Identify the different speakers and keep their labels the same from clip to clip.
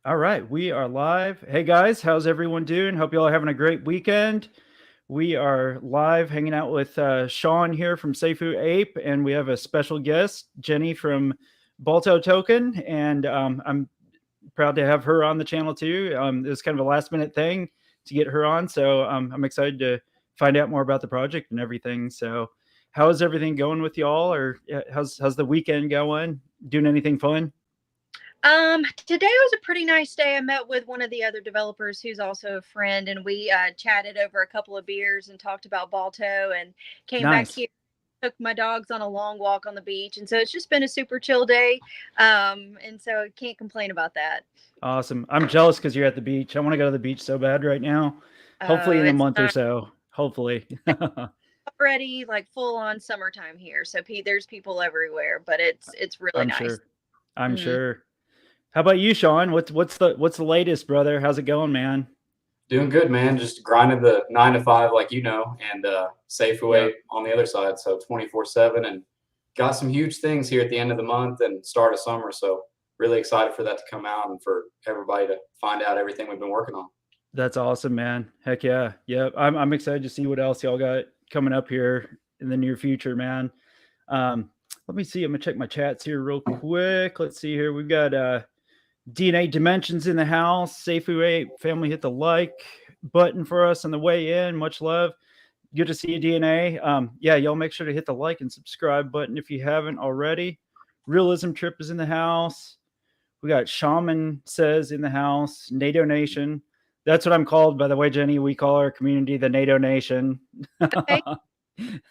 Speaker 1: All right, we are live. Hey guys, how's everyone doing? Hope you all are having a great weekend. We are live hanging out with Sean here from Safuape, and we have a special guest, Jenny from Balto Token, and I'm proud to have her on the channel too. It was kind of a last minute thing to get her on, so I'm excited to find out more about the project and everything. So, how is everything going with y'all, or how's the weekend going? Doing anything fun?
Speaker 2: Today was a pretty nice day. I met with one of the other developers who's also a friend, and we chatted over a couple of beers and talked about Balto and came back
Speaker 1: Nice.
Speaker 2: here. Took my dogs on a long walk on the beach, and so it's just been a super chill day. And so I can't complain about that.
Speaker 1: Awesome. I'm jealous because you're at the beach. I want to go to the beach so bad right now. Hopefully in a
Speaker 2: It's
Speaker 1: month or
Speaker 2: not
Speaker 1: so. Hopefully.
Speaker 2: already like full on summertime here, so there's people everywhere, but it's really
Speaker 1: I'm
Speaker 2: nice.
Speaker 1: sure. I'm
Speaker 2: Mhm.
Speaker 1: sure. How about you, Sean? What's the latest, brother? How's it going, man?
Speaker 3: Doing good, man. Just grinding the 9 to 5, like and safe away
Speaker 1: Yep.
Speaker 3: on the other side. So 24/7, and got some huge things here at the end of the month and start of summer. So really excited for that to come out and for everybody to find out everything we've been working on.
Speaker 1: That's awesome, man. Heck yeah. Yep. I'm excited to see what else y'all got coming up here in the near future, man. Um, Let me see. I'm gonna check my chats here real quick. Let's see here. We've got DNA Dimensions in the house. Safu 8 family hit the like button for us on the way in. Much love. Good to see you, DNA. Yeah, y'all make sure to hit the like and subscribe button if you haven't already. Realism Trip is in the house. We got Shaman Says in the house. NATO Nation. That's what I'm called, by the way, Jenny. We call our community the NATO Nation.
Speaker 2: Okay,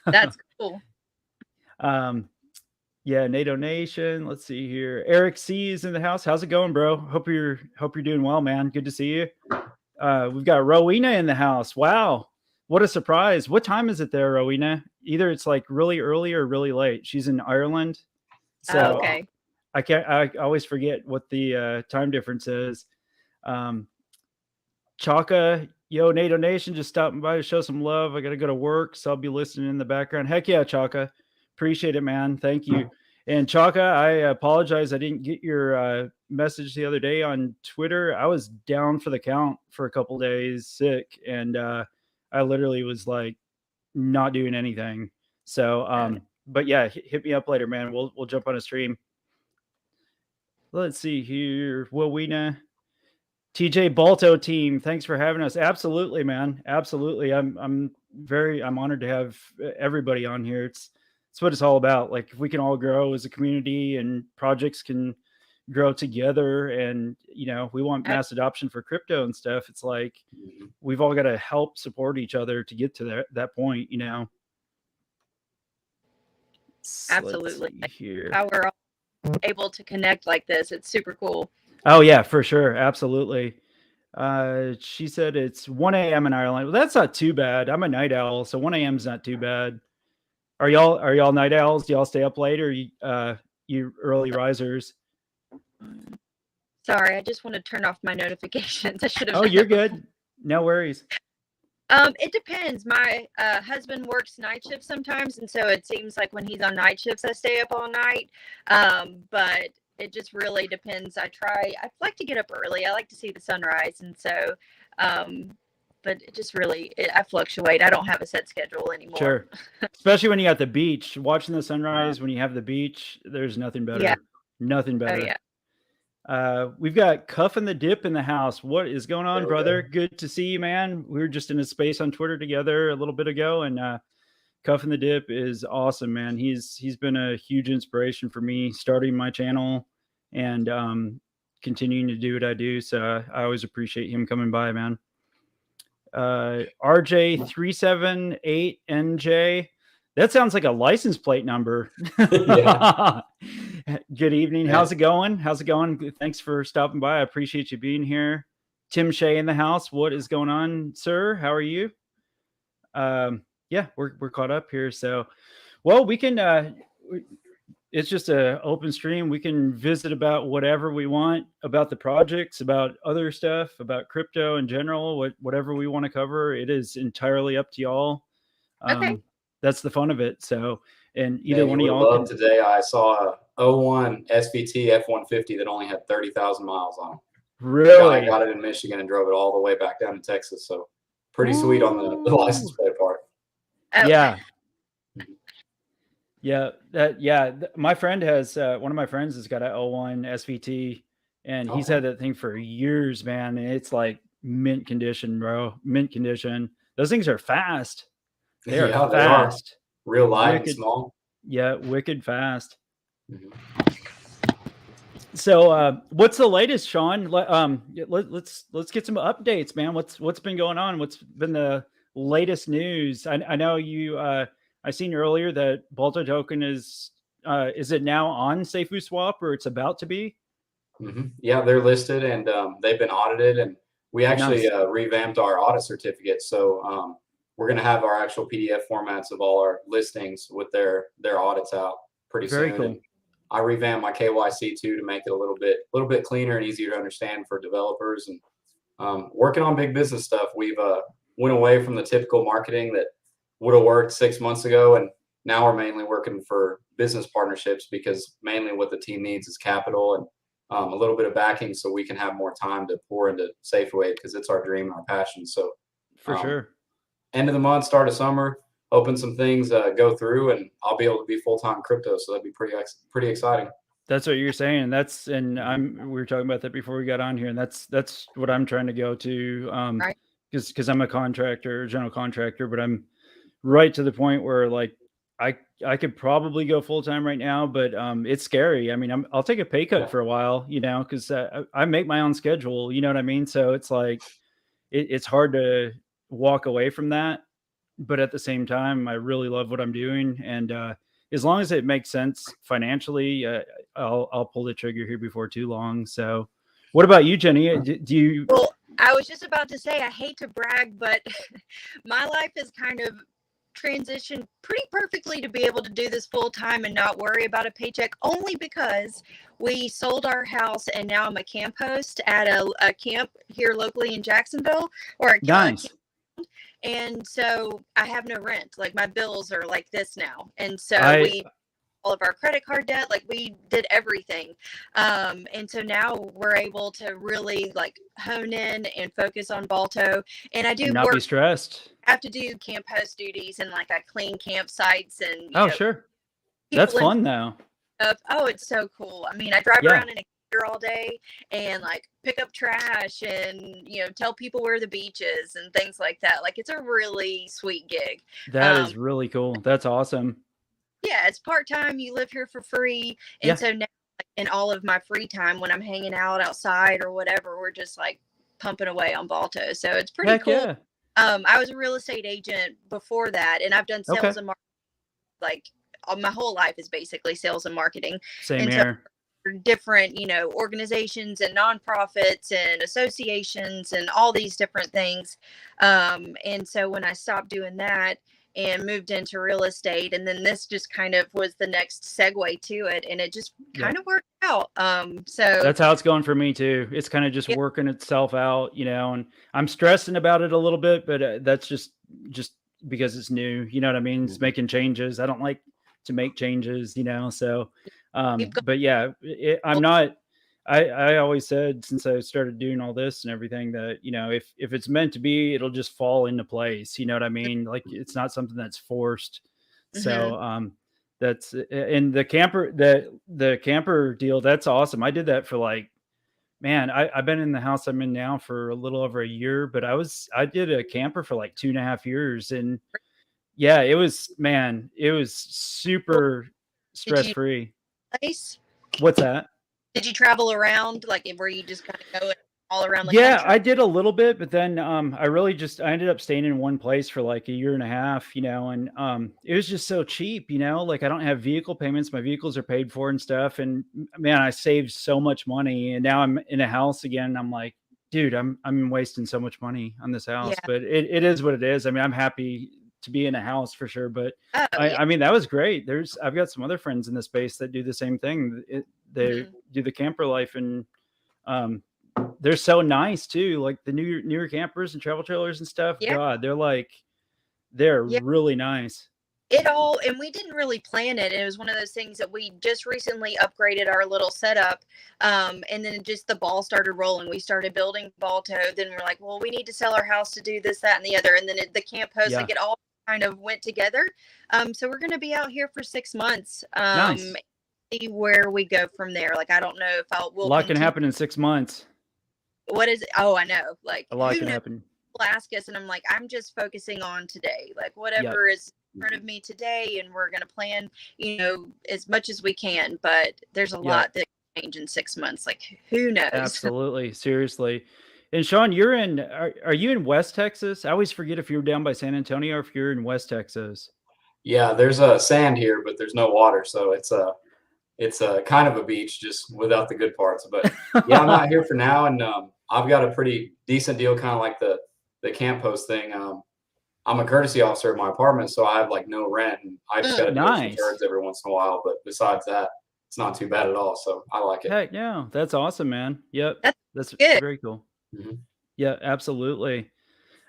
Speaker 2: that's cool.
Speaker 1: um, Yeah, NATO Nation. Let's see here. Eric C is in the house. How's it going, bro? Hope you're doing well, man. Good to see you. We've got Rowena in the house. Wow, what a surprise! What time is it there, Rowena? Either it's like really early or really late. She's in Ireland,
Speaker 3: Oh
Speaker 1: so
Speaker 3: wow.
Speaker 2: Okay.
Speaker 1: I can't. I always forget what the time difference is. Um, Chaka, yo, NATO Nation, just stopping by to show some love. I got to go to work, so I'll be listening in the background. Heck yeah, Chaka. Appreciate it, man. Thank you. And Chaka, I apologize. I didn't get your message the other day on Twitter. I was down for the count for a couple days, sick, and I literally was like not doing anything. So,
Speaker 2: Oh, no.
Speaker 1: but yeah, hit me up later, man. We'll jump on a stream. Let's see here. Wowena. TJ Balto team, thanks for having us. Absolutely, man. Absolutely. I'm honored to have everybody on here. It's what it's all about. Like if we can all grow as a community and projects can grow together and we want
Speaker 2: Ab-
Speaker 1: mass adoption for crypto and stuff. It's like
Speaker 3: Mhm.
Speaker 1: we've all got to help support each other to get to that point. Let's
Speaker 2: Absolutely.
Speaker 1: see here.
Speaker 2: How we're all able to connect like this. It's super cool.
Speaker 1: Oh yeah, for sure. Absolutely. She said it's 1 a.m. in Ireland. Well, that's not too bad. I'm a night owl, so 1 a.m. is not too bad. Are y'all night owls? Do y'all stay up late or you early risers?
Speaker 2: Sorry, I just want to turn off my notifications. I should have
Speaker 1: Oh,
Speaker 2: done
Speaker 1: you're
Speaker 2: that before.
Speaker 1: good. No worries.
Speaker 2: It depends. My husband works night shifts sometimes, and so it seems like when he's on night shifts, I stay up all night. But it just really depends. I like to get up early. I like to see the sunrise, and so, um, but it just really, I fluctuate. I don't have a set schedule anymore.
Speaker 1: Sure. Especially when you got the beach, watching the sunrise when you have the beach, there's nothing
Speaker 2: Yeah.
Speaker 1: better. Nothing
Speaker 2: Oh
Speaker 1: better.
Speaker 2: yeah.
Speaker 1: We've got Cuff and the Dip in the house. What is going on,
Speaker 3: There we
Speaker 1: brother?
Speaker 3: go.
Speaker 1: Good to see you, man. We were just in a space on Twitter together a little bit ago, and Cuff and the Dip is awesome, man. He's been a huge inspiration for me starting my channel and continuing to do what I do. So I always appreciate him coming by, man. RJ378NJ. That sounds like a license plate number.
Speaker 3: Yeah.
Speaker 1: Good evening.
Speaker 3: Yeah.
Speaker 1: How's it going? How's it going? Thanks for stopping by. I appreciate you being here. Tim Shea in the house. What is going on, sir? How are you? Yeah, we're caught up here. So, well, we can. It's just a open stream. We can visit about whatever we want about the projects, about other stuff, about crypto in general. Whatever we want to cover, it is entirely up to y'all.
Speaker 2: Okay.
Speaker 1: Um, that's the fun of it. So, and either
Speaker 3: Man, you
Speaker 1: one of
Speaker 3: would have
Speaker 1: y'all
Speaker 3: loved
Speaker 1: can.
Speaker 3: today. I saw a '01 SVT F-150 that only had 30,000 miles on it. guy
Speaker 1: Really?
Speaker 3: got it in Michigan and drove it all the way back down to Texas. So pretty sweet on the license plate part.
Speaker 2: Oh,
Speaker 1: Yeah. Yeah. My friend has one of my friends has got a 01 SVT, and he's
Speaker 3: Okay.
Speaker 1: had that thing for years, man. And it's like mint condition, bro. Mint condition. Those things are fast. They are
Speaker 3: Yeah, they are
Speaker 1: fast.
Speaker 3: real light and
Speaker 1: Wicked.
Speaker 3: small.
Speaker 1: Yeah, wicked fast.
Speaker 3: Mhm.
Speaker 1: So, what's the latest, Sean? Let's get some updates, man. What's been going on? What's been the latest news? I know you. I seen earlier that Balto token is it now on Safuape, or it's about to be?
Speaker 3: Yeah, they're listed and they've been audited, and we actually
Speaker 1: Nice.
Speaker 3: revamped our audit certificate. So we're going to have our actual PDF formats of all our listings with their audits out pretty
Speaker 1: Very
Speaker 3: soon.
Speaker 1: cool.
Speaker 3: And I revamped my KYC too to make it a little bit cleaner and easier to understand for developers. And working on big business stuff, we've went away from the typical marketing that would have worked 6 months ago, and now we're mainly working for business partnerships, because mainly what the team needs is capital and a little bit of backing so we can have more time to pour into Safuape, because it's our dream and our passion. So
Speaker 1: For
Speaker 3: um,
Speaker 1: sure.
Speaker 3: end of the month, start of summer, hoping some things go through, and I'll be able to be full-time crypto. So that'd be pretty exciting.
Speaker 1: That's what you're saying. We were talking about that before we got on here, and that's what I'm trying to go to.
Speaker 2: Right.
Speaker 1: Because I'm a contractor, general contractor, but I'm right to the point where like I could probably go full time right now, but it's scary. I mean, I'll take a pay cut for a while, because I make my own schedule. You know what I mean? So it's like it's hard to walk away from that, but at the same time, I really love what I'm doing, and as long as it makes sense financially, I'll pull the trigger here before too long. So, what about you, Jenny? Do you?
Speaker 2: Well, I was just about to say, I hate to brag, but my life is kind of transitioned pretty perfectly to be able to do this full time and not worry about a paycheck, only because we sold our house and now I'm a camp host at a camp here locally in Jacksonville, or a
Speaker 1: Nice.
Speaker 2: and so I have no rent. Like, my bills are like this now, and so
Speaker 1: I
Speaker 2: all of our credit card debt, like, we did everything, and so now we're able to really like hone in and focus on Balto. And I do
Speaker 1: and not be stressed.
Speaker 2: have to do camp host duties, and like I clean campsites and
Speaker 1: Oh, sure. That's
Speaker 2: people
Speaker 1: fun though.
Speaker 2: up. Oh, it's so cool. I mean, I drive
Speaker 1: Yeah.
Speaker 2: around in a gear all day and like pick up trash and tell people where the beach is and things like that. Like, it's a really sweet gig.
Speaker 1: That is really cool. That's awesome.
Speaker 2: Yeah, it's part-time. You live here for free. And
Speaker 1: Yeah.
Speaker 2: so now, like, in all of my free time when I'm hanging out outside or whatever, we're just like pumping away on Balto. So it's pretty
Speaker 1: Heck
Speaker 2: cool.
Speaker 1: yeah.
Speaker 2: I was a real estate agent before that, and I've done sales
Speaker 1: Okay.
Speaker 2: and marketing. Like, my whole life is basically sales and marketing.
Speaker 1: Same
Speaker 2: And so
Speaker 1: here.
Speaker 2: for different, organizations and nonprofits and associations and all these different things. And so when I stopped doing that and moved into real estate, and then this just kind of was the next segue to it, and it just kind of worked out. So
Speaker 1: That's how it's going for me too. It's kind of just working itself out, and I'm stressing about it a little bit, but that's just because it's new. You know what I mean? It's making changes. I don't like to make changes, so but yeah, I'm not. I always said, since I started doing all this and everything, that if it's meant to be, it'll just fall into place. You know what I mean? Like, it's not something that's forced. So that's and the camper deal. That's awesome. I did that for like, man, I've been in the house I'm in now for a little over a year, but I did a camper for like 2.5 years, and yeah, it was super stress free.
Speaker 2: Place?
Speaker 1: What's that?
Speaker 2: Did you travel around? Like, were you just kind of going all around the
Speaker 1: Yeah,
Speaker 2: country?
Speaker 1: I did a little bit, but then I ended up staying in one place for like a year and a half, and it was just so cheap, like, I don't have vehicle payments, my vehicles are paid for and stuff, and man, I saved so much money, and now I'm in a house again. I'm like, dude, I'm wasting so much money on this house,
Speaker 2: Yeah.
Speaker 1: but it is what it is. I mean, I'm happy to be in a house for sure, but
Speaker 2: Oh,
Speaker 1: I mean, that was great. I've got some other friends in the space that do the same thing. They do the camper life, and they're so nice too. Like the newer campers and travel trailers and stuff.
Speaker 2: Yeah.
Speaker 1: God, they're really nice.
Speaker 2: And we didn't really plan it. It was one of those things that we just recently upgraded our little setup. And then just the ball started rolling. We started building Balto. Then we're like, well, we need to sell our house to do this, that, and the other. And then the camp host,
Speaker 1: Yeah.
Speaker 2: like it all kind of went together. So we're going to be out here for 6 months.
Speaker 1: Nice.
Speaker 2: See where we go from there. Like, I don't know if
Speaker 1: A lot can happen in 6 months.
Speaker 2: What is it? Oh, I know. Like,
Speaker 1: A lot
Speaker 2: who
Speaker 1: can
Speaker 2: knows?
Speaker 1: happen.
Speaker 2: Ask us, and I'm like, I'm just focusing on today, like whatever is in front of me today, and we're going to plan, as much as we can, but there's a lot that can change in 6 months. Like, who knows?
Speaker 1: Absolutely. Seriously. And Sean, are you in West Texas? I always forget if you're down by San Antonio or if you're in West Texas.
Speaker 3: Yeah, there's a sand here, but there's no water, so it's a kind of a beach, just without the good parts. But yeah, I'm out here for now, and I've got a pretty decent deal, kind of like the camp host thing. I'm a courtesy officer at my apartment, so I have like no rent, and I just got to do some birds every once in a while. But besides that, it's not too bad at all. So I like it.
Speaker 1: Heck yeah, that's awesome, man. Yep, that's
Speaker 2: good.
Speaker 1: Very cool.
Speaker 3: Mm-hmm.
Speaker 1: Yeah, absolutely.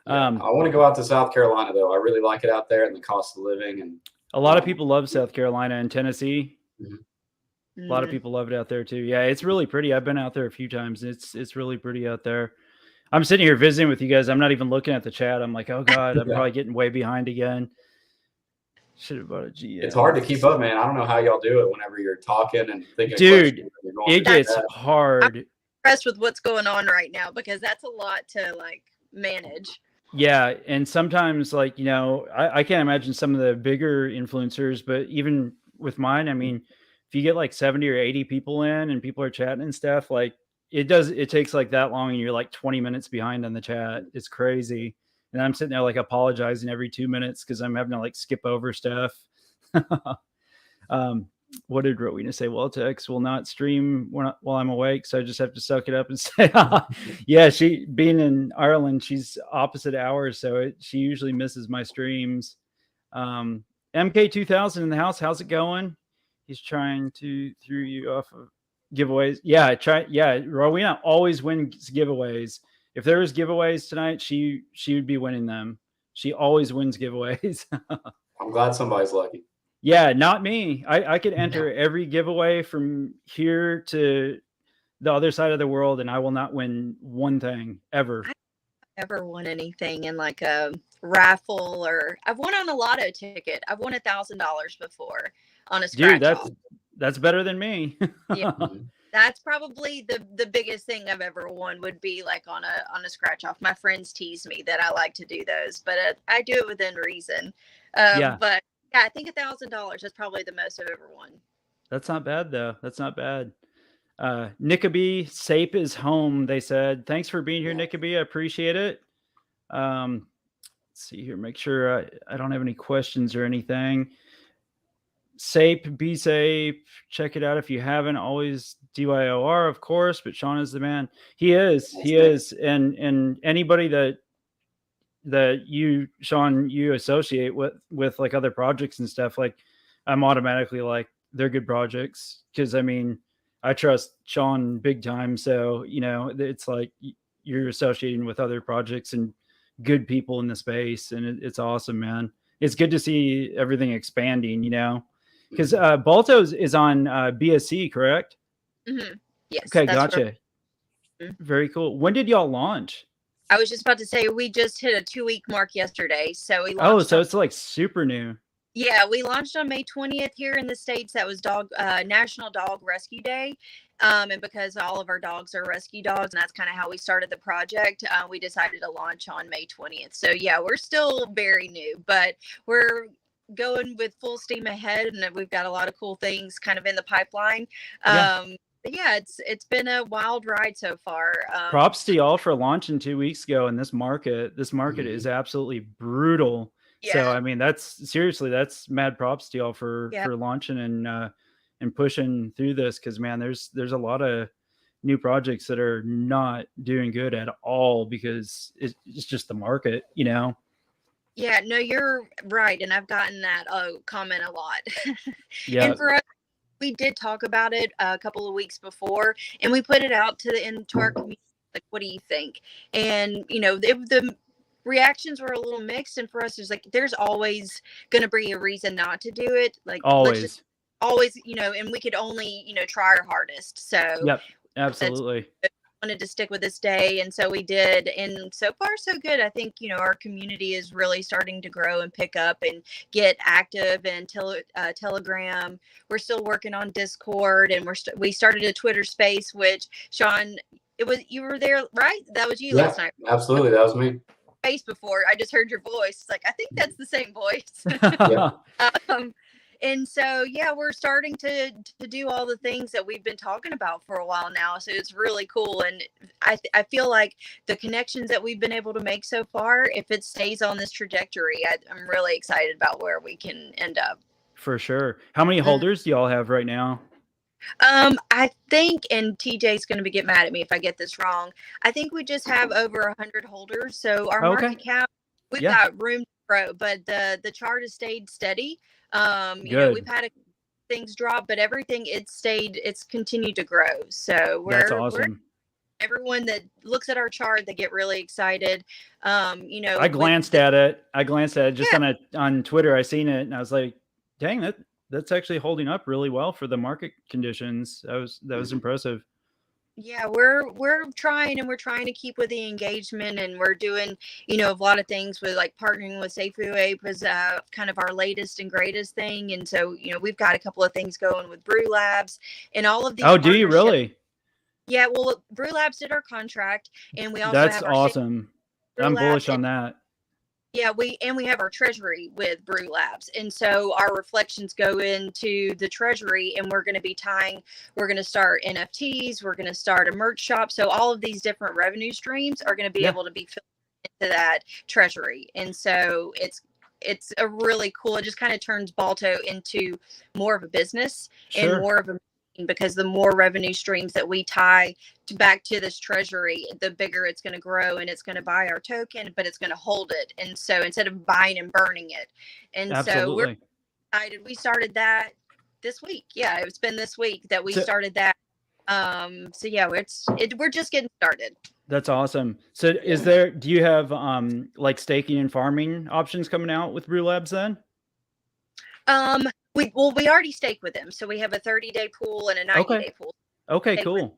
Speaker 3: Yeah, I want to go out to South Carolina though. I really like it out there, and the cost of living, and
Speaker 1: a lot of people love South Carolina and Tennessee.
Speaker 3: Mm-hmm.
Speaker 1: A lot of people love it out there too. Yeah, it's really pretty. I've been out there a few times. It's really pretty out there. I'm sitting here visiting with you guys. I'm not even looking at the chat. I'm like, oh God, I'm probably getting way behind again. Should have bought a GS.
Speaker 3: It's hard to keep up, man. I don't know how y'all do it whenever you're talking and thinking.
Speaker 1: Dude, it gets hard.
Speaker 2: I'm impressed with what's going on right now, because that's a lot to like manage.
Speaker 1: Yeah, and sometimes like, I can't imagine some of the bigger influencers, but even with mine, I mean, if you get like 70 or 80 people in and people are chatting and stuff, like it takes like that long and you're like 20 minutes behind on the chat. It's crazy. And I'm sitting there like apologizing every 2 minutes because I'm having to like skip over stuff. What did Rowena say? Well, Tex will not stream while I'm awake, so I just have to suck it up and say, yeah, she being in Ireland, she's opposite hours, so she usually misses my streams. MK2000 in the house, how's it going? He's trying to throw you off of giveaways. Yeah, Rowena always wins giveaways. If there was giveaways tonight, she would be winning them. She always wins giveaways.
Speaker 3: I'm glad somebody's lucky.
Speaker 1: Yeah, not me. I could enter every giveaway from here to the other side of the world, and I will not win one thing ever.
Speaker 2: I've never won anything in like a raffle, or I've won on a lotto ticket. I've won $1,000 before on a scratch.
Speaker 1: Dude, that's better than me.
Speaker 2: Yeah. That's probably the biggest thing I've ever won, would be like on a scratch off. My friends tease me that I like to do those, but I do it within reason. But yeah, I think $1,000 is probably the most I've ever won.
Speaker 1: That's not bad though. That's not bad. Nickabee, Sape is home, they said. Thanks for being here, Nickabee. I appreciate it. Let's see here. Make sure I don't have any questions or anything. Sape, Bsape, check it out if you haven't. Always DYOR, of course, but Sean is the man. He is. And anybody that you, Sean, you associate with like other projects and stuff, like I'm automatically like, they're good projects, because I mean, I trust Sean big time. So, it's like you're associating with other projects and good people in the space, and it's awesome, man. It's good to see everything expanding, because Balto is on BSC, correct?
Speaker 2: Mm-hmm. Yes.
Speaker 1: Okay, gotcha. Very cool. When did y'all launch?
Speaker 2: I was just about to say, we just hit a 2-week mark yesterday. So we launched.
Speaker 1: So it's like super new.
Speaker 2: Yeah, we launched on May 20th here in the States. That was National Dog Rescue Day. And because all of our dogs are rescue dogs, and that's kind of how we started the project, we decided to launch on May 20th. So yeah, we're still very new, but we're going with full steam ahead, and we've got a lot of cool things kind of in the pipeline. Yeah, it's been a wild ride so far.
Speaker 1: Props to y'all for launching 2 weeks ago in this market. This market is absolutely brutal. Yeah. So I mean, that's mad props to y'all for launching and pushing through this, because man, there's a lot of new projects that are not doing good at all because it's just the market,
Speaker 2: Yeah, no, you're right, and I've gotten that comment a lot.
Speaker 1: Yeah.
Speaker 2: And for us, we did talk about it a couple of weeks before, and we put it out to our community, like, what do you think? And the reactions were a little mixed. And for us, there's always going to be a reason not to do it. Like, let's just
Speaker 1: Always.
Speaker 2: and we could only, try our hardest. So
Speaker 1: Yep. Absolutely.
Speaker 2: wanted to stick with this day, and so we did, and so far so good. I think our community is really starting to grow and pick up and get active, and Telegram. We're still working on Discord, and we started a Twitter space, which Sean, you were there, right? That was you last night.
Speaker 3: Absolutely, that was me.
Speaker 2: Space before, I just heard your voice. Like, I think that's the same voice. And so, we're starting to do all the things that we've been talking about for a while now. So it's really cool. And I feel like the connections that we've been able to make so far, if it stays on this trajectory, I'm really excited about where we can end up.
Speaker 1: For sure. How many holders do y'all have right now?
Speaker 2: I think, and TJ's going to get mad at me if I get this wrong, I think we just have over 100 holders. So our market cap, we've got room to grow, but the chart has stayed steady. We've had things drop, but everything it's continued to grow. So
Speaker 1: that's awesome.
Speaker 2: Everyone that looks at our chart, they get really excited.
Speaker 1: I glanced at it just on Twitter. I seen it and I was like, dang, that's actually holding up really well for the market conditions. That was impressive.
Speaker 2: Yeah, we're trying to keep with the engagement, and we're doing, a lot of things with like partnering with Safuape is kind of our latest and greatest thing. And so, we've got a couple of things going with Brew Labs and all of these.
Speaker 1: Oh, do you really?
Speaker 2: Yeah, well, Brew Labs did our contract, and we also
Speaker 1: that's awesome. I'm bullish on that.
Speaker 2: Yeah, we have our treasury with Brew Labs. And so our reflections go into the treasury, and we're going to start NFTs. We're going to start a merch shop. So all of these different revenue streams are going to be able to be filled into that treasury. And so it's a really cool, it just kind of turns Balto into more of a business and more of a, because the more revenue streams that we tie back to this treasury, the bigger it's going to grow, and it's going to buy our token, but it's going to hold it. And so instead of buying and burning it. And so we're excited. We started that this week. Yeah, it's been this week that we started that. We're just getting started.
Speaker 1: That's awesome. So do you have like staking and farming options coming out with Brew Labs then?
Speaker 2: We already stake with them. So we have a 30-day pool and a 90-day pool.
Speaker 1: Okay, cool.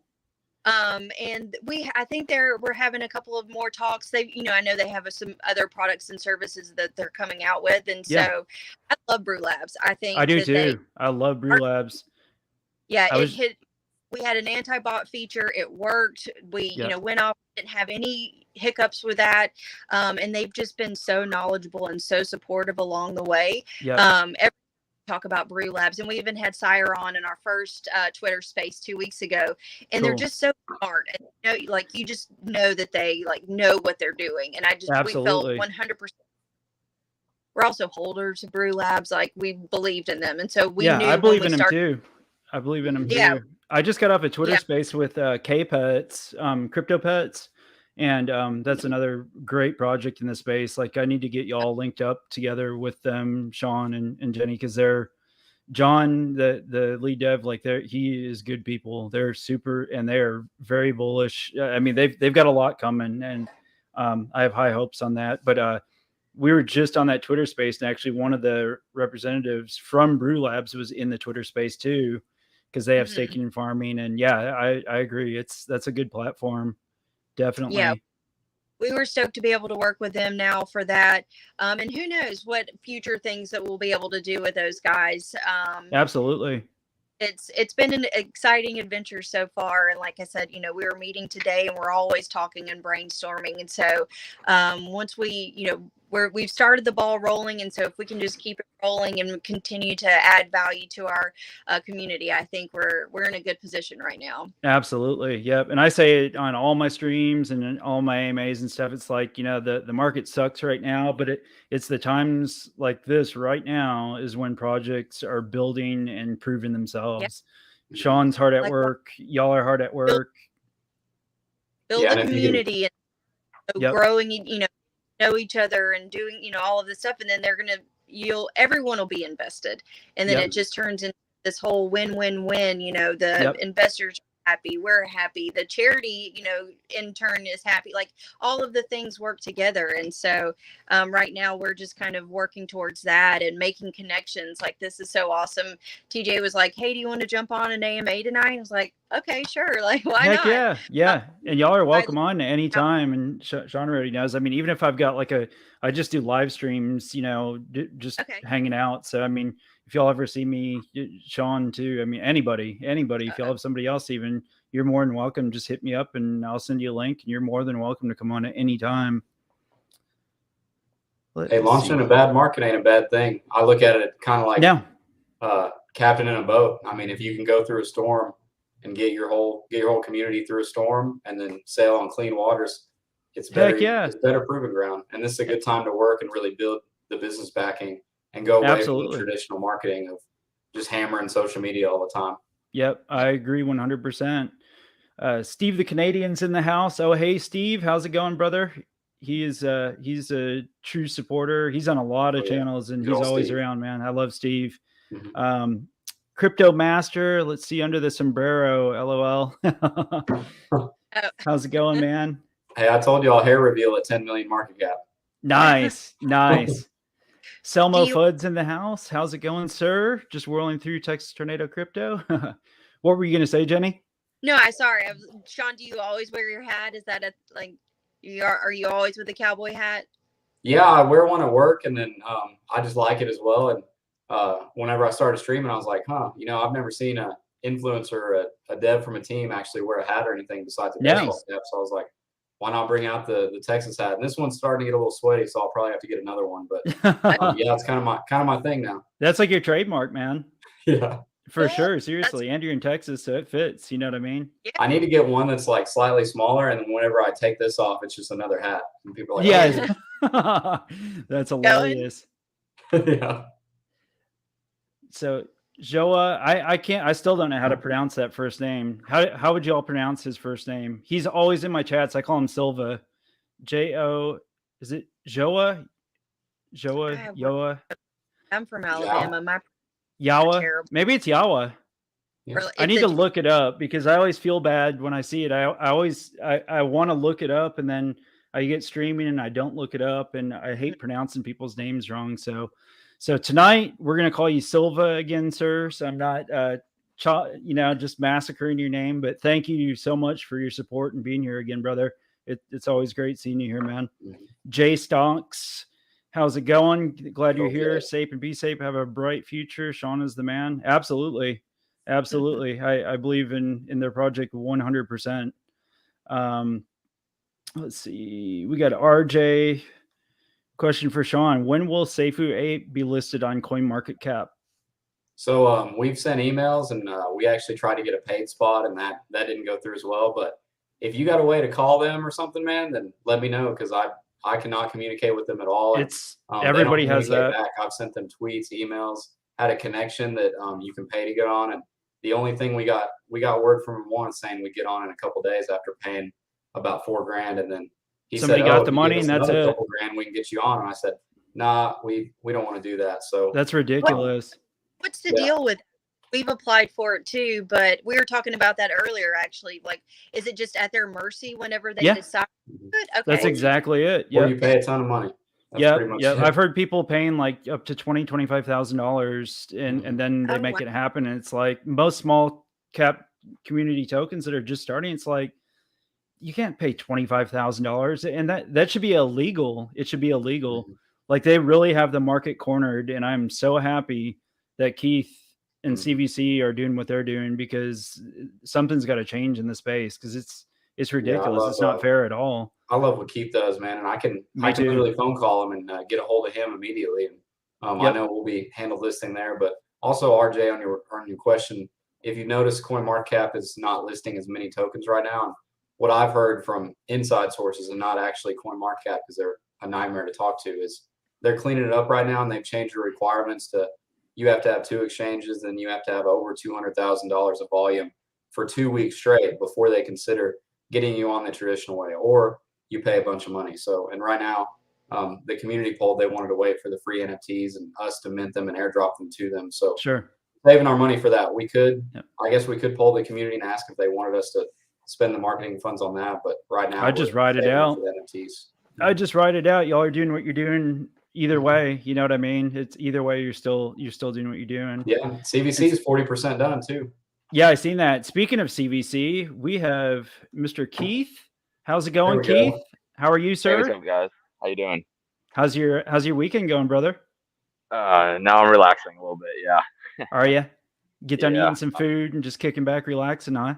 Speaker 2: And I think we're having a couple of more talks. They, I know they have some other products and services that they're coming out with. And so I love Brew Labs. I think
Speaker 1: I do too. I love Brew Labs.
Speaker 2: Yeah. We had an anti-bot feature. It worked. We, went off, didn't have any hiccups with that. And they've just been so knowledgeable and so supportive along the way. Talk about Brew Labs, and we even had Sire on in our first Twitter space 2 weeks ago, and they're just so smart, and you just know that they know what they're doing, and we felt 100%. We're also holders of Brew Labs, we believed in them, and so we knew.
Speaker 1: I believe in them too. I just got off a Twitter space with K-Pets, Crypto Pets. And that's another great project in the space. I need to get y'all linked up together with them, Sean and Jenny, because John, the lead dev, he is good people. They're super, and they're very bullish. I mean, they've got a lot coming, and I have high hopes on that. But we were just on that Twitter space, and actually one of the representatives from Brew Labs was in the Twitter space too, because they have staking and farming. And I agree. That's a good platform. Definitely.
Speaker 2: Yeah, we were stoked to be able to work with them now for that. And who knows what future things that we'll be able to do with those guys.
Speaker 1: Absolutely.
Speaker 2: It's been an exciting adventure so far. And like I said, we were meeting today, and we're always talking and brainstorming. And so once we've started the ball rolling. And so if we can just keep it rolling and continue to add value to our community, I think we're in a good position right now.
Speaker 1: Absolutely. Yep. And I say it on all my streams and in all my AMAs and stuff. It's the market sucks right now, but it's the times like this right now is when projects are building and proving themselves. Yep. Sean's hard at work. Y'all are hard at work.
Speaker 2: Build a community and growing, know each other and doing, all of this stuff. And then everyone will be invested. And then it just turns into this whole win-win-win, the investors are happy, we're happy, the charity, in turn is happy. Like all of the things work together. And so right now we're just kind of working towards that and making connections. Like, this is so awesome. TJ was like, hey, do you want to jump on an AMA tonight? I was like, okay, sure. Like, why
Speaker 1: Heck
Speaker 2: not?
Speaker 1: yeah. And y'all are welcome
Speaker 2: I-
Speaker 1: on anytime. And Sean already knows. I mean, even if I've got I just do live streams, just
Speaker 2: Okay.
Speaker 1: hanging out. So, I mean, if y'all ever see me, Sean too, I mean, anybody, if y'all have somebody else, even, you're more than welcome. Just hit me up and I'll send you a link, and you're more than welcome to come on at any time.
Speaker 3: Hey, launching a bad market ain't a bad thing. I look at it kind of like captain in a boat. I mean, if you can go through a storm and get your whole community through a storm and then sail on clean waters, it's better. It's better proving ground. And this is a good time to work and really build the business backing and go away from the traditional marketing of just hammering social media all the time.
Speaker 1: Yep, I agree 100%. Steve the Canadian's in the house. Oh, hey, Steve, how's it going, brother? He's a true supporter. He's on a lot of channels, and he's always around, man. I love Steve. Mm-hmm. Crypto Master, let's see, under the sombrero, LOL. How's it going, man?
Speaker 3: Hey, I told you all hair reveal at 10 million market cap.
Speaker 1: Nice. Selmo Fudd's in the house. How's it going, sir? Just whirling through Texas Tornado Crypto. What were you going to say, Jenny?
Speaker 2: No, sorry. Sean, do you always wear your hat? Is that are you always with the cowboy hat?
Speaker 3: Yeah, I wear one at work, and then I just like it as well. And whenever I started streaming, I was like, I've never seen an influencer, a dev from a team actually wear a hat or anything besides a baseball cap. So I was like, why not bring out the Texas hat? And this one's starting to get a little sweaty, so I'll probably have to get another one. But yeah, it's kind of my thing now.
Speaker 1: That's like your trademark, man.
Speaker 3: Yeah.
Speaker 1: For sure, seriously. And you're in Texas, so it fits. You know what I mean?
Speaker 3: Yeah. I need to get one that's like slightly smaller, and then whenever I take this off, it's just another hat. And people are like,
Speaker 1: oh. That's hilarious.
Speaker 3: Yeah.
Speaker 1: So Joa, I still don't know how to pronounce that first name. How would you all pronounce his first name? He's always in my chats. I call him Silva. J-O, is it Joa? Yoa?
Speaker 2: I'm from Alabama.
Speaker 1: Yawa? Maybe it's Yawa. Yeah. I need to look it up because I always feel bad when I see it. I want to look it up, and then I get streaming and I don't look it up, and I hate pronouncing people's names wrong. So tonight we're going to call you Silva again, sir. So I'm not, just massacring your name, but thank you so much for your support and being here again, brother. It's always great seeing you here, man. Mm-hmm. Jay Stonks. How's it going? Glad you're here. Sape and Bsape have a bright future. Sean is the man. Absolutely. I believe in their project 100%. Let's see. We got RJ. Question for Sean. When will Safuape be listed on CoinMarketCap?
Speaker 3: So we've sent emails, and we actually tried to get a paid spot, and that didn't go through as well. But if you got a way to call them or something, man, then let me know, because I cannot communicate with them at all.
Speaker 1: It's everybody has that.
Speaker 3: Back. I've sent them tweets, emails, had a connection that you can pay to get on. And the only thing we got word from one saying we'd get on in a couple days after paying about $4,000. And then
Speaker 1: somebody got the money, and that's it.
Speaker 3: $2,000, we can get you on. And I said, nah, we don't want to do that. So
Speaker 1: that's ridiculous.
Speaker 2: What's the deal with? We've applied for it too, but we were talking about that earlier. Actually, like, is it just at their mercy whenever they decide? Okay.
Speaker 1: That's exactly it.
Speaker 3: Yeah, you pay a ton of money.
Speaker 1: Yeah. I've heard people paying like up to $25,000, and then they make it happen. And it's like most small cap community tokens that are just starting. It's like you can't pay $25,000, and that should be illegal. It should be illegal. Mm-hmm. Like, they really have the market cornered, and I'm so happy that Keith and CVC are doing what they're doing, because something's got to change in the space, because it's ridiculous. It's not fair at all.
Speaker 3: I love what Keith does, man, and I can literally phone call him and get a hold of him immediately. And I know we'll be handled listing there, but also RJ, on your question, if you notice, CoinMarketCap is not listing as many tokens right now. And what I've heard from inside sources, and not actually CoinMarketCap, because they're a nightmare to talk to, is they're cleaning it up right now, and they've changed the requirements to, you have to have 2 exchanges, and you have to have over $200,000 of volume for 2 weeks straight before they consider getting you on the traditional way, or you pay a bunch of money. So, and right now, the community poll, they wanted to wait for the free NFTs and us to mint them and airdrop them to them. So
Speaker 1: sure,
Speaker 3: saving our money for that. We could,
Speaker 1: Yep.
Speaker 3: I guess we could poll the community and ask if they wanted us to spend the marketing funds on that. But right now,
Speaker 1: I just
Speaker 3: we're
Speaker 1: write it
Speaker 3: saving
Speaker 1: out.
Speaker 3: for the NFTs.
Speaker 1: I just write it out. Y'all are doing what you're doing either way. You know what I mean? It's either way. You're still doing what you're doing.
Speaker 3: Yeah, CVC is 40% done too.
Speaker 1: Yeah, I seen that. Speaking of CVC, we have Mr. Keith. How's it going,
Speaker 3: There we
Speaker 1: Keith?
Speaker 3: go.
Speaker 1: How are you,
Speaker 4: Hey, what's
Speaker 1: sir?
Speaker 4: up, guys? How you doing?
Speaker 1: How's your weekend going, brother?
Speaker 4: Now I'm relaxing a little bit. Yeah.
Speaker 1: Are you? Get done
Speaker 4: Yeah.
Speaker 1: eating some food and just kicking back, relaxing, huh?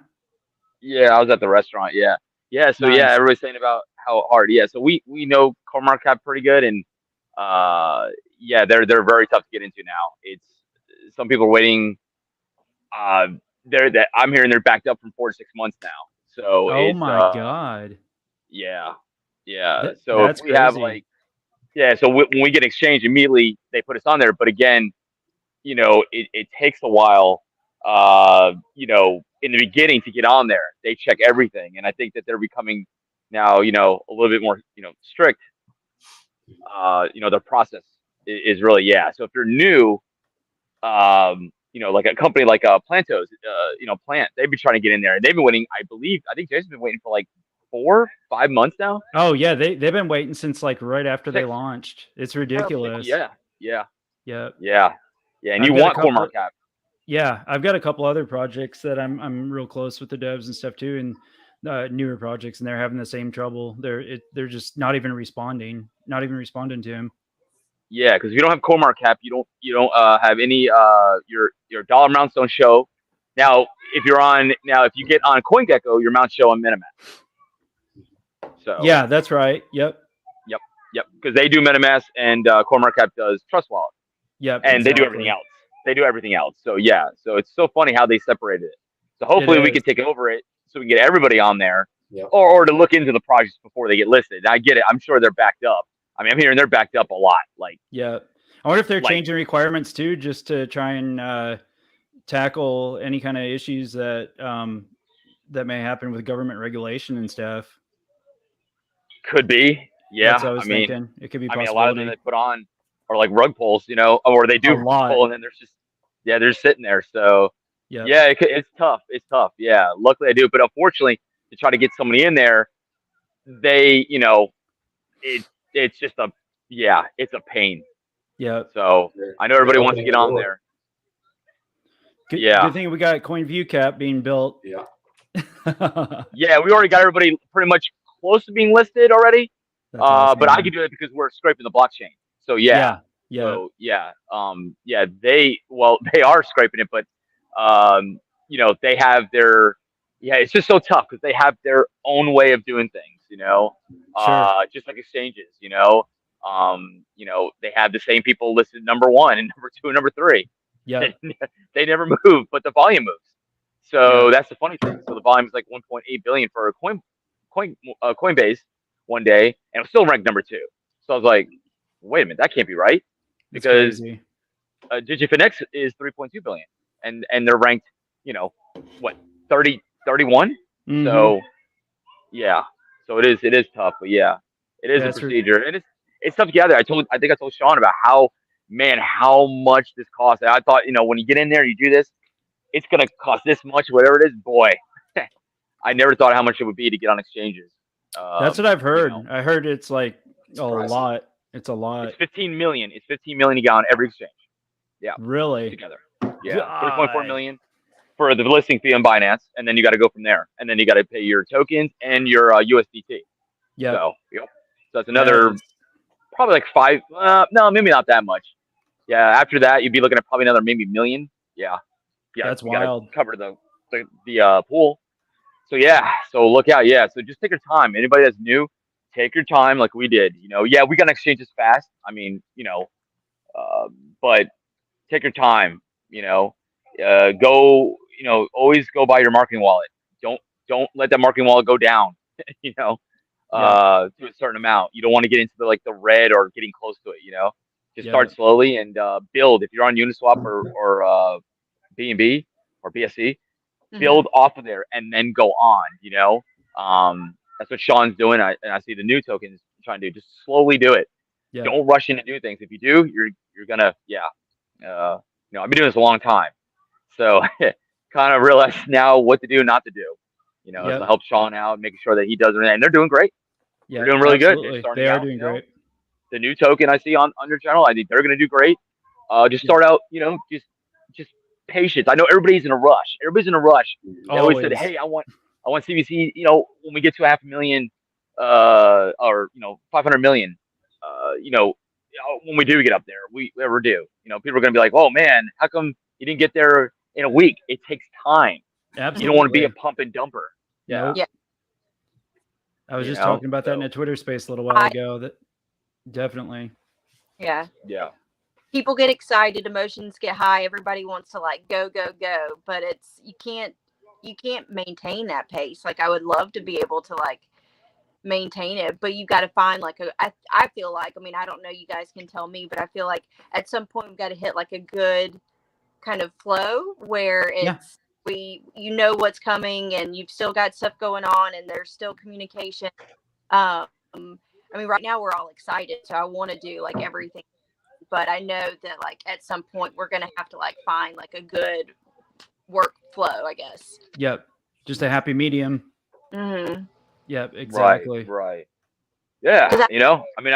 Speaker 4: Yeah, I was at the restaurant. Yeah. Yeah. So
Speaker 1: Nice.
Speaker 4: yeah, everybody's saying about how hard. Yeah. So we know Cormark Cap pretty good, and yeah, they're very tough to get into now. It's some people are waiting. I'm hearing they're backed up from 4 to 6 months now. So
Speaker 1: Oh
Speaker 4: it's
Speaker 1: my God.
Speaker 4: yeah, yeah.
Speaker 1: That-
Speaker 4: So
Speaker 1: that's
Speaker 4: if we have
Speaker 1: crazy.
Speaker 4: like yeah, so when we get exchange immediately, they put us on there. But again, you know, it takes a while, you know, in the beginning to get on there. They check everything. And I think that they're becoming now, you know, a little bit more, you know, strict. You know, their process is really, yeah. So if you're new, you know, like a company like Plantos, you know, Plant, they've been trying to get in there and they've been waiting, I think Jason's been waiting for like 4-5 months now.
Speaker 1: Oh yeah, they've been waiting since like right after they
Speaker 4: 6.
Speaker 1: launched. It's ridiculous.
Speaker 4: Yeah. Yeah.
Speaker 1: Yeah.
Speaker 4: Yeah. Yeah. And
Speaker 1: I've
Speaker 4: you
Speaker 1: got a
Speaker 4: want
Speaker 1: couple-
Speaker 4: Cormark Cap.
Speaker 1: Yeah, I've got a couple other projects that I'm real close with the devs and stuff too, and newer projects, and they're having the same trouble. They're just not even responding to him.
Speaker 4: Yeah, because if you don't have Cormark Cap, you don't have any your dollar amounts don't show. Now, if you get on CoinGecko, your amounts show on MetaMask. So
Speaker 1: Yeah, that's right. Yep.
Speaker 4: because they do MetaMask and Cormark Cap does Trust Wallet,
Speaker 1: Yep.
Speaker 4: and they do
Speaker 1: exactly.
Speaker 4: everything else. They do everything else. So yeah, so it's so funny how they separated it. So hopefully we
Speaker 1: is.
Speaker 4: can take over it so we can get everybody on there,
Speaker 3: Yep.
Speaker 4: or to look into the projects before they get listed. I get it. I'm sure they're backed up. I mean, I'm hearing they're backed up a lot. Like
Speaker 1: Yeah. I wonder if they're
Speaker 4: Like-
Speaker 1: changing requirements too, just to try and tackle any kind of issues that that may happen with government regulation and stuff.
Speaker 4: could be. Yeah,
Speaker 1: That's what I was
Speaker 4: I mean.
Speaker 1: thinking. It could be
Speaker 4: I mean,
Speaker 1: possibility.
Speaker 4: a lot of them they put on are like rug pulls, you know, or they do
Speaker 1: A lot.
Speaker 4: pull, and then there's just they're just sitting there. So
Speaker 1: Yep.
Speaker 4: yeah, it's tough. It's tough. Yeah, luckily I do, but unfortunately, to try to get somebody in there, they, you know, it's just it's a pain.
Speaker 1: Yep.
Speaker 4: So I know everybody wants to get on there.
Speaker 1: Good,
Speaker 4: Yeah.
Speaker 1: Good thing we got CoinView Cap being built.
Speaker 3: Yeah.
Speaker 4: Yeah, we already got everybody pretty much close to being listed already.
Speaker 1: That's awesome,
Speaker 4: But I
Speaker 1: man.
Speaker 4: can do it because we're scraping the blockchain. So yeah.
Speaker 1: Yeah.
Speaker 4: So yeah, they are scraping it, but you know, they have their it's just so tough because they have their own way of doing things, you know.
Speaker 1: Sure.
Speaker 4: Just like exchanges, you know. You know, they have the same people listed number 1 and number 2 and number 3.
Speaker 1: Yeah.
Speaker 4: They never move, but the volume moves. So that's the funny thing. So the volume is like 1.8 billion for a Coinbase one day, and it was still ranked number 2. So I was like, wait a minute, that can't be right.
Speaker 1: That's
Speaker 4: Because
Speaker 1: crazy.
Speaker 4: DigiFinex is 3.2 billion, and they're ranked, you know, what 31.
Speaker 1: Mhm.
Speaker 4: So yeah, so it is tough, but yeah, it is a
Speaker 1: That's
Speaker 4: procedure, and it's tough to get out there. I think I told Sean about how much this costs. I thought, you know, when you get in there and you do this, it's gonna cost this much, whatever it is. Boy, I never thought how much it would be to get on exchanges.
Speaker 1: That's what I've heard.
Speaker 4: know.
Speaker 1: I heard it's like a
Speaker 3: pricey.
Speaker 1: lot. It's a lot.
Speaker 4: It's 15 million. It's 15 million to get on every exchange
Speaker 1: Really?
Speaker 4: together. Yeah, 3.4
Speaker 1: God.
Speaker 4: million for the listing fee on Binance, and then you got to go from there, and then you got to pay your tokens and your USDT.
Speaker 1: Yeah.
Speaker 4: So that's another probably like 5. No, maybe not that much. Yeah, after that you'd be looking at probably another maybe million. Yeah.
Speaker 1: That's
Speaker 4: you gotta
Speaker 1: wild.
Speaker 4: Cover the pool. So yeah, so look out. Yeah, so just take your time. Anybody that's new, take your time like we did. You know, yeah, we got exchanges fast. I mean, you know, but take your time. You know, go. You know, always go by your marketing wallet. Don't let that marketing wallet go down. You know, to a certain amount. You don't want to get into the red or getting close to it. You know, just start slowly and build. If you're on Uniswap or BNB or BSC, build off of there and then go on. You know, that's what Sean's doing. I see the new tokens trying to do. Just slowly do it. Don't rush into new things. If you do, you're gonna you know, I've been doing this a long time. So kind of realize now what to do and not to do. You know,
Speaker 1: Yep.
Speaker 4: to help Sean out, making sure that he does it, and they're doing great.
Speaker 1: Yeah,
Speaker 4: They're doing really good. They're
Speaker 1: absolutely.
Speaker 4: starting
Speaker 1: They are
Speaker 4: out,
Speaker 1: doing
Speaker 4: you know,
Speaker 1: great.
Speaker 4: the new token I see on your channel, I think they're going to do great. Just start out, you know, just patience. I know everybody's in a rush. Everybody's in a rush. They always said,
Speaker 1: Always.
Speaker 4: "Hey, I want CVC." You know, when we get to 500,000, or 500 million, when we do get up there, we ever do. You know, people are going to be like, "Oh man, how come you didn't get there in a week?" It takes time.
Speaker 1: Absolutely.
Speaker 4: You don't want to be a pump and dumper. Yeah.
Speaker 1: Nope.
Speaker 2: Yeah.
Speaker 1: I was
Speaker 4: You
Speaker 1: just
Speaker 4: know,
Speaker 1: talking about that in
Speaker 4: so-
Speaker 1: a Twitter space a little while ago. That definitely.
Speaker 2: Yeah.
Speaker 4: Yeah.
Speaker 2: People get excited, emotions get high, everybody wants to like go, but you can't maintain that pace. Like I would love to be able to like maintain it, but you got to find like I feel like, I mean, I don't know, you guys can tell me, but I feel like at some point we've got to hit like a good kind of flow where it's you know what's coming and you've still got stuff going on and there's still communication. I mean, right now we're all excited, so I want to do like everything, but I know that like at some point we're gonna have to like find like a good workflow, I guess.
Speaker 1: Yep. Just a happy medium.
Speaker 2: Mm-hmm.
Speaker 1: Yep. Exactly.
Speaker 4: Right. Yeah. You know, I mean,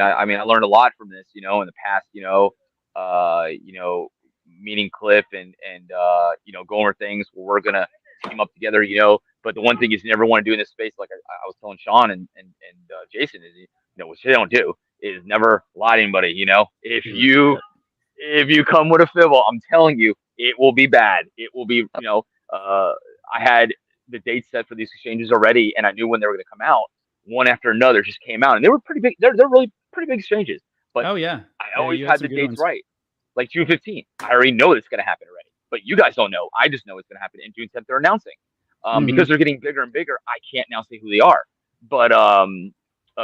Speaker 4: I learned a lot from this, you know, in the past, meeting Cliff and going over things where we're gonna team up together, you know. But the one thing is, you never want to do in this space, like I was telling Sean and Jason, is what they don't do is never lie to anybody. You know, if you come with a fibble, I'm telling you, it will be bad. It will be, I had the date set for these exchanges already, and I knew when they were going to come out. One after another just came out, and they were pretty big. They're really pretty big exchanges. But
Speaker 1: Oh yeah.
Speaker 4: I always
Speaker 1: you
Speaker 4: had
Speaker 1: some
Speaker 4: the
Speaker 1: good
Speaker 4: dates
Speaker 1: ones.
Speaker 4: right. Like June 15th, I already know it's going to happen already. But you guys don't know. I just know it's going to happen. And June 10th, they're announcing. Because they're getting bigger and bigger, I can't now say who they are. But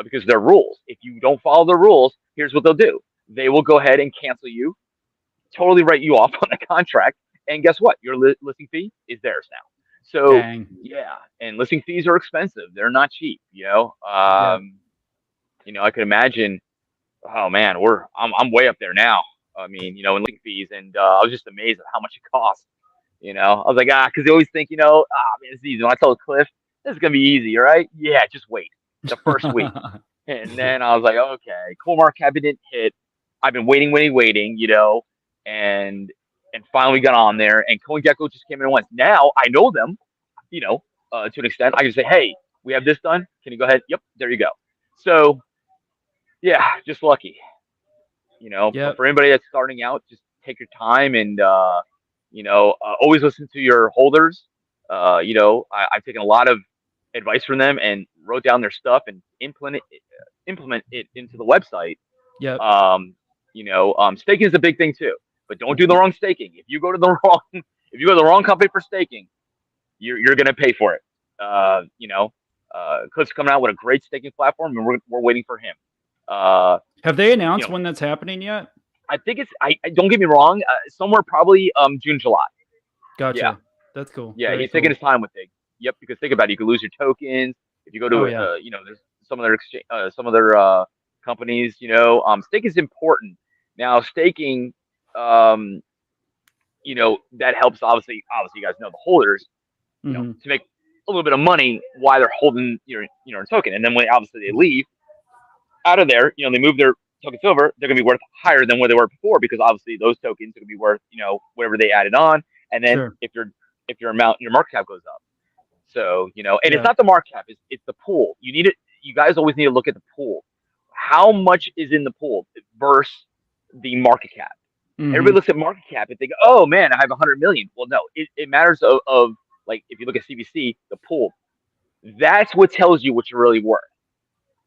Speaker 4: because they're rules. If you don't follow the rules, here's what they'll do. They will go ahead and cancel you, totally write you off on the contract, and guess what? Your listing fee is theirs now. So
Speaker 1: Dang.
Speaker 4: yeah, and listing fees are expensive. They're not cheap. I could imagine. Oh man, I'm way up there now. I mean, in listing fees, and I was just amazed at how much it costs. I was like, because they always think, man, it's easy. When I told Cliff, this is gonna be easy, all right? Yeah, just wait. The first week, and then I was like, okay, cool. Mark Cabot didn't hit. I've been waiting, and finally got on there. And CoinGecko just came in once. Now I know them, to an extent. I can say, hey, we have this done. Can you go ahead? Yep, there you go. So yeah, just lucky. But for anybody that's starting out, just take your time and always listen to your holders. I've taken a lot of advice from them and wrote down their stuff and implement it into the website.
Speaker 1: Yep.
Speaker 4: Staking is a big thing too, but don't do the wrong staking. If you go to the wrong company for staking, you're gonna pay for it. Cliff's coming out with a great staking platform, and we're waiting for him.
Speaker 1: Have they announced when that's happening yet?
Speaker 4: I think it's. I don't get me wrong. Somewhere probably June, July.
Speaker 1: Gotcha.
Speaker 4: Yeah.
Speaker 1: That's cool.
Speaker 4: Yeah,
Speaker 1: Very
Speaker 4: he's
Speaker 1: cool.
Speaker 4: taking his time with it. Yep, because think about it, you could lose your tokens if you go to there's some other companies. Staking is important. Now staking, that helps. Obviously, you guys know the holders, to make a little bit of money while they're holding your token, and then when obviously they leave out of there, they move their tokens over, they're going to be worth higher than where they were before, because obviously those tokens are going to be worth whatever they added on, and then if your market cap goes up. So and it's not the market cap, it's the pool. You guys always need to look at the pool. How much is in the pool versus the market cap? Everybody looks at market cap and think, oh man, I have 100 million. Well, no, it matters of like, if you look at CVC, the pool, that's what tells you what you're really worth.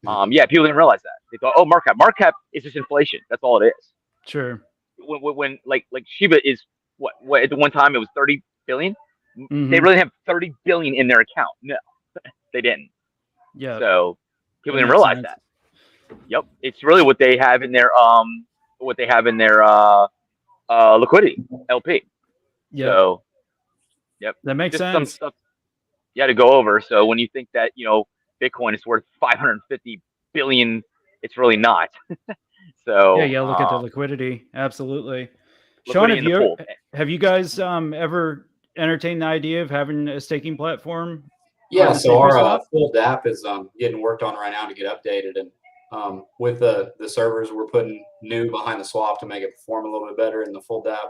Speaker 4: People didn't realize that. They thought, oh, market cap is just inflation. That's all it is.
Speaker 1: Sure.
Speaker 4: When like Shiba is what at the one time it was 30 billion. They really have 30 billion in their account. No, they didn't.
Speaker 1: Yeah.
Speaker 4: So people didn't realize that. Yep, it's really what they have in their liquidity LP.
Speaker 1: Yeah.
Speaker 4: So yep,
Speaker 1: that makes sense.
Speaker 4: Some stuff you had to go over. So when you think that Bitcoin is worth 550 billion, it's really not. So
Speaker 1: yeah, look at the liquidity. Absolutely. Sean,
Speaker 4: liquidity in the pool.
Speaker 1: have you guys ever entertained the idea of having a staking platform?
Speaker 3: Yeah, so our
Speaker 1: Swap?
Speaker 3: full DApp is getting worked on right now to get updated, and with the servers, we're putting new behind the swap to make it perform a little bit better. In the full DApp,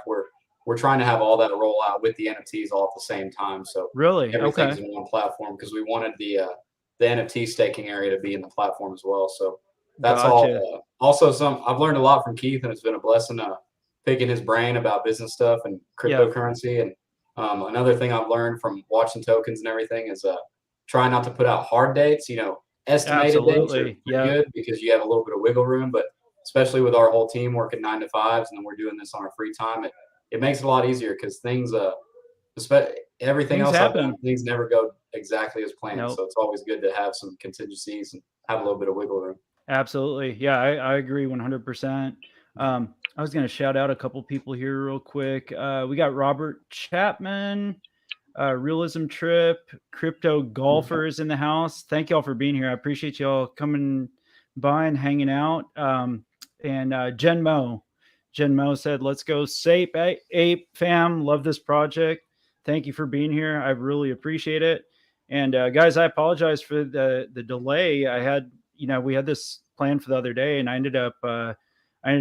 Speaker 3: we're trying to have all that roll out with the NFTs all at the same time. So
Speaker 1: really,
Speaker 3: everything's
Speaker 1: okay,
Speaker 3: in one platform because we wanted the NFT staking area to be in the platform as well. So that's
Speaker 1: gotcha.
Speaker 3: all. Also, I've learned a lot from Keith, and it's been a blessing picking his brain about business stuff and cryptocurrency. And another thing I've learned from watching tokens and everything is try not to put out hard dates. Estimated dates are pretty good because you have a little bit of wiggle room, but especially with our whole team working 9 to 5s and then we're doing this on our free time, it makes it a lot easier because everything else I've done, things never go exactly as planned. So it's always good to have some contingencies and have a little bit of wiggle room.
Speaker 1: Absolutely. Yeah, I agree 100%. I was going to shout out a couple people here real quick. We got Robert Chapman, Realism Trip, Crypto Golfers in the house. Thank y'all for being here. I appreciate y'all coming by and hanging out. And Jen Mo said, let's go Sape Ape fam. Love this project. Thank you for being here. I really appreciate it. And guys, I apologize for the delay. We had this plan for the other day, and I ended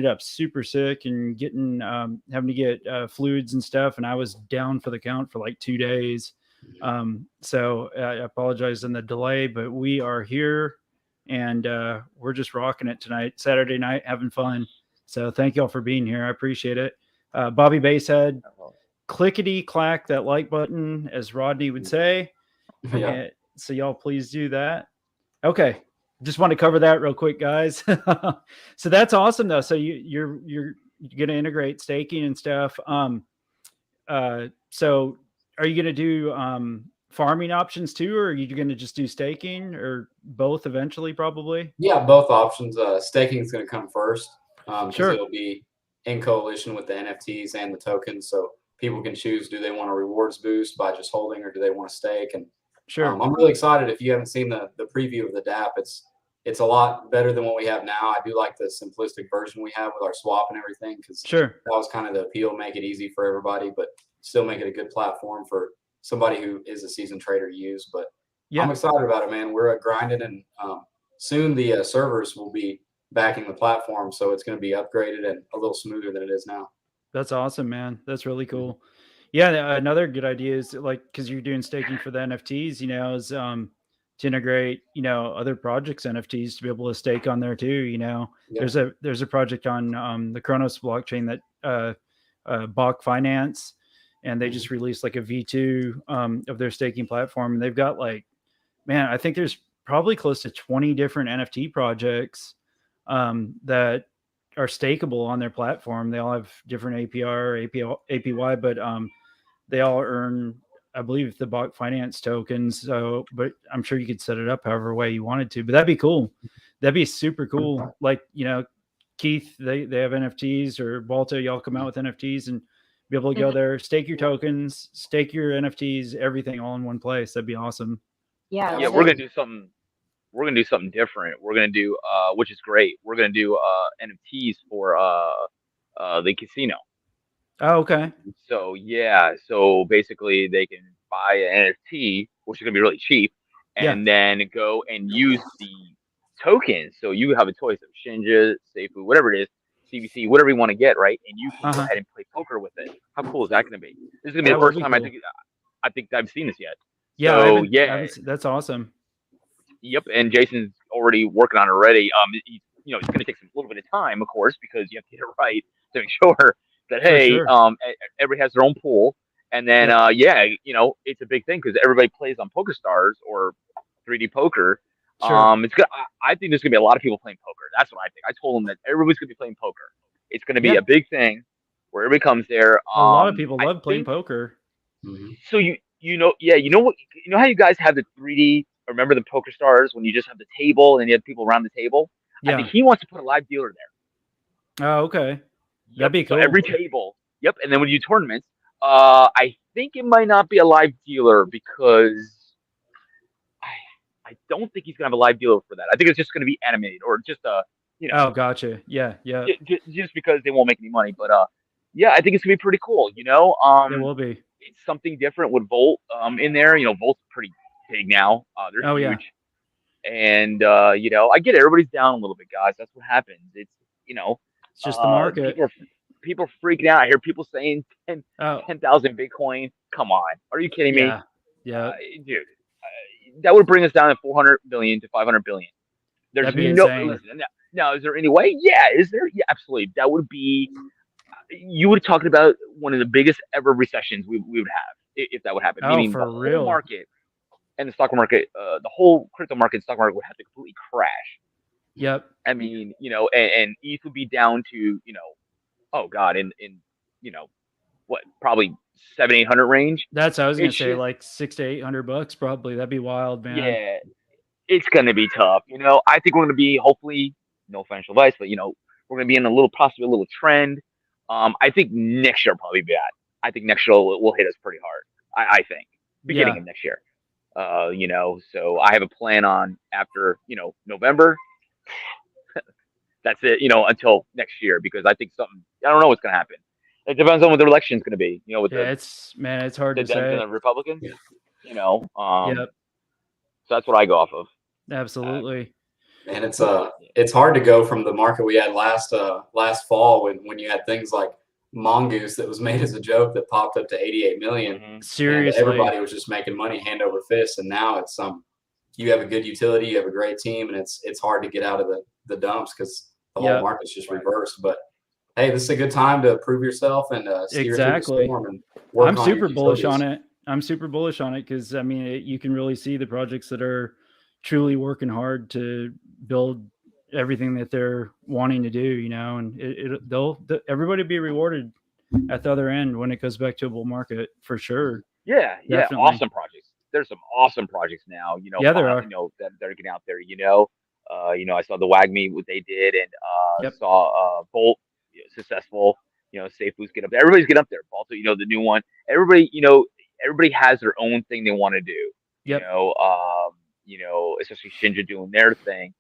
Speaker 1: up super sick and getting having to get fluids and stuff, and I was down for the count for like 2 days. So I apologize on the delay, but we are here, and we're just rocking it tonight, Saturday night, having fun. So thank y'all for being here. I appreciate it. Bobby Basehead, clickety clack that like button, as Rodney would say.
Speaker 3: Yeah.
Speaker 1: So y'all please do that. Okay. Just want to cover that real quick, guys. So that's awesome though. So you're going to integrate staking and stuff. So are you going to do farming options too, or are you going to just do staking, or both eventually probably?
Speaker 3: Yeah, both options. Staking is going to come first because
Speaker 1: Sure.
Speaker 3: it'll be in coalition with the NFTs and the tokens. So people can choose, do they want a rewards boost by just holding, or do they want to stake? And
Speaker 1: sure.
Speaker 3: I'm really excited. If you haven't seen the preview of the DApp, it's a lot better than what we have now. I do like the simplistic version we have with our swap and everything, because
Speaker 1: Sure.
Speaker 3: that was kind of the appeal, make it easy for everybody, but still make it a good platform for somebody who is a seasoned trader to use. But
Speaker 1: Yeah.
Speaker 3: I'm excited about it, man. We're grinding, and soon the servers will be backing the platform, so it's going to be upgraded and a little smoother than it is now.
Speaker 1: That's awesome, man. That's really cool. Yeah, another good idea is because you're doing staking for the NFTs, is to integrate, other projects NFTs to be able to stake on there too.
Speaker 3: Yeah.
Speaker 1: There's a project on the Kronos blockchain that Bach Finance, and they just released like a V2 of their staking platform, and they've got I think there's probably close to 20 different NFT projects that are stakeable on their platform. They all have different APR, APY, but they all earn, I believe, the Bach Finance tokens. So, but I'm sure you could set it up however way you wanted to. But that'd be cool. That'd be super cool. Keith, they have NFTs, or Walter, y'all come out with NFTs and be able to go there, stake your tokens, stake your NFTs, everything all in one place. That'd be awesome.
Speaker 2: Yeah.
Speaker 4: Yeah, we're gonna do something. We're gonna do something different. We're gonna do, which is great. We're gonna do NFTs for the casino.
Speaker 1: Oh, okay.
Speaker 4: So yeah, so basically they can buy an NFT, which is gonna be really cheap, and then go and use the tokens. So you have a choice of Shinja, Safu, whatever it is, CBC, whatever you want to get, right? And you can go ahead and play poker with it. How cool is that gonna be? This is gonna be the first time cool. I think I've seen this yet.
Speaker 1: Yeah,
Speaker 4: So,
Speaker 1: that's awesome.
Speaker 4: Yep, and Jason's already working on it already. It's going to take a little bit of time, of course, because you have to get it right to make sure that everybody has their own pool, and then it's a big thing because everybody plays on PokerStars or 3D Poker.
Speaker 1: Sure.
Speaker 4: It's good. I think there's going to be a lot of people playing poker. That's what I think. I told them that everybody's going to be playing poker. It's going to be a big thing where everybody comes there.
Speaker 1: A lot of people love playing poker.
Speaker 4: So you know how you guys have the 3D. Remember the PokerStars when you just have the table and you have people around the table?
Speaker 1: Yeah.
Speaker 4: I think he wants to put a live dealer there.
Speaker 1: Oh, okay. That'd be cool.
Speaker 4: So every table. Yep. And then when you do tournaments, I think it might not be a live dealer because I don't think he's gonna have a live dealer for that. I think it's just gonna be animated or just
Speaker 1: Oh, gotcha. Yeah.
Speaker 4: Just because they won't make any money. But yeah, I think it's gonna be pretty cool.
Speaker 1: It will be.
Speaker 4: It's something different with Volt in there. Volt's pretty big now. They're
Speaker 1: Oh yeah,
Speaker 4: huge, and I get it. Everybody's down a little bit, guys. That's what happens. It's you know,
Speaker 1: it's just the market.
Speaker 4: people are freaking out. I hear people saying
Speaker 1: Oh
Speaker 4: 10,000 Bitcoin. Come on, are you kidding me,
Speaker 1: yeah,
Speaker 4: dude? That would bring us down to 400 billion to 500 billion. There's
Speaker 1: that'd be
Speaker 4: no
Speaker 1: insane.
Speaker 4: listen, now. Is there any way? Yeah. Is there? Yeah, absolutely. That would be. You would talk about one of the biggest ever recessions we would have if that would happen.
Speaker 1: Oh,
Speaker 4: Meaning
Speaker 1: for
Speaker 4: the whole
Speaker 1: real.
Speaker 4: market and the stock market, the whole crypto market, stock market would have to completely crash.
Speaker 1: Yep.
Speaker 4: I mean, and ETH would be down to, oh God, in what, probably 700-800 range.
Speaker 1: That's I was gonna
Speaker 4: It's
Speaker 1: say
Speaker 4: just,
Speaker 1: like $600 to $800 probably. That'd be wild, man.
Speaker 4: yeah, it's gonna be tough. I think we're gonna be, hopefully, no financial advice, but we're gonna be in possibly a little trend. I think next year will probably be bad. I think next year will hit us pretty hard. I think beginning of next year. So I have a plan on after November. That's it. Until next year, because I think something. I don't know what's gonna happen. It depends on what the election's gonna be. With
Speaker 1: it's hard
Speaker 4: the
Speaker 1: to
Speaker 4: Dems
Speaker 1: say.
Speaker 4: and the Republicans.
Speaker 3: Yeah.
Speaker 4: So
Speaker 1: Yep.
Speaker 4: that's what I go off of.
Speaker 1: Absolutely.
Speaker 3: And it's hard to go from the market we had last fall when you had things like Mongoose that was made as a joke that popped up to 88 million.
Speaker 4: Mm-hmm.
Speaker 1: Seriously,
Speaker 3: and everybody was just making money hand over fist, and now it's you have a good utility, you have a great team, and it's hard to get out of the dumps because the whole market's just reversed. But hey, this is a good time to prove yourself and steer through the storm and work
Speaker 1: I'm
Speaker 3: on
Speaker 1: super
Speaker 3: your
Speaker 1: bullish on
Speaker 3: utilities.
Speaker 1: it. I'm super bullish on it because I mean you can really see the projects that are truly working hard to build everything that they're wanting to do, and everybody be rewarded at the other end when it goes back to a bull market for sure.
Speaker 4: Yeah,
Speaker 1: Definitely.
Speaker 4: awesome projects. There's some awesome projects now.
Speaker 1: Yeah, there are.
Speaker 4: That are getting out there. I saw the WAGME what they did, and saw Bolt successful. Safu's get up there. Everybody's getting up there. Also, the new one. Everybody has their own thing they want to do.
Speaker 1: Yep.
Speaker 4: Especially Shinja doing their thing.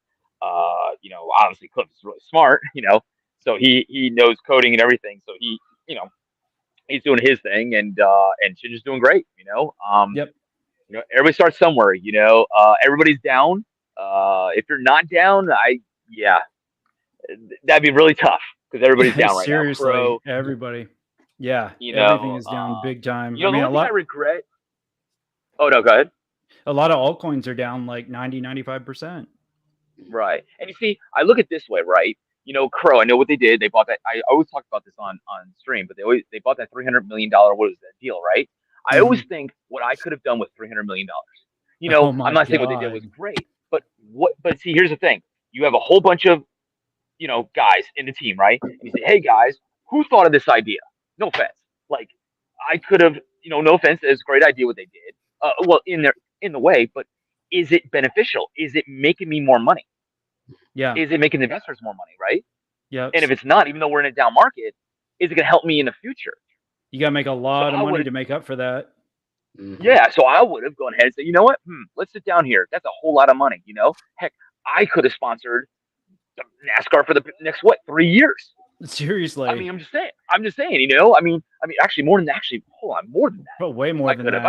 Speaker 4: Honestly, Cliff is really smart. So he knows coding and everything. So he's doing his thing, and Shinja's doing great.
Speaker 1: Yep.
Speaker 4: Everybody starts somewhere. Everybody's down. If you're not down, that'd be really tough because everybody's down right
Speaker 1: Seriously,
Speaker 4: now. Seriously,
Speaker 1: everybody. Yeah, everything is down big time.
Speaker 4: I mean, a lot. I regret. Oh no, go ahead.
Speaker 1: A lot of altcoins are down like 90-95%.
Speaker 4: Right, and you see, I look at it this way, right? Crow. I know what they did. They bought that. I always talk about this on stream, but they bought that $300 million. What was that deal, right? I always think what I could have done with $300 million. I'm not saying what they did was great, but see, here's the thing: you have a whole bunch of guys in the team, right? And you say, hey guys, who thought of this idea? No offense, like I could have, no offense, it's a great idea what they did. Well, in the way, but is it beneficial? Is it making me more money?
Speaker 1: Yeah.
Speaker 4: Is it making the investors more money, right?
Speaker 1: Yeah.
Speaker 4: And if it's not, even though we're in a down market, is it going to help me in the future?
Speaker 1: You got to make a lot of money to make up for that.
Speaker 4: Yeah. So I would have gone ahead and said, you know what? Let's sit down here. That's a whole lot of money. Heck, I could have sponsored NASCAR for the next 3 years.
Speaker 1: Seriously.
Speaker 4: I mean, I'm just saying. I mean, actually, more than that.
Speaker 1: But way more than that.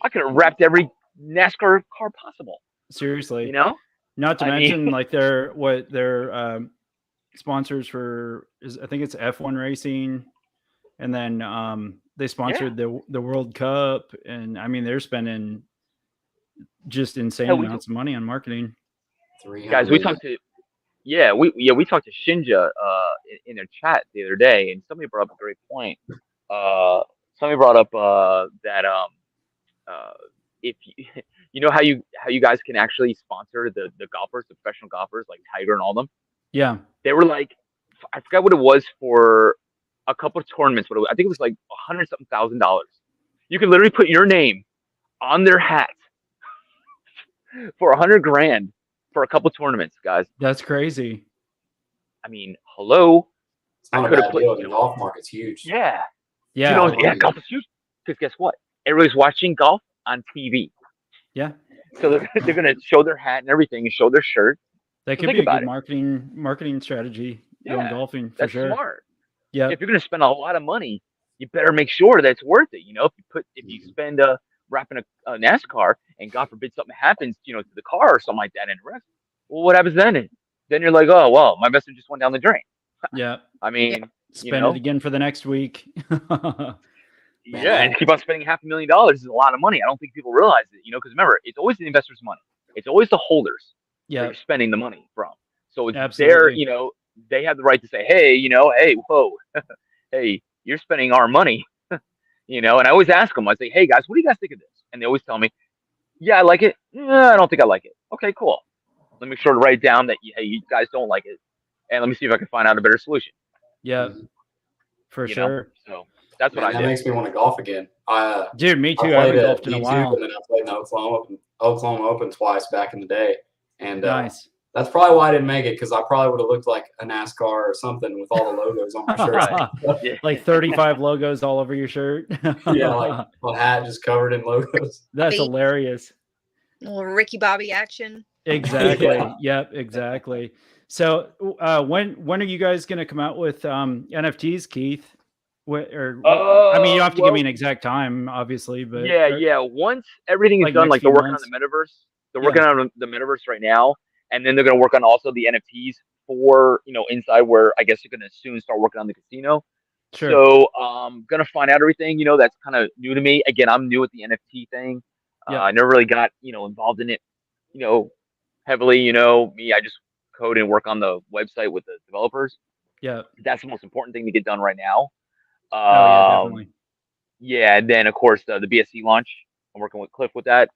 Speaker 4: I could have wrapped every NASCAR car possible.
Speaker 1: Seriously. Not to mention like their sponsors for I think it's F1 racing, and then they sponsored the World Cup, and I mean they're spending just insane amounts of money on markeing.
Speaker 4: Guys, we talked to Shinja in their chat the other day, and somebody brought up a great point. Somebody brought up that if how you guys can actually sponsor the golfers, the professional golfers like Tiger and all them.
Speaker 1: Yeah,
Speaker 4: they were like, I forgot what it was for a couple of tournaments, but I think it was like $100,000. You could literally put your name on their hat for $100,000 for a couple of tournaments, guys.
Speaker 1: That's crazy.
Speaker 4: I mean, hello.
Speaker 3: It's not a bad deal. The golf market's huge.
Speaker 4: Yeah.
Speaker 1: Yeah.
Speaker 4: Golf is huge. Because guess what? Everybody's watching golf on TV.
Speaker 1: Yeah.
Speaker 4: So they're going to show their hat and everything and show their shirt.
Speaker 1: That could be a good marketing strategy. Going golfing for
Speaker 4: that's
Speaker 1: sure.
Speaker 4: Smart.
Speaker 1: Yeah.
Speaker 4: If you're going to spend a lot of money, you better make sure that it's worth it. You know, if you spend wrapping a NASCAR and God forbid something happens, you know, to the car or something like that and wreck, well, what happens then? Then you're like, oh well, my investment just went down the drain.
Speaker 1: Yeah.
Speaker 4: I mean, you
Speaker 1: Spend
Speaker 4: know,
Speaker 1: it again for the next week.
Speaker 3: Man,
Speaker 4: yeah, and keep on spending $500,000 is a lot of money. I don't think people realize it, you know, because remember, it's always the investor's money. It's always the holders that
Speaker 1: Yeah.
Speaker 4: you're spending the money from. So it's their,
Speaker 1: Absolutely.
Speaker 4: you know, they have the right to say, hey, you know, hey, whoa, hey, you're spending our money, you know. And I always ask them, I say, hey guys, what do you guys think of this? And they always tell me, yeah, I like it. I don't think I like it. Okay, cool. Let me make sure to write down that hey, you guys don't like it, and let me see if I can find out a better solution.
Speaker 1: Yeah. For
Speaker 4: You know?
Speaker 1: sure.
Speaker 4: So that's what
Speaker 3: Man,
Speaker 4: I
Speaker 3: that
Speaker 4: did.
Speaker 3: makes me want to golf again.
Speaker 1: Dude, me
Speaker 3: I
Speaker 1: too. I
Speaker 3: played
Speaker 1: haven't
Speaker 3: at
Speaker 1: golfed in a
Speaker 3: YouTube
Speaker 1: while.
Speaker 3: and then I played in the Oklahoma Open twice back in the day. And
Speaker 1: Nice.
Speaker 3: that's probably why I didn't make it, because I probably would have looked like a NASCAR or something with all the logos on my shirt.
Speaker 4: Right. Yeah.
Speaker 1: Like 35 logos all over your shirt.
Speaker 3: Yeah, like a hat just covered in logos.
Speaker 1: That's
Speaker 2: Bobby.
Speaker 1: hilarious.
Speaker 2: Little Ricky Bobby action.
Speaker 1: Exactly.
Speaker 3: Yeah.
Speaker 1: Yep, exactly. So when are you guys going to come out with NFTs, Keith? I mean, you don't have to give me
Speaker 4: Well,
Speaker 1: an exact time, obviously, but
Speaker 4: yeah. Once everything is
Speaker 1: like
Speaker 4: done,
Speaker 1: next
Speaker 4: like they're
Speaker 1: few
Speaker 4: working
Speaker 1: months?
Speaker 4: on the metaverse. They're
Speaker 1: Yeah.
Speaker 4: working on the metaverse right now, and then they're going to work on also the NFTs for, you know, inside where I guess they're going to soon start working on the casino.
Speaker 1: Sure.
Speaker 4: So gonna find out everything. You know, that's kind of new to me. Again, I'm new at the NFT thing.
Speaker 1: Yep.
Speaker 4: I never really got, you know, involved in it, you know, heavily. You know, me, I just code and work on the website with the developers.
Speaker 1: Yeah.
Speaker 4: That's the most important thing to get done right now.
Speaker 1: Oh yeah, definitely.
Speaker 4: Yeah, and then of course the BSC launch. I'm working with Cliff with that.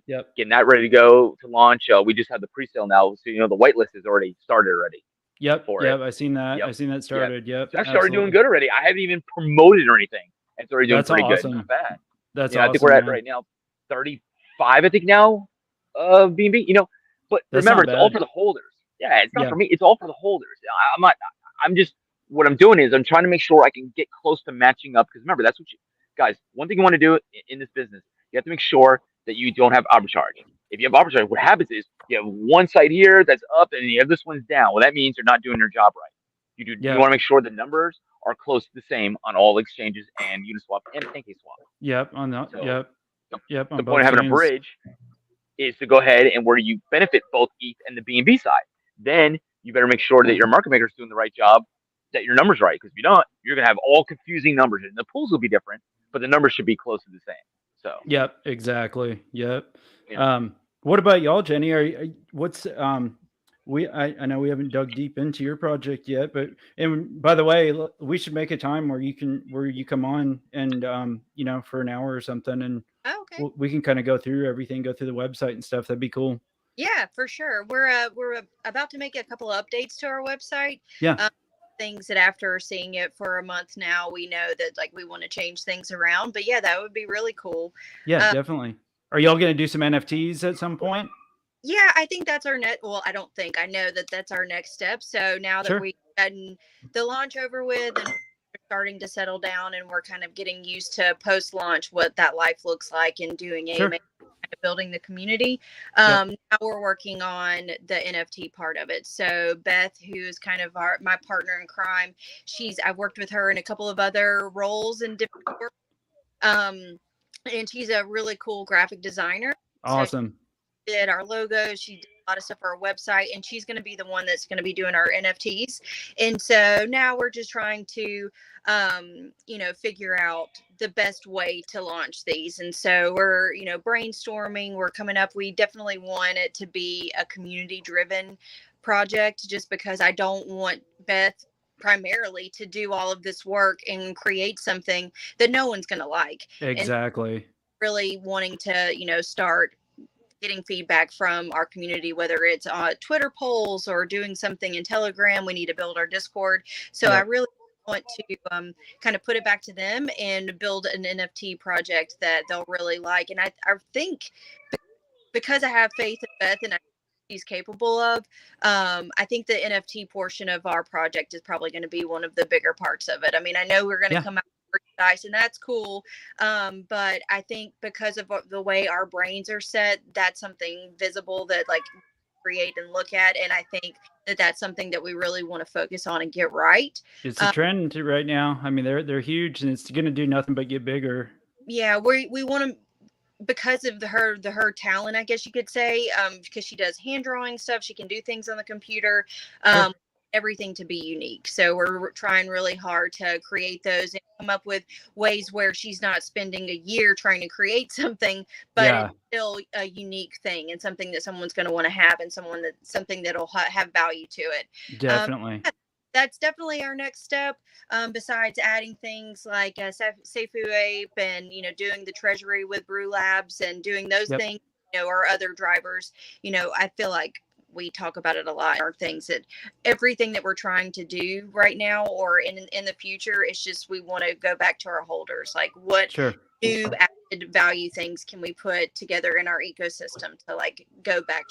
Speaker 1: Yep.
Speaker 4: Getting that ready to go to launch. We just had the pre-sale now, so you know the whitelist is already started already
Speaker 1: Yep.
Speaker 4: for
Speaker 1: Yep.
Speaker 4: it.
Speaker 1: I seen that.
Speaker 4: Yep.
Speaker 1: I seen that started. Yep.
Speaker 4: So I started doing
Speaker 1: Absolutely.
Speaker 4: good already. I haven't even promoted or anything. It's already doing
Speaker 1: That's
Speaker 4: pretty good.
Speaker 1: awesome.
Speaker 4: Not bad.
Speaker 1: That's
Speaker 4: You know,
Speaker 1: awesome.
Speaker 4: I think we're at
Speaker 1: man.
Speaker 4: right now 35, I think now, B&B, you know, but
Speaker 1: That's
Speaker 4: remember,
Speaker 1: not
Speaker 4: it's all
Speaker 1: bad.
Speaker 4: for the holders. Yeah, it's not
Speaker 1: Yeah.
Speaker 4: for me. It's all for the holders. I'm not, I'm just, what I'm doing is I'm trying to make sure I can get close to matching up. Because remember, that's what you, guys, one thing you want to do in this business, you have to make sure that you don't have arbitrage. If you have arbitrage, what happens is you have one side here that's up and you have this one's down. Well, that means you're not doing your job right. You
Speaker 1: Yeah.
Speaker 4: want to make sure the numbers are close to the same on all exchanges and Uniswap and PancakeSwap.
Speaker 1: Yep. On the
Speaker 4: So,
Speaker 1: yep. Yep. On
Speaker 4: the
Speaker 1: both
Speaker 4: point of having a
Speaker 1: chains.
Speaker 4: bridge is to go ahead and where you benefit both ETH and the BNB side. Then you better make sure that your market maker is doing the right job, that your numbers right. Because if you don't, you're gonna have all confusing numbers, and the pools will be different, but the numbers should be close to the same. So
Speaker 1: Yep. Exactly. Yep.
Speaker 4: yeah.
Speaker 1: What about y'all, Jenny? What's I know we haven't dug deep into your project yet, but and by the way, we should make a time where you come on and you know, for an hour or something, and
Speaker 2: Oh, okay.
Speaker 1: we can kind of go through everything, go through the website and stuff. That'd be cool.
Speaker 2: Yeah, for sure. We're about to make a couple of updates to our website.
Speaker 1: Yeah.
Speaker 2: Things that after seeing it for a month now, we know that like we want to change things around. But yeah, that would be really cool.
Speaker 1: Yeah, definitely. Are y'all gonna do some NFTs at some point?
Speaker 2: Yeah, I think that's our next. Well, I don't think I know that that's our next step. So now that
Speaker 1: Sure.
Speaker 2: we've gotten the launch over with and we're starting to settle down and we're kind of getting used to post launch what that life looks like and doing
Speaker 1: Sure.
Speaker 2: building the community.
Speaker 1: Yep.
Speaker 2: Now we're working on the NFT part of it. So Beth, who's kind of my partner in crime, I've worked with her in a couple of other roles in different work. And she's a really cool graphic designer.
Speaker 1: Awesome.
Speaker 2: So she did our logos. She did a lot of stuff for our website, and she's going to be the one that's going to be doing our NFTs. And so now we're just trying to, you know, figure out the best way to launch these. And so we're, you know, brainstorming. We're coming up. We definitely want it to be a community-driven project, just because I don't want Beth primarily to do all of this work and create something that no one's going to like.
Speaker 1: Exactly.
Speaker 2: And really wanting to, you know, start getting feedback from our community, whether it's Twitter polls or doing something in Telegram. We need to build our Discord. So I really want to kind of put it back to them and build an NFT project that they'll really like. And I think because I have faith in Beth and she's capable of, I think the NFT portion of our project is probably going to be one of the bigger parts of it. I mean, I know we're going to come out with merchandise, and that's cool. But I think because of the way our brains are set, that's something visible that like create and look at. And I think that that's something that we really want to focus on and get right.
Speaker 1: It's a trend right now. I mean, they're huge, and it's going to do nothing but get bigger.
Speaker 2: Yeah, we want to, because of her talent, I guess you could say, because she does hand drawing stuff, she can do things on the computer, everything to be unique. So we're trying really hard to create those and come up with ways where she's not spending a year trying to create something, but it's still a unique thing and something that someone's going to want to have, and something that'll have value to it.
Speaker 1: Definitely.
Speaker 2: That's definitely our next step. Besides adding things like Safuape and, doing the treasury with Brew Labs and doing those things, or other drivers, I feel like we talk about it a lot. Are things that everything that we're trying to do right now or in the future, it's just we want to go back to our holders. Like, what new added value things can we put together in our ecosystem to like go back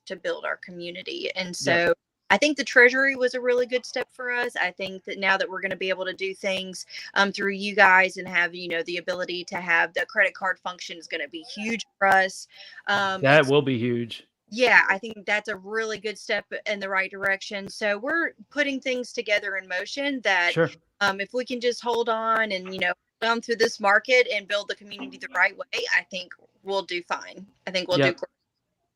Speaker 2: to build our community? And so I think the treasury was a really good step for us. I think that now that we're going to be able to do things through you guys and have, the ability to have the credit card function is going to be huge for us.
Speaker 1: That will be huge.
Speaker 2: Yeah, I think that's a really good step in the right direction. So we're putting things together in motion that if we can just hold on and, come through this market and build the community the right way, I think we'll do fine. I think we'll do great.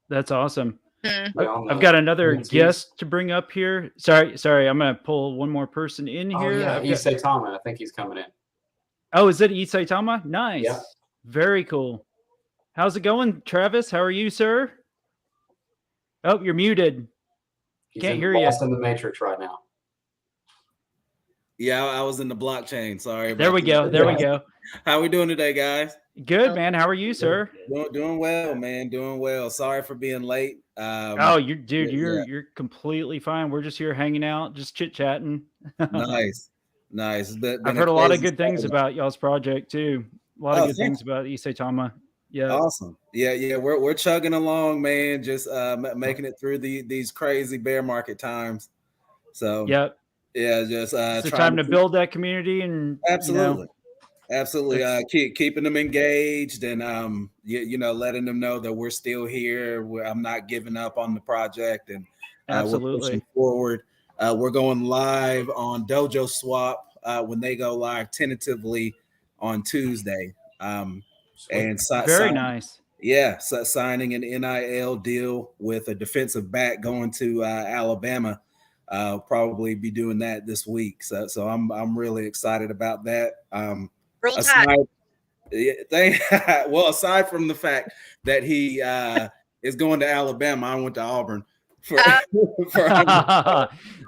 Speaker 1: That's awesome. I've got another guest to bring up here. Sorry. I'm going to pull one more person in here.
Speaker 3: Yeah, Saitama. I think he's coming in.
Speaker 1: Oh, is it Saitama? Nice.
Speaker 3: Yeah.
Speaker 1: Very cool. How's it going, Travis? How are you, sir? Oh, you're muted. Can't hear you.
Speaker 3: Lost in the matrix right now.
Speaker 5: Yeah, I was in the blockchain. Sorry.
Speaker 1: There we go. There we go.
Speaker 5: How we doing today, guys?
Speaker 1: Good, man. How are you, sir?
Speaker 5: Doing well, man. Doing well. Sorry for being late.
Speaker 1: You're completely fine. We're just here hanging out, just chit chatting.
Speaker 5: Nice.
Speaker 1: I've heard a lot of good things about y'all's project too. A lot of good things about Saitama. Yeah.
Speaker 5: Awesome. Yeah. We're chugging along, man. Just making it through these crazy bear market times. So just
Speaker 1: it's the time to build that community and
Speaker 5: absolutely keeping them engaged and letting them know that we're still here. I'm not giving up on the project, and we're pushing forward. We're going live on Dojo Swap when they go live tentatively on Tuesday. And
Speaker 1: very nice.
Speaker 5: Yeah, so signing an NIL deal with a defensive back going to Alabama. Probably be doing that this week. So I'm really excited about that. Aside from the fact that he is going to Alabama, I went to Auburn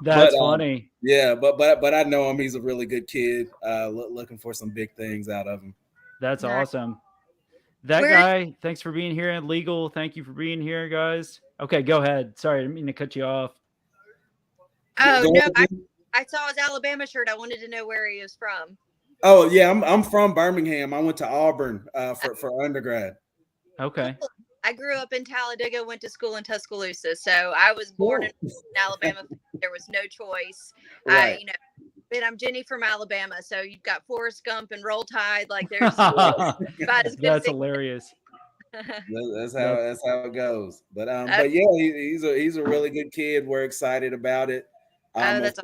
Speaker 1: That's funny.
Speaker 5: Yeah, but I know him. He's a really good kid. Looking for some big things out of him.
Speaker 1: That's awesome. That guy, thanks for being here. And Legal, thank you for being here, guys. Okay, go ahead. Sorry, I didn't mean to cut you off.
Speaker 2: Oh, no, I saw his Alabama shirt. I wanted to know where he was from.
Speaker 5: Oh, yeah, I'm from Birmingham. I went to Auburn for undergrad.
Speaker 1: Okay.
Speaker 2: I grew up in Talladega, went to school in Tuscaloosa. So I was born in Alabama. There was no choice.
Speaker 5: Right.
Speaker 2: And I'm Jenny from Alabama, so you've got Forrest Gump and Roll Tide. Like there's about as good.
Speaker 1: That's hilarious.
Speaker 5: That's how it goes. But yeah, he's a really good kid. We're excited about it. Of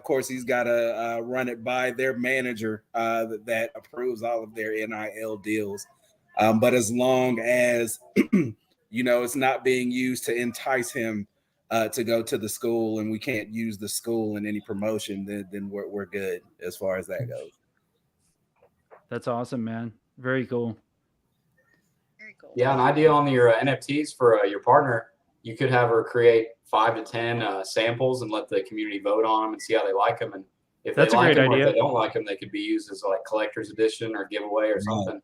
Speaker 5: course, he's got to run it by their manager that approves all of their NIL deals. But as long as it's not being used to entice him to go to the school, and we can't use the school in any promotion, then we're good as far as that goes.
Speaker 1: That's awesome, man. Very cool.
Speaker 2: Very cool.
Speaker 3: Yeah, an idea on your NFTs for your partner. You could have her create 5 to 10 samples and let the community vote on them and see how they like them. And if they like them or if they don't like them, they could be used as like collector's edition or giveaway or something.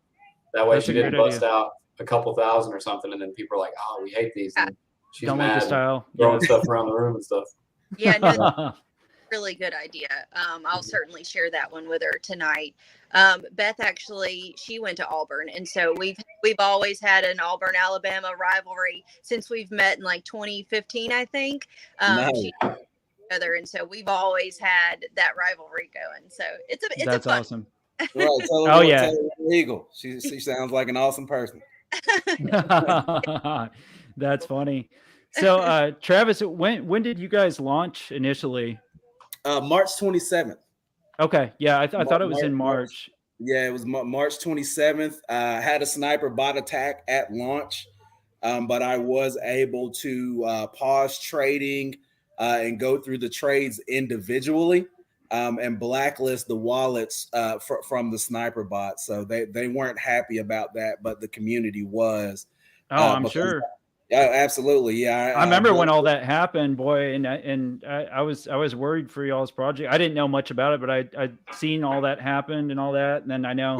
Speaker 3: That way she didn't bust out a couple thousand or something, and then people are like, "Oh, we hate these." And she's
Speaker 1: don't
Speaker 3: mad,
Speaker 1: like the style,
Speaker 3: throwing stuff around the room and stuff.
Speaker 2: Yeah, no, really good idea. I'll certainly share that one with her tonight. Beth actually, she went to Auburn, and so we've always had an Auburn Alabama rivalry since we've met in like 2015, I think. Together, and so we've always had that rivalry going. So it's
Speaker 1: that's
Speaker 2: fun.
Speaker 1: Awesome.
Speaker 5: Right, Eagle. She sounds like an awesome person.
Speaker 1: That's funny. So, Travis, when did you guys launch initially?
Speaker 5: March 27th.
Speaker 1: Okay, yeah, I thought it was in March.
Speaker 5: Yeah, it was March 27th. Had a sniper bot attack at launch, but I was able to pause trading and go through the trades individually and blacklist the wallets from the sniper bot. So they weren't happy about that, but the community was.
Speaker 1: Oh, I'm sure.
Speaker 5: Yeah, absolutely. Yeah,
Speaker 1: I remember when all that happened, boy, and I was worried for y'all's project. I didn't know much about it, but I'd seen all that happened and all that, and then I know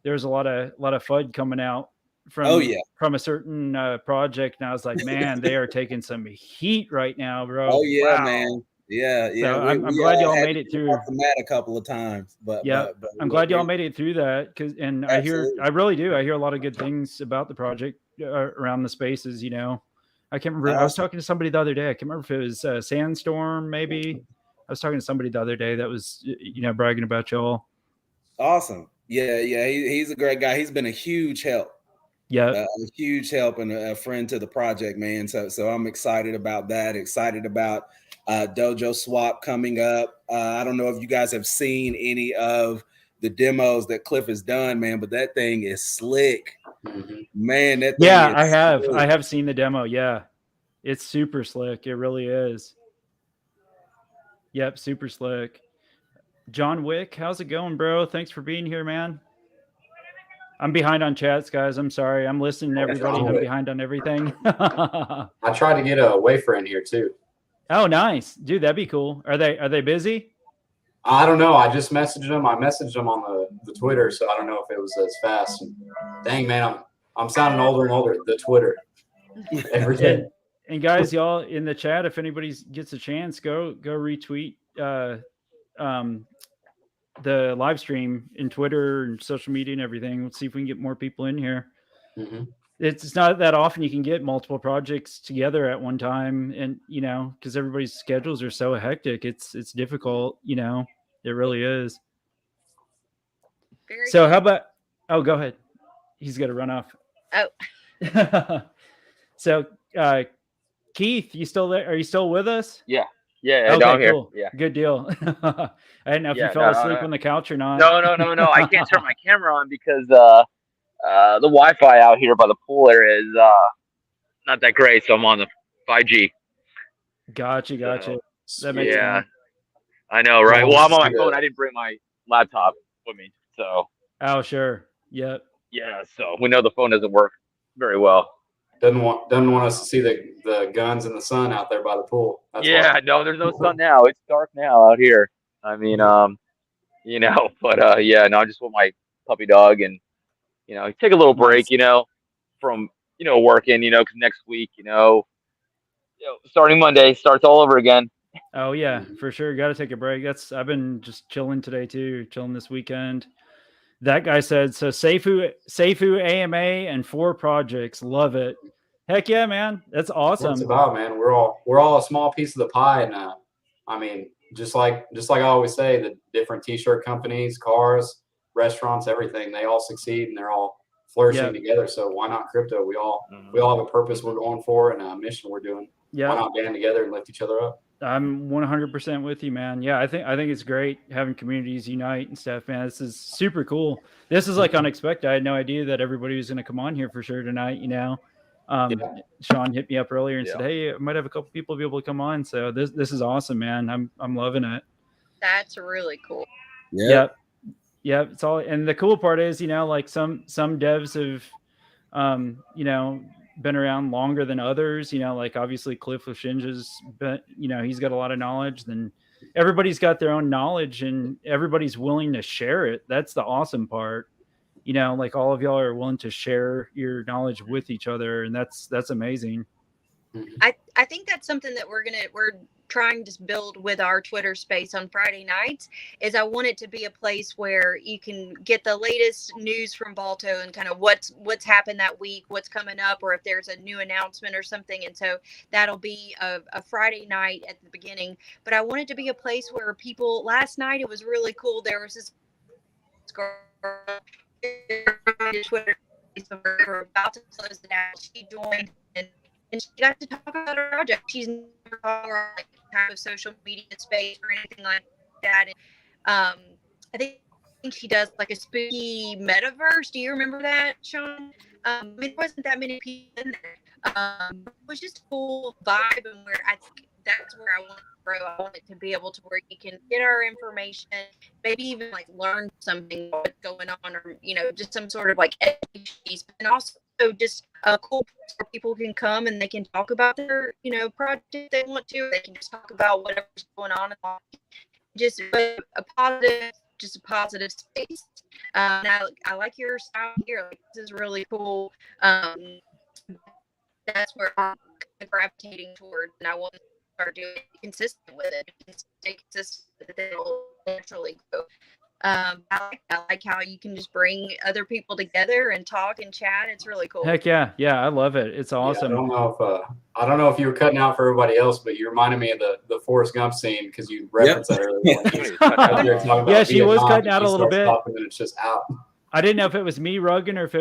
Speaker 1: there was a lot of FUD coming out from a certain project, and I was like, man, they are taking some heat right now, bro.
Speaker 5: Oh yeah,
Speaker 1: wow.
Speaker 5: Man. Yeah.
Speaker 1: So I'm glad y'all made it through.
Speaker 5: The mat a couple of times, but
Speaker 1: I'm glad y'all made it through that and absolutely. I really do. I hear a lot of good things about the project around the spaces. You know, I can't remember. I was talking to somebody the other day. I can't remember if it was Sandstorm, maybe. I was talking to somebody the other day that was, bragging about y'all.
Speaker 5: Awesome. Yeah. He's a great guy. He's been a huge help.
Speaker 1: Yeah,
Speaker 5: a huge help and a friend to the project, man. So I'm excited about that. Excited about Dojo Swap coming up. I don't know if you guys have seen any of the demos that Cliff has done, man, but that thing is slick, man. That thing
Speaker 1: I have. Slick. I have seen the demo. Yeah, it's super slick. It really is. Yep, super slick. John Wick, how's it going, bro? Thanks for being here, man. I'm behind on chats, guys. I'm sorry. I'm listening to everybody. I'm behind on everything.
Speaker 3: I tried to get a wafer in here too.
Speaker 1: Oh, nice, dude. That'd be cool. Are they busy?
Speaker 3: I don't know. I just messaged them. I messaged them on the Twitter, so I don't know if it was as fast. Dang, man, I'm sounding older and older. The Twitter every day.
Speaker 1: And guys, y'all in the chat, if anybody gets a chance, go retweet the live stream in Twitter and social media and everything. Let's see if we can get more people in here.
Speaker 3: Mm-hmm.
Speaker 1: It's not that often you can get multiple projects together at one time, and because everybody's schedules are so hectic, it's difficult. It really is. So how about? Oh, go ahead. He's got to run off.
Speaker 2: Oh.
Speaker 1: So, Keith, you still there? Are you still with us?
Speaker 4: Yeah.
Speaker 1: Okay,
Speaker 4: down
Speaker 1: cool.
Speaker 4: Here. Yeah.
Speaker 1: Good deal. I didn't know if you fell asleep on the couch or not.
Speaker 4: No. I can't turn my camera on because the Wi-Fi out here by the pool area is not that great, so I'm on the 5G.
Speaker 1: Gotcha.
Speaker 3: So,
Speaker 1: that makes sense.
Speaker 4: I know, right? Well, I'm on my phone. I didn't bring my laptop with me, so.
Speaker 1: Oh, sure. Yep.
Speaker 4: Yeah, so we know the phone doesn't work very well.
Speaker 3: Doesn't want us to see the guns in the sun out there by the pool.
Speaker 4: That's why. No, there's no sun now. It's dark now out here. I mean, but I just want my puppy dog and take a little break, from working, because next week, starting Monday starts all over again.
Speaker 1: Oh yeah, for sure. Got to take a break. I've been just chilling today too, chilling this weekend. That guy said, so Safu AMA and 4 projects. Love it. Heck yeah, man. That's awesome.
Speaker 3: That's about, man. We're all a small piece of the pie. And I mean, just like I always say, the different t-shirt companies, cars, restaurants, everything, they all succeed and they're all flourishing together. So why not crypto? We all have a purpose we're going for and a mission we're doing. Why not band together and lift each other up?
Speaker 1: I'm 100% with you, man. Yeah, I think it's great having communities unite and stuff, man. This is super cool. This is like unexpected. I had no idea that everybody was going to come on here for sure tonight. Sean hit me up earlier and said, "Hey, I might have a couple people be able to come on." So this is awesome, man. I'm loving it.
Speaker 2: That's really cool.
Speaker 1: Yep. It's all, and the cool part is, like some devs have, been around longer than others, like obviously Cliff with Shinja's, but he's got a lot of knowledge. Then everybody's got their own knowledge and everybody's willing to share it. That's the awesome part. Like all of y'all are willing to share your knowledge with each other, and that's amazing.
Speaker 2: I think that's something that we're trying to build with our Twitter space on Friday nights. Is I want it to be a place where you can get the latest news from Balto and kind of what's happened that week, what's coming up, or if there's a new announcement or something. And so that'll be a Friday night at the beginning. But I want it to be a place where people. Last night it was really cool. There was this girl Twitter. We're about to close it out. She joined and and she got to talk about her project. She's never talked about like kind of social media space or anything like that. And, I think she does like a spooky metaverse. Do you remember that, Sean? I mean, there wasn't that many people in there. It was just a cool vibe, and where I think that's where I want to grow. I want it to be able to where you can get our information, maybe even like learn something what's going on, or just some sort of like education, and also just a cool place where people can come and they can talk about their project they want to. They can just talk about whatever's going on, just a positive space. Now I like your style here. Like, this is really cool. That's where I'm gravitating toward, and I want to start doing it consistent with it. Stay consistent with it, it'll naturally go. I like how you can just bring other people together and talk and chat. It's really cool.
Speaker 1: Heck yeah, I love it. It's awesome.
Speaker 3: Yeah, I don't know if you were cutting out for everybody else, but you reminded me of the Forrest Gump scene because you referenced that earlier.
Speaker 1: Yeah, she was cutting out a little bit.
Speaker 3: And then it's just out.
Speaker 1: I didn't know if it was me rugging or if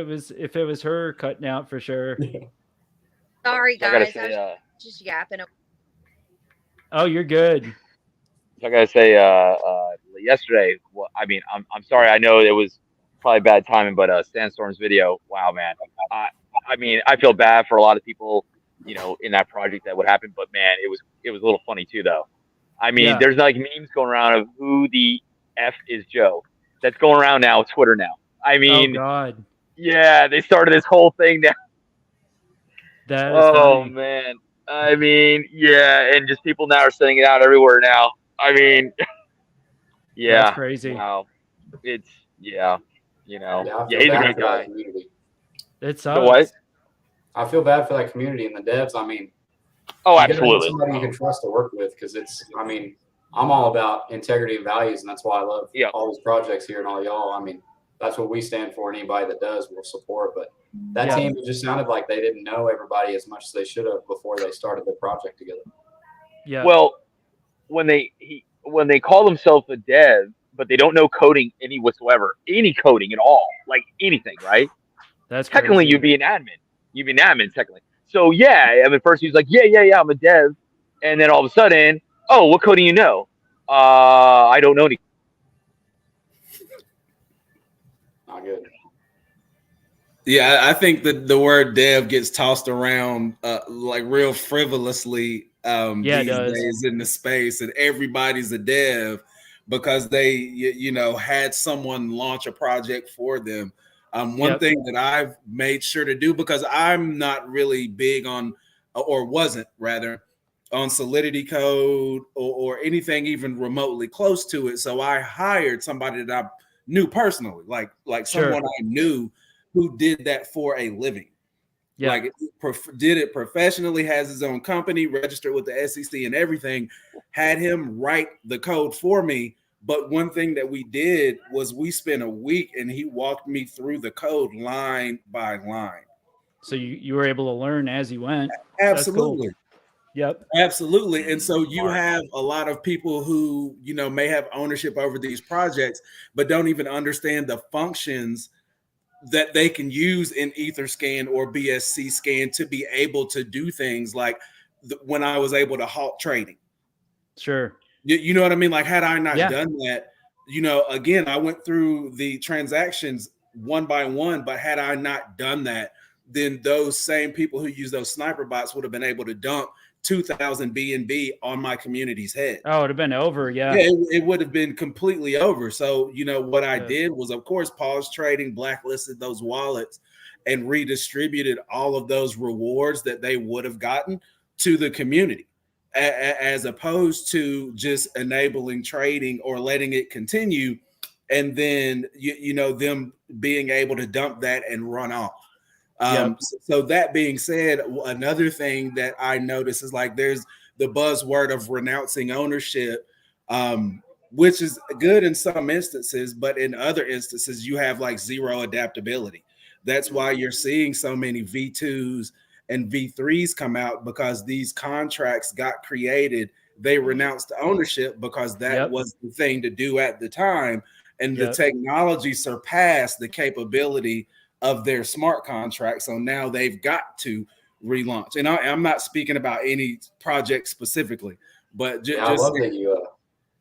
Speaker 1: it was her cutting out for sure.
Speaker 2: Sorry guys, I was just yapping.
Speaker 1: Oh, you're good.
Speaker 4: I gotta say, yesterday. Well, I mean, I'm sorry. I know it was probably bad timing, but Sandstorm's video. Wow, man. I mean, I feel bad for a lot of people, in that project that would happen. But man, it was a little funny too, though. I mean, there's like memes going around of who the F is Joe. That's going around now, Twitter now. I mean,
Speaker 1: oh God.
Speaker 4: Yeah, they started this whole thing now.
Speaker 1: That is funny.
Speaker 4: Man. I mean, yeah, and just people now are sending it out everywhere now. I mean, yeah,
Speaker 1: that's crazy.
Speaker 4: Wow, it's he's a great guy.
Speaker 1: It sucks.
Speaker 4: The what?
Speaker 3: I feel bad for that community and the devs. I mean,
Speaker 4: absolutely.
Speaker 3: Somebody you can trust to work with, because I'm all about integrity and values, and that's why I love all these projects here and all y'all. I mean, that's what we stand for. Anybody that does, we'll support. But that team, it just sounded like they didn't know everybody as much as they should have before they started the project together.
Speaker 1: Yeah.
Speaker 4: Well, when they call themselves a dev, but they don't know coding any coding at all, like anything, right?
Speaker 1: That's
Speaker 4: technically
Speaker 1: crazy.
Speaker 4: You'd be an admin technically. So yeah, I mean, first he's like, yeah, I'm a dev, and then all of a sudden, oh, what coding you know? I don't know any.
Speaker 3: Not good.
Speaker 5: Yeah, I think that the word dev gets tossed around like real frivolously these days in the space, and everybody's a dev because they had someone launch a project for them. One thing that I've made sure to do, because I'm not really big on, or wasn't rather, on Solidity code or anything even remotely close to it. So I hired somebody that I knew personally, like someone I knew who did that for a living. Yeah. Like did it professionally, has his own company, registered with the SEC and everything, had him write the code for me. But one thing that we did was we spent a week and he walked me through the code line by line.
Speaker 1: So you were able to learn as you went.
Speaker 5: Absolutely.
Speaker 1: Cool. Yep.
Speaker 5: Absolutely. And so you have a lot of people who, may have ownership over these projects, but don't even understand the functions that they can use in Etherscan or BSC scan to be able to do things like when I was able to halt trading.
Speaker 1: Sure.
Speaker 5: You know what I mean? Like, had I not done that, again, I went through the transactions one by one, but had I not done that, then those same people who use those sniper bots would have been able to dump 2,000 BNB on my community's head.
Speaker 1: Oh, it would have been over. Yeah,
Speaker 5: it would have been completely over. So, what I did was, of course, pause trading, blacklisted those wallets, and redistributed all of those rewards that they would have gotten to the community, as opposed to just enabling trading or letting it continue, and then them being able to dump that and run off. So that being said, another thing that I notice is like there's the buzzword of renouncing ownership, which is good in some instances, but in other instances you have like zero adaptability. That's why you're seeing so many V2s and V3s come out, because these contracts got created. They renounced ownership because that was the thing to do at the time, and the technology surpassed the capability of their smart contract. So now they've got to relaunch. And I'm not speaking about any project specifically, but
Speaker 3: I love that you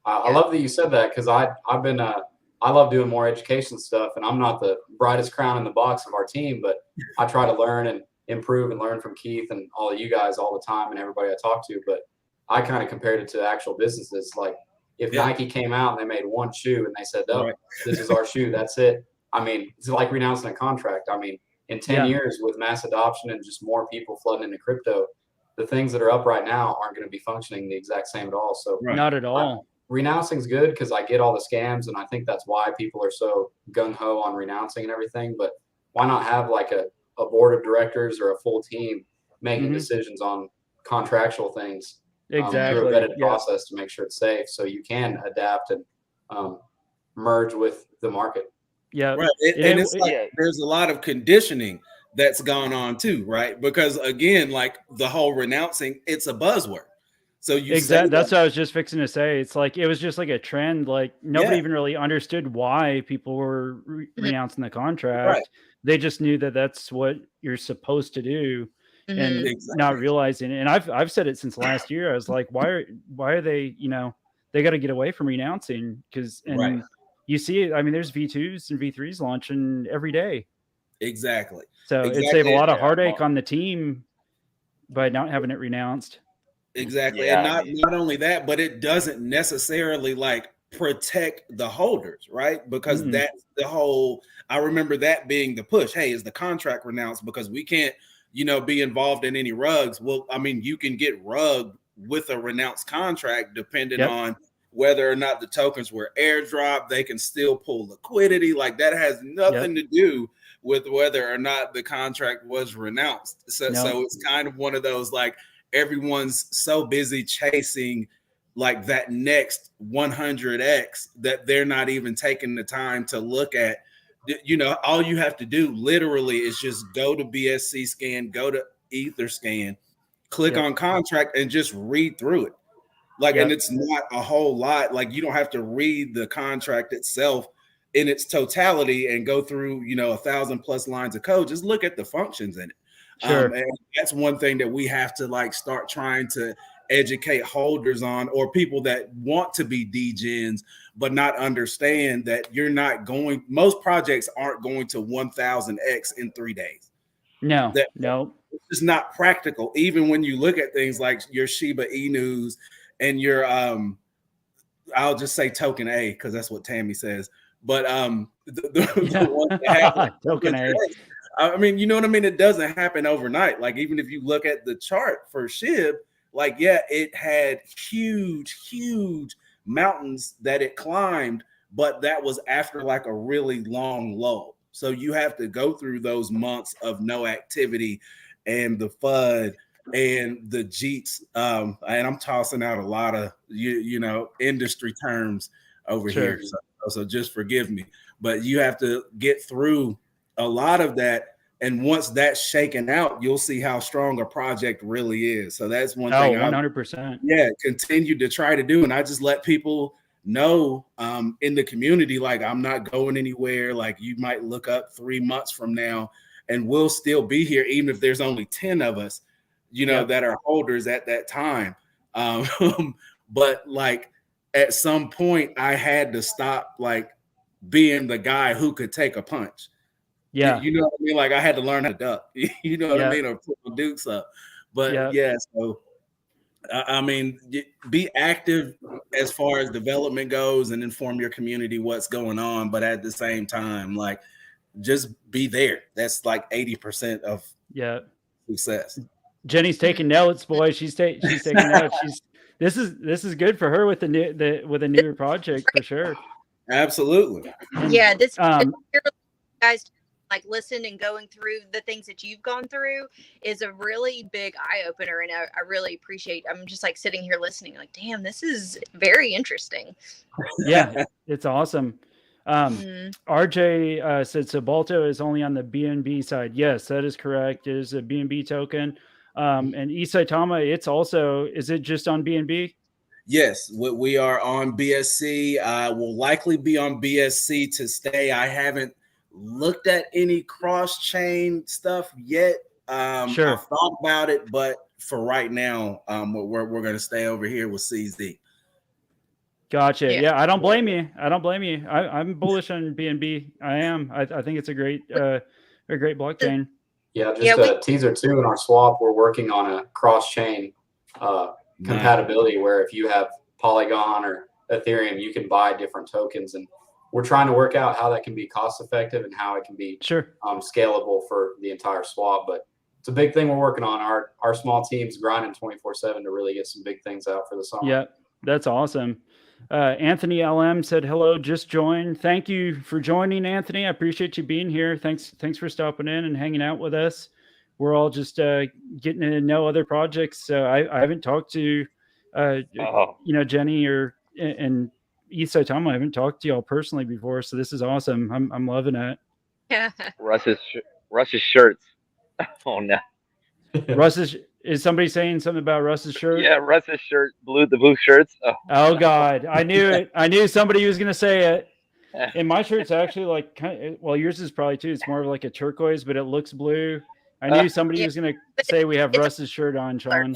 Speaker 3: I love that you said that, because I've been I love doing more education stuff, and I'm not the brightest crown in the box of our team, but I try to learn and improve and learn from Keith and all of you guys all the time and everybody I talk to. But I kind of compared it to actual businesses. Like if Nike came out and they made one shoe and they said, "Oh, this is our shoe, that's it." I mean, it's like renouncing a contract. I mean, in 10 years with mass adoption and just more people flooding into crypto, the things that are up right now aren't going to be functioning the exact same at all. So
Speaker 1: not at all.
Speaker 3: Renouncing is good because I get all the scams, and I think that's why people are so gung-ho on renouncing and everything. But why not have like a board of directors or a full team making decisions on contractual things through a vetted process to make sure it's safe, so you can adapt and merge with the market.
Speaker 1: Yeah,
Speaker 5: right. And it's like there's a lot of conditioning that's gone on too, right? Because again, like the whole renouncing, it's a buzzword. So you
Speaker 1: exactly, that's what I was just fixing to say. It's like it was just like a trend. Like nobody even really understood why people were renouncing the contract.
Speaker 5: Right.
Speaker 1: They just knew that that's what you're supposed to do, and not realizing it. And I've said it since last year. I was like, why are they? You know, they got to get away from renouncing, because you see it. I mean, there's V2s and V3s launching every day.
Speaker 5: Exactly.
Speaker 1: So it'd save a lot of heartache on the team by not having it renounced.
Speaker 5: Exactly. Yeah, and not only that, but it doesn't necessarily like protect the holders, right? Because that's the whole, I remember that being the push. Hey, is the contract renounced? Because we can't, you know, be involved in any rugs. Well, I mean, you can get rugged with a renounced contract depending on whether or not the tokens were airdropped. They can still pull liquidity. Like that has nothing to do with whether or not the contract was renounced. So it's kind of one of those like, everyone's so busy chasing like that next 100x that they're not even taking the time to look at, you know, all you have to do literally is just go to BSC scan, go to Ether scan, click on contract and just read through it. Like, and it's not a whole lot. Like you don't have to read the contract itself in its totality and go through, you know, 1,000+ lines of code. Just look at the functions in it.
Speaker 1: Sure.
Speaker 5: And that's one thing that we have to like start trying to educate holders on, or people that want to be degens but not understand that you're not going, most projects aren't going to 1,000x in 3 days.
Speaker 1: No.
Speaker 5: It's just not practical. Even when you look at things like your Shiba Inus and your I'll just say token A because that's what Tammy says. But the one that have
Speaker 1: token A.
Speaker 5: I mean, you know what I mean? It doesn't happen overnight. Like, even if you look at the chart for SHIB, like, it had huge mountains that it climbed, but that was after like a really long lull. So you have to go through those months of no activity and the FUD and the JEETs. And I'm tossing out a lot of, you know, industry terms over here. So just forgive me. But you have to get through a lot of that, and once that's shaken out, you'll see how strong a project really is. So that's one thing
Speaker 1: 100%.
Speaker 5: Continue to try to do. And I just let people know in the community, like, I'm not going anywhere. Like, you might look up 3 months from now and we'll still be here, even if there's only 10 of us, you know, that are holders at that time. But like at some point I had to stop like being the guy who could take a punch.
Speaker 1: Yeah.
Speaker 5: You know what I mean? Like, I had to learn how to duck, you know what I mean? Or put the dukes up. But so I mean, be active as far as development goes and inform your community what's going on. But at the same time, like, just be there. That's like 80% of success.
Speaker 1: Jenny's taking notes, boy. She's taking notes. This is good for her with with a newer project for sure.
Speaker 5: Absolutely.
Speaker 2: Yeah, this guys like listen and going through the things that you've gone through is a really big eye opener, and I really appreciate. I'm just like sitting here listening, like, damn, this is very interesting.
Speaker 1: Yeah, it's awesome. RJ said Sabalto is only on the BNB side. Yes, that is correct. It is a BNB token. And Isaitama, it's also, is it just on BNB?
Speaker 5: Yes, we are on BSC. Will likely be on BSC to stay. I haven't looked at any cross-chain stuff yet.
Speaker 1: Sure.
Speaker 5: I've thought about it, but for right now, we're going to stay over here with CZ.
Speaker 1: Gotcha. Yeah, I don't blame you. I'm bullish on BNB. I am. I think it's a great blockchain.
Speaker 3: Yeah, just a teaser too. In our swap, we're working on a cross-chain compatibility where if you have Polygon or Ethereum, you can buy different tokens, and we're trying to work out how that can be cost-effective and how it can be scalable for the entire swap. But it's a big thing we're working on. Our small team's grinding 24/7 to really get some big things out for the summer.
Speaker 1: Yeah, that's awesome. Anthony LM said hello, just joined. Thank you for joining, Anthony. I appreciate you being here. Thanks for stopping in and hanging out with us. We're all just getting to know other projects. I haven't talked to Jenny and East Saitama. I haven't talked to y'all personally before, so this is awesome. I'm loving it.
Speaker 2: Yeah.
Speaker 4: Russ's shirts. Oh no.
Speaker 1: Is somebody saying something about Russ's shirt?
Speaker 4: Yeah, Russ's shirt, the blue shirts.
Speaker 1: Oh God, I knew it. I knew somebody was gonna say it. And my shirt's actually like yours is probably too. It's more of like a turquoise, but it looks blue. I knew somebody was gonna say we have Russ's shirt on, Sean.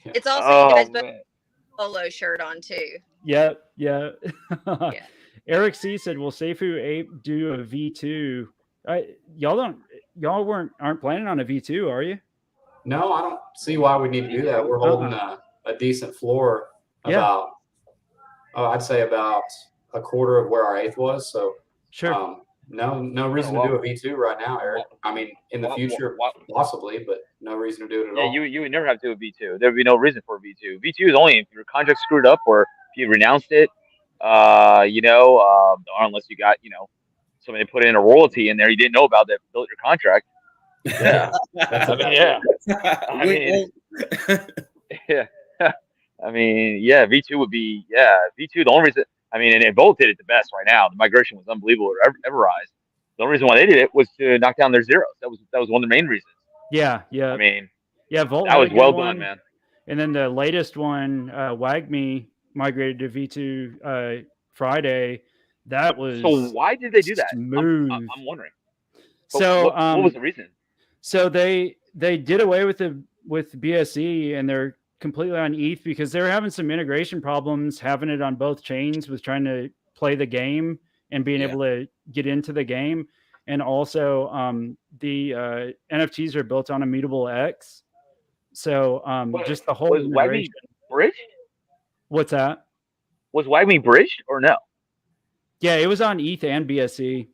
Speaker 2: It's also you guys both polo shirt on too.
Speaker 1: Yep. Yeah. Eric C said, "Will Safuape do a V2?" Y'all aren't planning on a V2, are you?
Speaker 3: No, I don't see why we need to do that. We're holding a decent floor about, I'd say about a quarter of where our eighth was. So
Speaker 1: sure.
Speaker 3: No reason to do a V2 right now, Eric. I mean, in the future, possibly, but no reason to do it at all.
Speaker 4: Yeah, you would never have to do a V2. There would be no reason for a V2. V2 is only if your contract screwed up or if you renounced it, unless you got, somebody put in a royalty in there you didn't know about that built your contract. Yeah. V2 would be, V2, the only reason, and Volt did it the best right now. The migration was unbelievable at Everrise. The only reason why they did it was to knock down their zeros. That was one of the main reasons.
Speaker 1: Yeah. Volt
Speaker 4: that was well done, man.
Speaker 1: And then the latest one, WagMe migrated to V2 Friday. That was
Speaker 4: so. Why did they do that?
Speaker 1: Smooth.
Speaker 4: I'm wondering.
Speaker 1: So
Speaker 4: what was the reason?
Speaker 1: So they did away with BSE and they're completely on ETH because they were having some integration problems, having it on both chains with trying to play the game and being able to get into the game. And also the NFTs are built on Immutable X. So just the whole integration.
Speaker 4: WagMe bridged?
Speaker 1: What's that?
Speaker 4: Was WagMe bridged or no?
Speaker 1: Yeah, it was on ETH and BSE.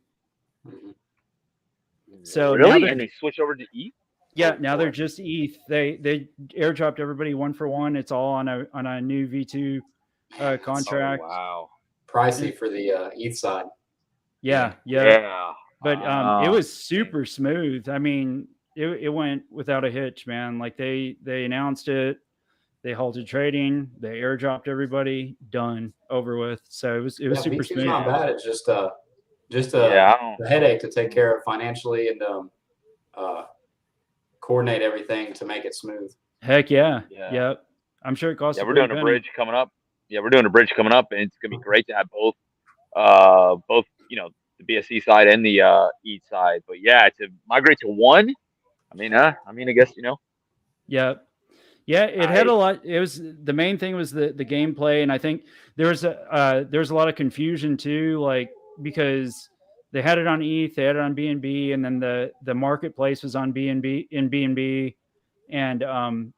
Speaker 1: So
Speaker 4: really? And they switched over to ETH?
Speaker 1: Yeah, now they're just ETH. They airdropped everybody 1-for-1. It's all on a new V2 contract.
Speaker 4: Oh, wow.
Speaker 3: Pricey for the ETH side.
Speaker 1: Yeah. But it was super smooth. I mean, it went without a hitch, man. Like they announced it, they halted trading, they airdropped everybody, done, over with. So it was super
Speaker 3: V2's
Speaker 1: smooth.
Speaker 3: not bad. It's just a headache to take care of financially and coordinate everything to make it smooth.
Speaker 1: Heck yeah. Yep. I'm sure it costs.
Speaker 4: Yeah, we're doing a bridge coming up. And it's gonna be great to have both the BSC side and the ETH side. But yeah, to migrate to one, I guess
Speaker 1: Yeah. Yeah, it had a lot. It was the main thing was the gameplay, and I think there's a lot of confusion too, like because they had it on ETH, they had it on BNB, and then the marketplace was on BNB, and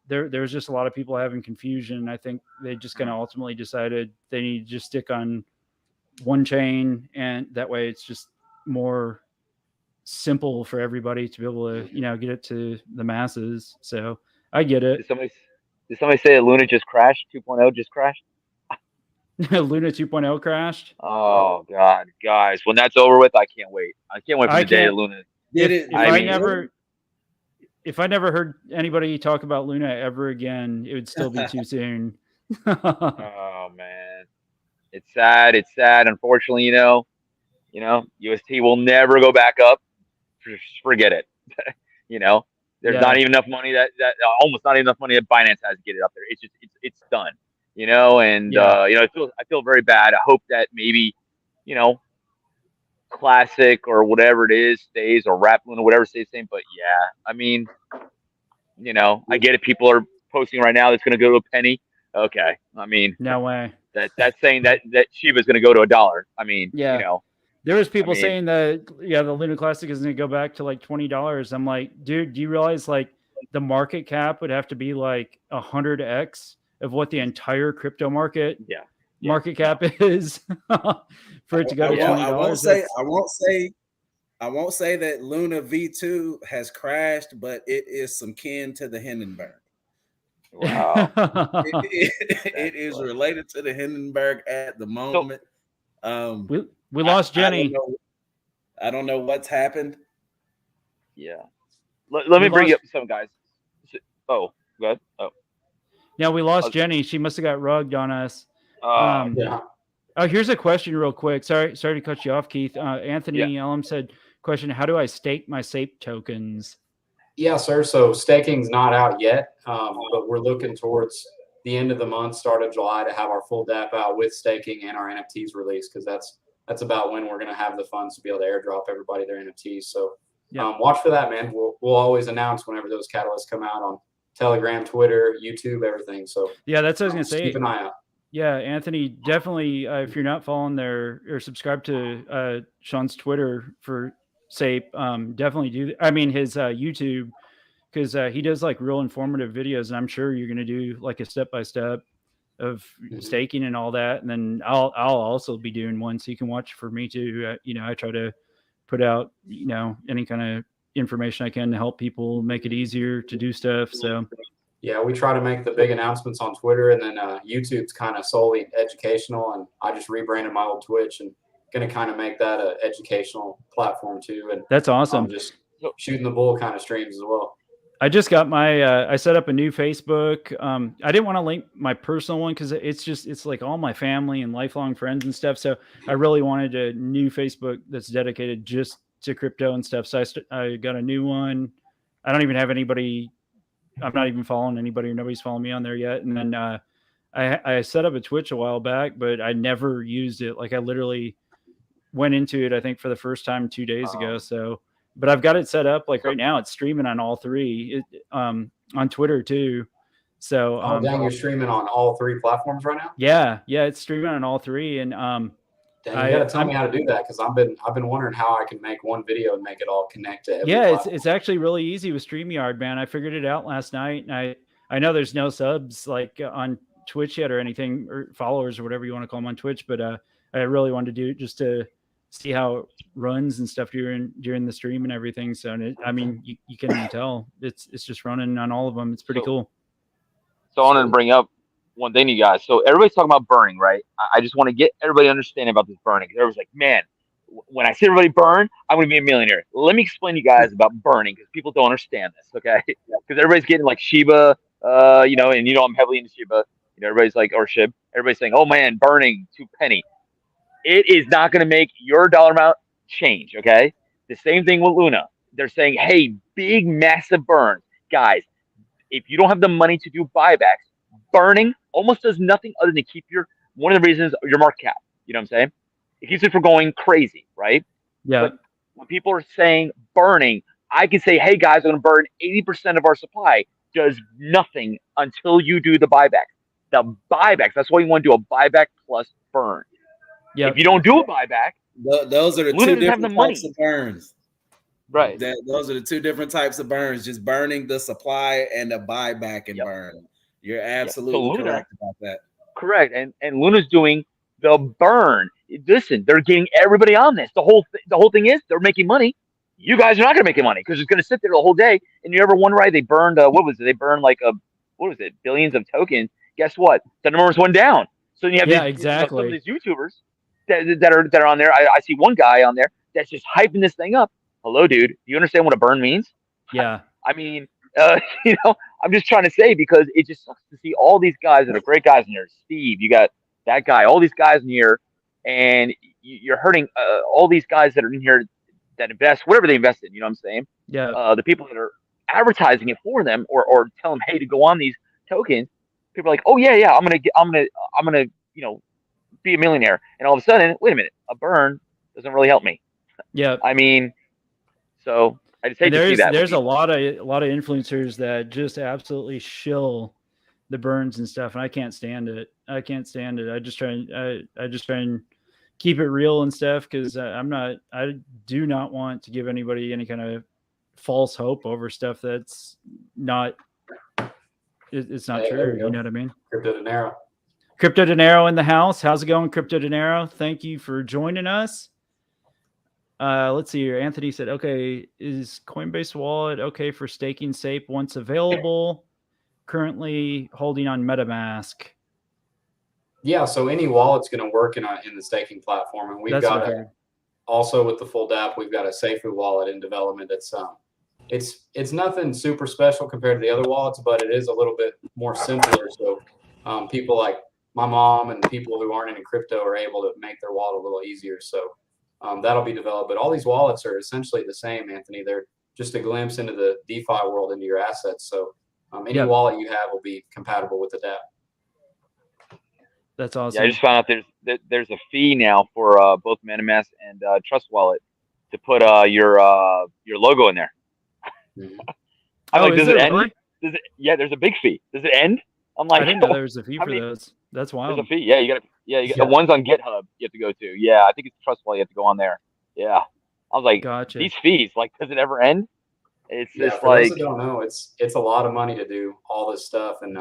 Speaker 1: there was just a lot of people having confusion. I think they just kind of ultimately decided they need to just stick on one chain, and that way it's just more simple for everybody to be able to get it to the masses. So I get it.
Speaker 4: Did somebody say that Luna just crashed? 2.0 just crashed?
Speaker 1: Luna 2.0 crashed?
Speaker 4: Oh, God. Guys, when that's over with, I can't wait. I can't wait for the day of Luna.
Speaker 1: If I never heard anybody talk about Luna ever again, it would still be too soon.
Speaker 4: Oh, man. It's sad. Unfortunately, UST will never go back up. Just forget it. There's not even enough money that almost not enough money that Binance has to get it up there. It's just it's done. I feel very bad. I hope that maybe Classic or whatever it is stays, or Wrap Luna, whatever stays the same. But yeah, I mean, I get it. People are posting right now that's going to go to a penny. Okay, I mean,
Speaker 1: No way.
Speaker 4: that's saying that Shiba's going to go to $1. I mean,
Speaker 1: Yeah. There was people
Speaker 4: I mean,
Speaker 1: saying that the Luna Classic is going to go back to like $20. I'm like, dude, do you realize like the market cap would have to be like 100x of what the entire crypto market market cap is for it to go to $20?
Speaker 5: I won't say that Luna V2 has crashed, but it is some kin to the Hindenburg.
Speaker 4: Wow.
Speaker 5: It is related to the Hindenburg at the moment.
Speaker 1: We lost Jenny.
Speaker 5: I don't know what's happened.
Speaker 4: Yeah. Let me bring you up some guys. Oh, go ahead. Oh.
Speaker 1: Yeah, we lost Jenny. She must have got rugged on us.
Speaker 3: Yeah.
Speaker 1: Oh, here's a question real quick. Sorry to cut you off, Keith. Anthony Ellum said, question, how do I stake my Sape tokens?
Speaker 3: Yeah, sir. So staking's not out yet, but we're looking towards the end of the month, start of July, to have our full DApp out with staking and our NFTs released, because that's about when we're going to have the funds to be able to airdrop everybody their NFTs. So watch for that, man. We'll always announce whenever those catalysts come out on Telegram, Twitter, YouTube, everything. So
Speaker 1: yeah, that's what I was going to say.
Speaker 3: Keep an eye out.
Speaker 1: Yeah, Anthony, definitely. If you're not following there or subscribe to Sean's Twitter for Sape, definitely do. I mean, his YouTube, because he does like real informative videos, and I'm sure you're going to do like a step-by-step of staking and all that. And then I'll also be doing one, so you can watch for me too. I try to put out any kind of information I can to help people make it easier to do stuff. So
Speaker 3: yeah, we try to make the big announcements on Twitter, and then YouTube's kind of solely educational, and I just rebranded my old Twitch and going to kind of make that an educational platform too. And
Speaker 1: that's awesome.
Speaker 3: Just shooting the bull kind of streams as well.
Speaker 1: I just got my I set up a new Facebook. I didn't want to link my personal one because it's like all my family and lifelong friends and stuff. So I really wanted a new Facebook that's dedicated just to crypto and stuff. So I got a new one. I don't even have anybody. I'm not even following anybody, or nobody's following me on there yet. And then I set up a Twitch a while back, but I never used it. Like I literally went into it, I think, for the first time 2 days ago. So, but I've got it set up. Like right now, it's streaming on all three. On Twitter too. So,
Speaker 3: dang, you're streaming on all three platforms right now?
Speaker 1: Yeah, it's streaming on all three. And
Speaker 3: dang, you gotta tell me how to do that, because I've been wondering how I can make one video and make it all connect to every platform.
Speaker 1: It's actually really easy with StreamYard, man. I figured it out last night, and I know there's no subs like on Twitch yet or anything, or followers or whatever you want to call them on Twitch, but I really wanted to do it just to see how it runs and stuff during the stream and everything. So I mean, you can even tell it's just running on all of them. It's pretty cool.
Speaker 4: So I wanted to bring up one thing to you guys. So everybody's talking about burning, right? I just want to get everybody understanding about this burning. Everybody's like, man, when I see everybody burn, I'm going to be a millionaire. Let me explain to you guys about burning, because people don't understand this, okay? Because everybody's getting like Shiba, and I'm heavily into Shiba. Everybody's like, or SHIB. Everybody's saying, oh man, burning to penny. It is not going to make your dollar amount change, okay? The same thing with Luna. They're saying, hey, big, massive burn. Guys, if you don't have the money to do buybacks, burning almost does nothing other than keep one of the reasons your market cap. You know what I'm saying? It keeps it from going crazy, right?
Speaker 1: Yeah.
Speaker 4: But when people are saying burning, I can say, hey guys, I'm going to burn 80% of our supply. Does nothing until you do the buyback. The buybacks, that's why you want to do a buyback plus burn.
Speaker 1: Yeah.
Speaker 4: If you don't do a buyback,
Speaker 5: those are the two different types of burns.
Speaker 4: Right.
Speaker 5: Those are the two different types of burns, just burning the supply and the buyback and burn. You're absolutely correct about that.
Speaker 4: Correct. And Luna's doing the burn. Listen, they're getting everybody on this. The whole thing is they're making money. You guys are not going to make any money because it's going to sit there the whole day. And you ever wonder why they burned, what was it? They burned like billions of tokens. Guess what? The numbers went down. So you have some of these YouTubers that are on there. I see one guy on there that's just hyping this thing up. Hello, dude. Do you understand what a burn means?
Speaker 1: Yeah.
Speaker 4: I mean, I'm just trying to say, because it just sucks to see all these guys that are great guys in here. Steve, you got that guy, all these guys in here, and you're hurting all these guys that are in here that invest, whatever they invest in, you know what I'm saying?
Speaker 1: Yeah.
Speaker 4: The people that are advertising it for them or tell them, hey, to go on these tokens, people are like, oh yeah, I'm gonna be a millionaire. And all of a sudden, wait a minute, a burn doesn't really help me.
Speaker 1: Yeah.
Speaker 4: I mean, so I just hate to see that.
Speaker 1: There's a lot of influencers that just absolutely shill the burns and stuff, and I can't stand it. I just try and keep it real and stuff, because I do not want to give anybody any kind of false hope over stuff that's not. It's not true. You know what I mean? Crypto Dinero in the house. How's it going, Crypto Dinero? Thank you for joining us. Let's see here. Anthony said, okay, is Coinbase wallet okay for staking Sape once available? Currently holding on MetaMask.
Speaker 3: Yeah, so any wallet's going to work in the staking platform, and we've got also with the full DApp, we've got a Safuape wallet in development. It's nothing super special compared to the other wallets, but it is a little bit more simpler. So people like my mom and people who aren't into crypto are able to make their wallet a little easier. So that'll be developed. But all these wallets are essentially the same, Anthony. They're just a glimpse into the DeFi world, into your assets. So any wallet you have will be compatible with the DApp.
Speaker 1: That's awesome.
Speaker 4: Yeah, I just found out there's a fee now for both MetaMask and Trust Wallet to put your logo in there. I'm like, does it end? Really? There's a big fee. Does it end? I'm like,
Speaker 1: I didn't know there was a fee for those. That's wild.
Speaker 4: There's a fee. Yeah, you got the ones on GitHub you have to go to. Yeah, I think it's Trust Wallet. You have to go on there. Yeah, I was like, gotcha. These fees, like, does it ever end? It's just
Speaker 3: for those that don't know, it's a lot of money to do all this stuff, and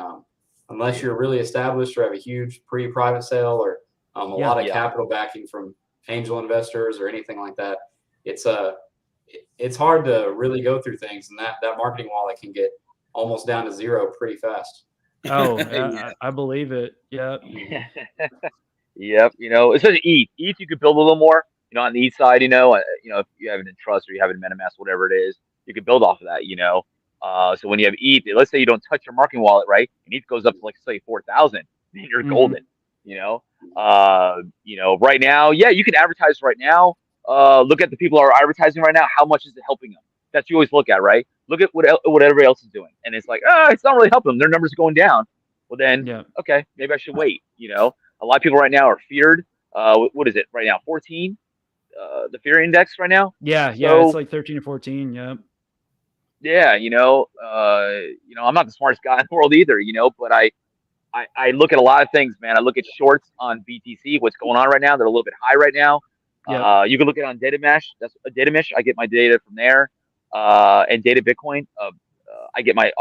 Speaker 3: unless you're really established or have a huge pre-private sale or a lot of capital backing from angel investors or anything like that, it's hard to really go through things, and that marketing wallet can get almost down to zero pretty fast.
Speaker 1: Oh, I believe it. Yep.
Speaker 4: Yep. You know, especially ETH. ETH, you could build a little more. You know, on the ETH side, if you have it in Trust or you have it in MetaMask, whatever it is, you could build off of that. So when you have ETH, let's say you don't touch your marketing wallet, right? And ETH goes up to, like, say 4,000, then you're golden. Right now, you can advertise right now. Look at the people who are advertising right now. How much is it helping them? That's what you always look at, right? Look at what everybody else is doing, and it's like, it's not really helping them. Their numbers are going down. Well, then, okay, maybe I should wait. A lot of people right now are feared. What is it right now? 14, the fear index right now.
Speaker 1: Yeah, it's like 13 or 14. Yep.
Speaker 4: Yeah, I'm not the smartest guy in the world either, but I look at a lot of things, man. I look at shorts on BTC, what's going on right now. They're a little bit high right now. You can look at it on Datamish. That's a Datamish. I get my data from there. And Data Bitcoin. I get my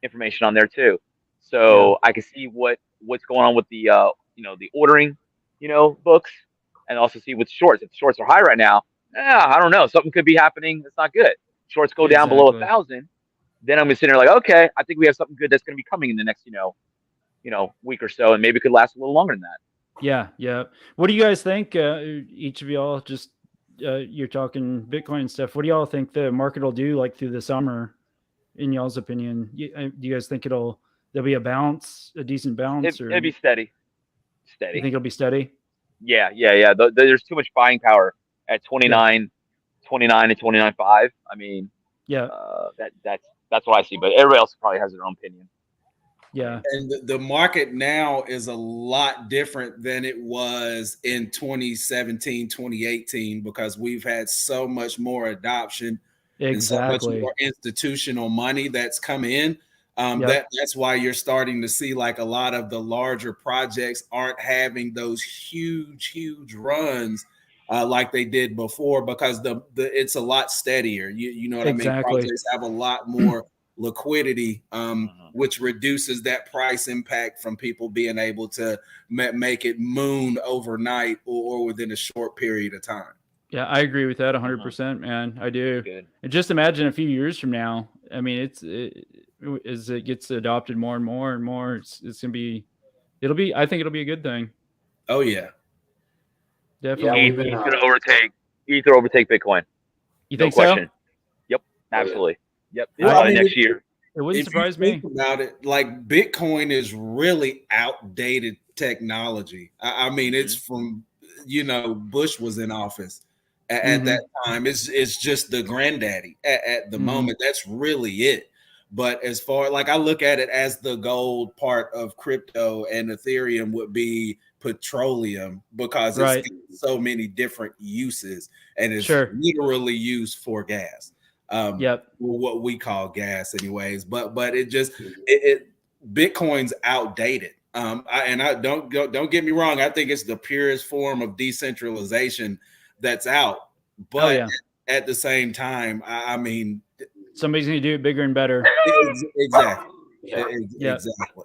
Speaker 4: information on there too. So I can see what's going on with the the ordering, books, and also see with shorts. If shorts are high right now, I don't know. Something could be happening that's not good. Shorts go down below 1,000, then I'm gonna sit there like, okay, I think we have something good that's gonna be coming in the next week or so, and maybe it could last a little longer than that.
Speaker 1: Yeah. What do you guys think? Each of y'all, just you're talking Bitcoin and stuff. What do y'all think the market will do, like, through the summer? In y'all's opinion, do you guys think there'll be a decent bounce?
Speaker 4: It'll be steady.
Speaker 1: You think it'll be steady?
Speaker 4: Yeah. There's too much buying power at 29 and 29.5. I mean, that's what I see. But everybody else probably has their own opinion.
Speaker 1: Yeah.
Speaker 5: And the market now is a lot different than it was in 2017, 2018, because we've had so much more adoption.
Speaker 1: Exactly.
Speaker 5: And so much more institutional money that's come in. That's why you're starting to see, like, a lot of the larger projects aren't having those huge runs like they did before, because it's a lot steadier. You know what I mean? Projects have a lot more liquidity, which reduces that price impact from people being able to make it moon overnight or within a short period of time.
Speaker 1: Yeah, I agree with that 100%, man. I do. Good. And just imagine a few years from now. I mean, as it gets adopted more and more, it's gonna be. I think it'll be a good thing.
Speaker 5: Oh yeah,
Speaker 4: definitely. ETH gonna overtake Bitcoin.
Speaker 1: You think
Speaker 4: so? Yep, absolutely. Yep. Next year.
Speaker 1: It wouldn't surprise me.
Speaker 5: About it, like, Bitcoin is really outdated technology. I mean, it's from Bush was in office at that time. It's just the granddaddy at the moment. That's really it. But as far like I look at it as the gold part of crypto, and Ethereum would be petroleum because it's
Speaker 1: Right.
Speaker 5: so many different uses, and it's
Speaker 1: Sure.
Speaker 5: literally used for gas.
Speaker 1: Yep.
Speaker 5: What we call gas, anyways. But it just it Bitcoin's outdated. I don't get me wrong. I think it's the purest form of decentralization that's out. But
Speaker 1: yeah.
Speaker 5: at the same time, I mean,
Speaker 1: somebody's going to do it bigger and better.
Speaker 5: Exactly.
Speaker 3: Yeah.
Speaker 5: Exactly.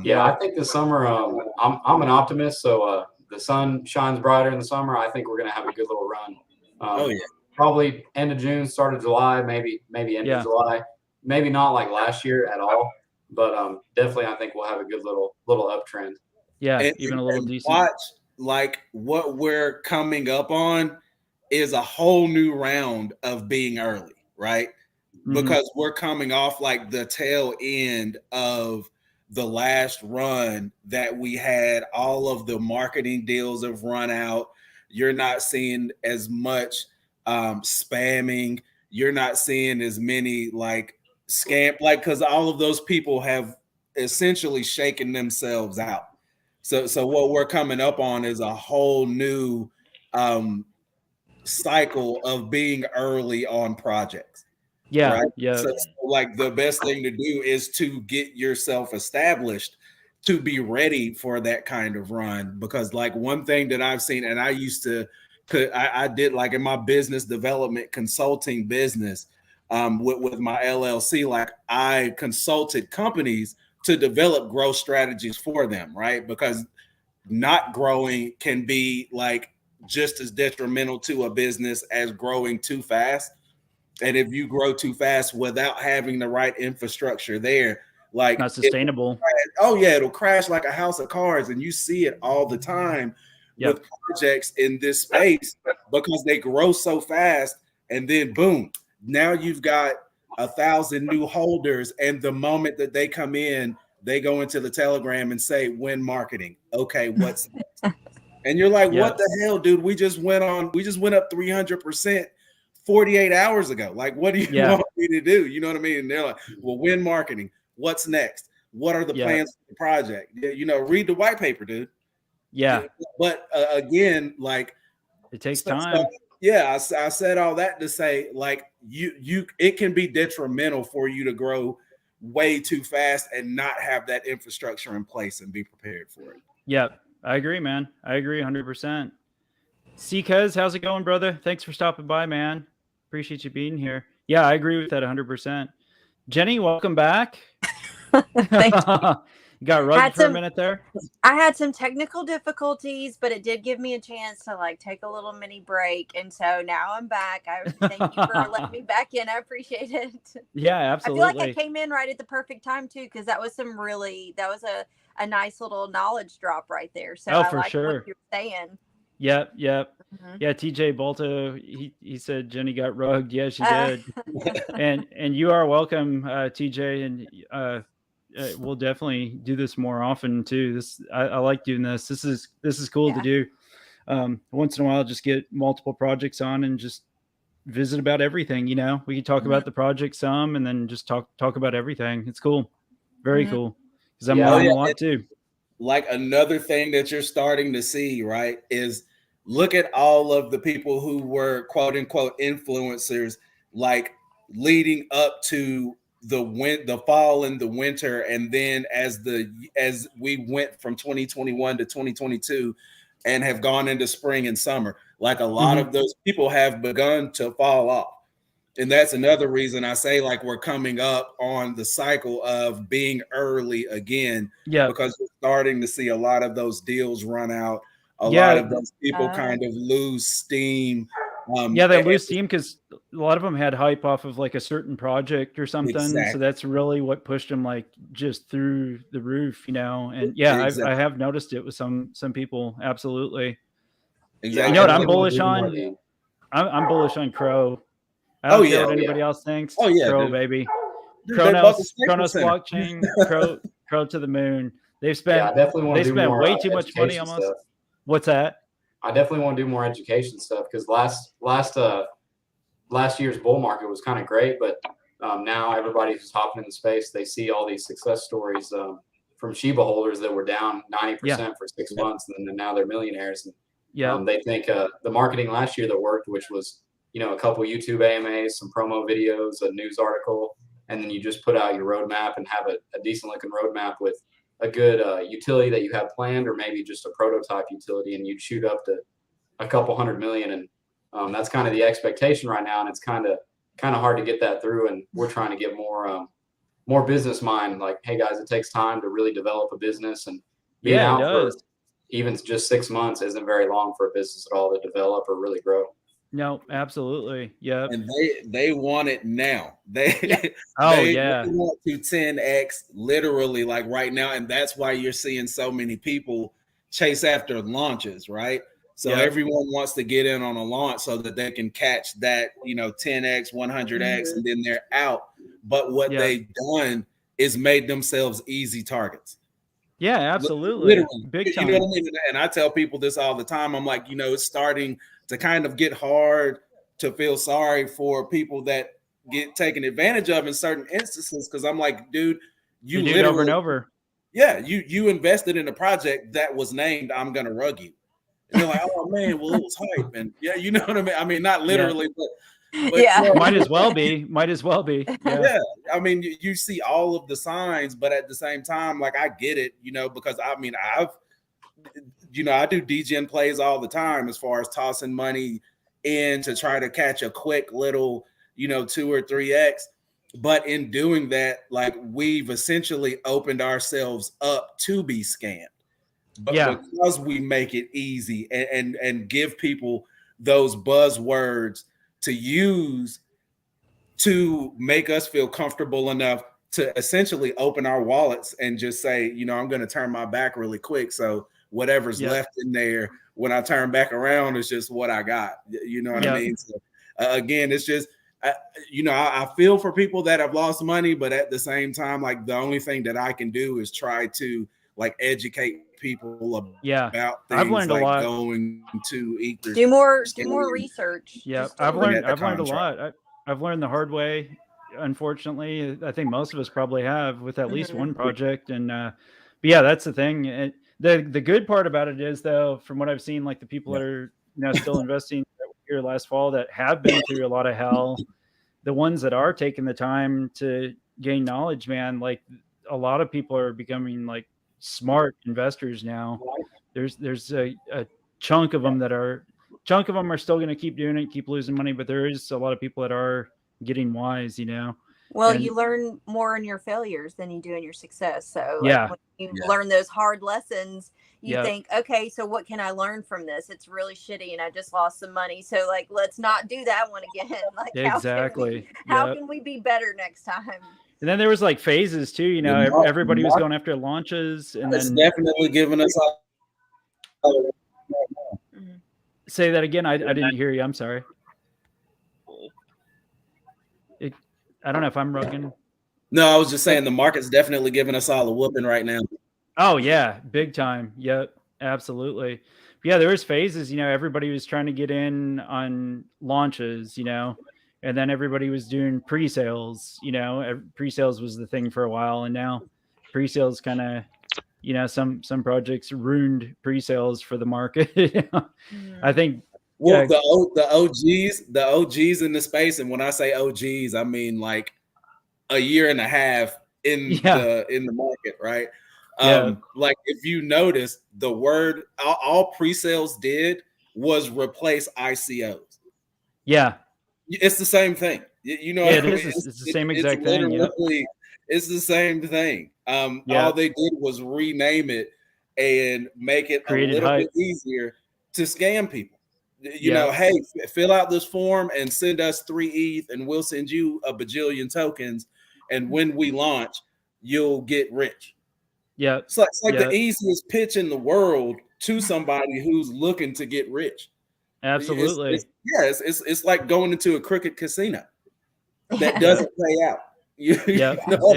Speaker 3: Yeah, I think this summer, I'm an optimist, so the sun shines brighter in the summer. I think we're going to have a good little run. Probably end of June, start of July, maybe end of July. Maybe not like last year at all, but definitely I think we'll have a good little uptrend.
Speaker 1: Yeah,
Speaker 5: and,
Speaker 1: even a little decent.
Speaker 5: Watch, like what we're coming up on is a whole new round of being early, right? Because we're coming off like the tail end of the last run that we had. All of the marketing deals have run out. You're not seeing as much spamming. You're not seeing as many like scam, like, because all of those people have essentially shaken themselves out. So what we're coming up on is a whole new cycle of being early on projects.
Speaker 1: Yeah.
Speaker 5: Right?
Speaker 1: Yeah.
Speaker 5: So like the best thing to do is to get yourself established to be ready for that kind of run. Because like one thing that I've seen, and I used to, I did like in my business development consulting business with my LLC, like I consulted companies to develop growth strategies for them, right? Because not growing can be like just as detrimental to a business as growing too fast. And if you grow too fast without having the right infrastructure there, like
Speaker 1: not sustainable.
Speaker 5: It'll crash like a house of cards. And you see it all the time with projects in this space because they grow so fast. And then boom, now you've got 1,000 new holders. And the moment that they come in, they go into the Telegram and say, win marketing. Okay, what's next? And you're like, what the hell, dude? We just went up 300%. 48 hours ago. Like, what do you want me to do? You know what I mean? And they're like, well, win marketing. What's next? What are the plans for the project? You know, read the white paper, dude.
Speaker 1: Yeah.
Speaker 5: But again, like
Speaker 1: it takes time.
Speaker 5: I said all that to say, like, it can be detrimental for you to grow way too fast and not have that infrastructure in place and be prepared for it.
Speaker 1: Yeah, I agree, man. I agree 100%. C-Cuz, how's it going, brother? Thanks for stopping by, man. Appreciate you being here. Yeah, I agree with that 100%. Jenny, welcome back.
Speaker 6: Thank you.
Speaker 1: You got rugged for a minute there?
Speaker 6: I had some technical difficulties, but it did give me a chance to like take a little mini break. And so now I'm back. I thank you for letting me back in. I appreciate it.
Speaker 1: Yeah, absolutely.
Speaker 6: I feel like I came in right at the perfect time too, because that was a nice little knowledge drop right there. So I like what you're saying.
Speaker 1: Yep. Yeah, TJ Bolto, he said Jenny got rugged. Yeah, she did. and you are welcome, TJ, and we'll definitely do this more often too. I like doing this. This is cool to do. Once in a while, just get multiple projects on and just visit about everything. You know, we can talk about the project some, and then just talk about everything. It's cool, very cool. Because I'm learning a lot too.
Speaker 5: Like another thing that you're starting to see, right, is look at all of the people who were quote unquote influencers, like leading up to the fall and the winter. And then as we went from 2021 to 2022 and have gone into spring and summer, like a lot of those people have begun to fall off. And that's another reason I say like we're coming up on the cycle of being early again, because we're starting to see a lot of those deals run out. A lot of those people kind of lose steam.
Speaker 1: They lose steam because a lot of them had hype off of like a certain project or something. Exactly. So that's really what pushed them like just through the roof, you know. And I have noticed it with some people. Absolutely.
Speaker 5: Exactly.
Speaker 1: You know what I'm bullish on? I'm bullish on Crow. I don't care what anybody else thinks.
Speaker 5: Oh yeah,
Speaker 1: Crow,
Speaker 5: dude.
Speaker 1: baby. Kronos blockchain, Crow to the moon. They spent way too much money almost.
Speaker 3: Stuff.
Speaker 1: What's that?
Speaker 3: I definitely want to do more education stuff because last year's bull market was kind of great, but now everybody who's hopping in the space, they see all these success stories from Shiba holders that were down 90% for 6 months, and then now they're millionaires. And they think the marketing last year that worked, which was a couple YouTube AMAs, some promo videos, a news article, and then you just put out your roadmap and have a decent looking roadmap with a good utility that you have planned, or maybe just a prototype utility, and you'd shoot up to a couple $100 million. And that's kind of the expectation right now, and it's kind of hard to get that through. And we're trying to get more business mind. Like, hey guys, it takes time to really develop a business, and being out for even just 6 months isn't very long for a business at all to develop or really grow.
Speaker 1: No, absolutely. Yeah.
Speaker 5: And they want it now. They want to 10x literally like right now. And that's why you're seeing so many people chase after launches, right? So everyone wants to get in on a launch so that they can catch that, 10x, 100x, and then they're out. But what they've done is made themselves easy targets.
Speaker 1: Yeah, absolutely.
Speaker 5: Literally.
Speaker 1: Big time.
Speaker 5: You know what I mean? And I tell people this all the time. I'm like, it's starting to kind of get hard to feel sorry for people that get taken advantage of in certain instances. Cause I'm like, dude, you literally
Speaker 1: over and over.
Speaker 5: Yeah. You invested in a project that was named, I'm going to rug you. And you're like, oh man, well, it was hype. And yeah, you know what I mean? I mean, not literally, but
Speaker 1: might as well be.
Speaker 5: Yeah. I mean, you see all of the signs, but at the same time, like I get it, because I mean, I do DGen plays all the time as far as tossing money in to try to catch a quick little, 2 or 3x. But in doing that, like we've essentially opened ourselves up to be scammed. But because we make it easy and give people those buzzwords to use to make us feel comfortable enough to essentially open our wallets and just say, I'm going to turn my back really quick. So whatever's left in there when I turn back around is just what I got. You know what I mean? So, again, it's just, I feel for people that have lost money, but at the same time, like the only thing that I can do is try to like educate people about things.
Speaker 1: I've learned
Speaker 5: like
Speaker 1: a lot.
Speaker 5: Going to Ether.
Speaker 6: Do more research.
Speaker 1: Yeah, I've learned a lot. I've learned the hard way. Unfortunately, I think most of us probably have with at least one project. And but yeah, that's the thing. The good part about it is, though, from what I've seen, like the people that are still investing that were here last fall that have been through a lot of hell, the ones that are taking the time to gain knowledge, man, like a lot of people are becoming like smart investors now. There's a chunk of them are still going to keep doing it, keep losing money, but there is a lot of people that are getting wise,
Speaker 6: Well, you learn more in your failures than you do in your success. So when you learn those hard lessons, you think, okay, so what can I learn from this? It's really shitty and I just lost some money. So like, let's not do that one again. Like
Speaker 1: exactly.
Speaker 6: How can we be better next time?
Speaker 1: And then there was like phases too, everybody was going after launches, and
Speaker 5: it's
Speaker 1: then
Speaker 5: definitely giving us
Speaker 1: say that again. I didn't hear you. I'm sorry. I don't know if I'm rugging.
Speaker 5: No, I was just saying the market's definitely giving us all a whooping right now.
Speaker 1: Oh yeah, big time. Yep, absolutely. Yeah, there was phases. Everybody was trying to get in on launches. And then everybody was doing pre-sales. Pre-sales was the thing for a while, and now pre-sales kind of, some projects ruined pre-sales for the market. I think.
Speaker 5: Well, the OGs in the space, and when I say OGs, I mean like a year and a half in the market, right? Like if you notice, the word all pre-sales did was replace ICOs.
Speaker 1: Yeah,
Speaker 5: it's the same thing.
Speaker 1: It is. It's the same exact thing.
Speaker 5: It's the same thing. All they did was rename it and make it a little bit easier to scam people. Hey, fill out this form and send us 3 ETH and we'll send you a bajillion tokens. And when we launch, you'll get rich.
Speaker 1: Yeah.
Speaker 5: It's like the easiest pitch in the world to somebody who's looking to get rich.
Speaker 1: Absolutely.
Speaker 5: It's like going into a crooked casino that doesn't pay out.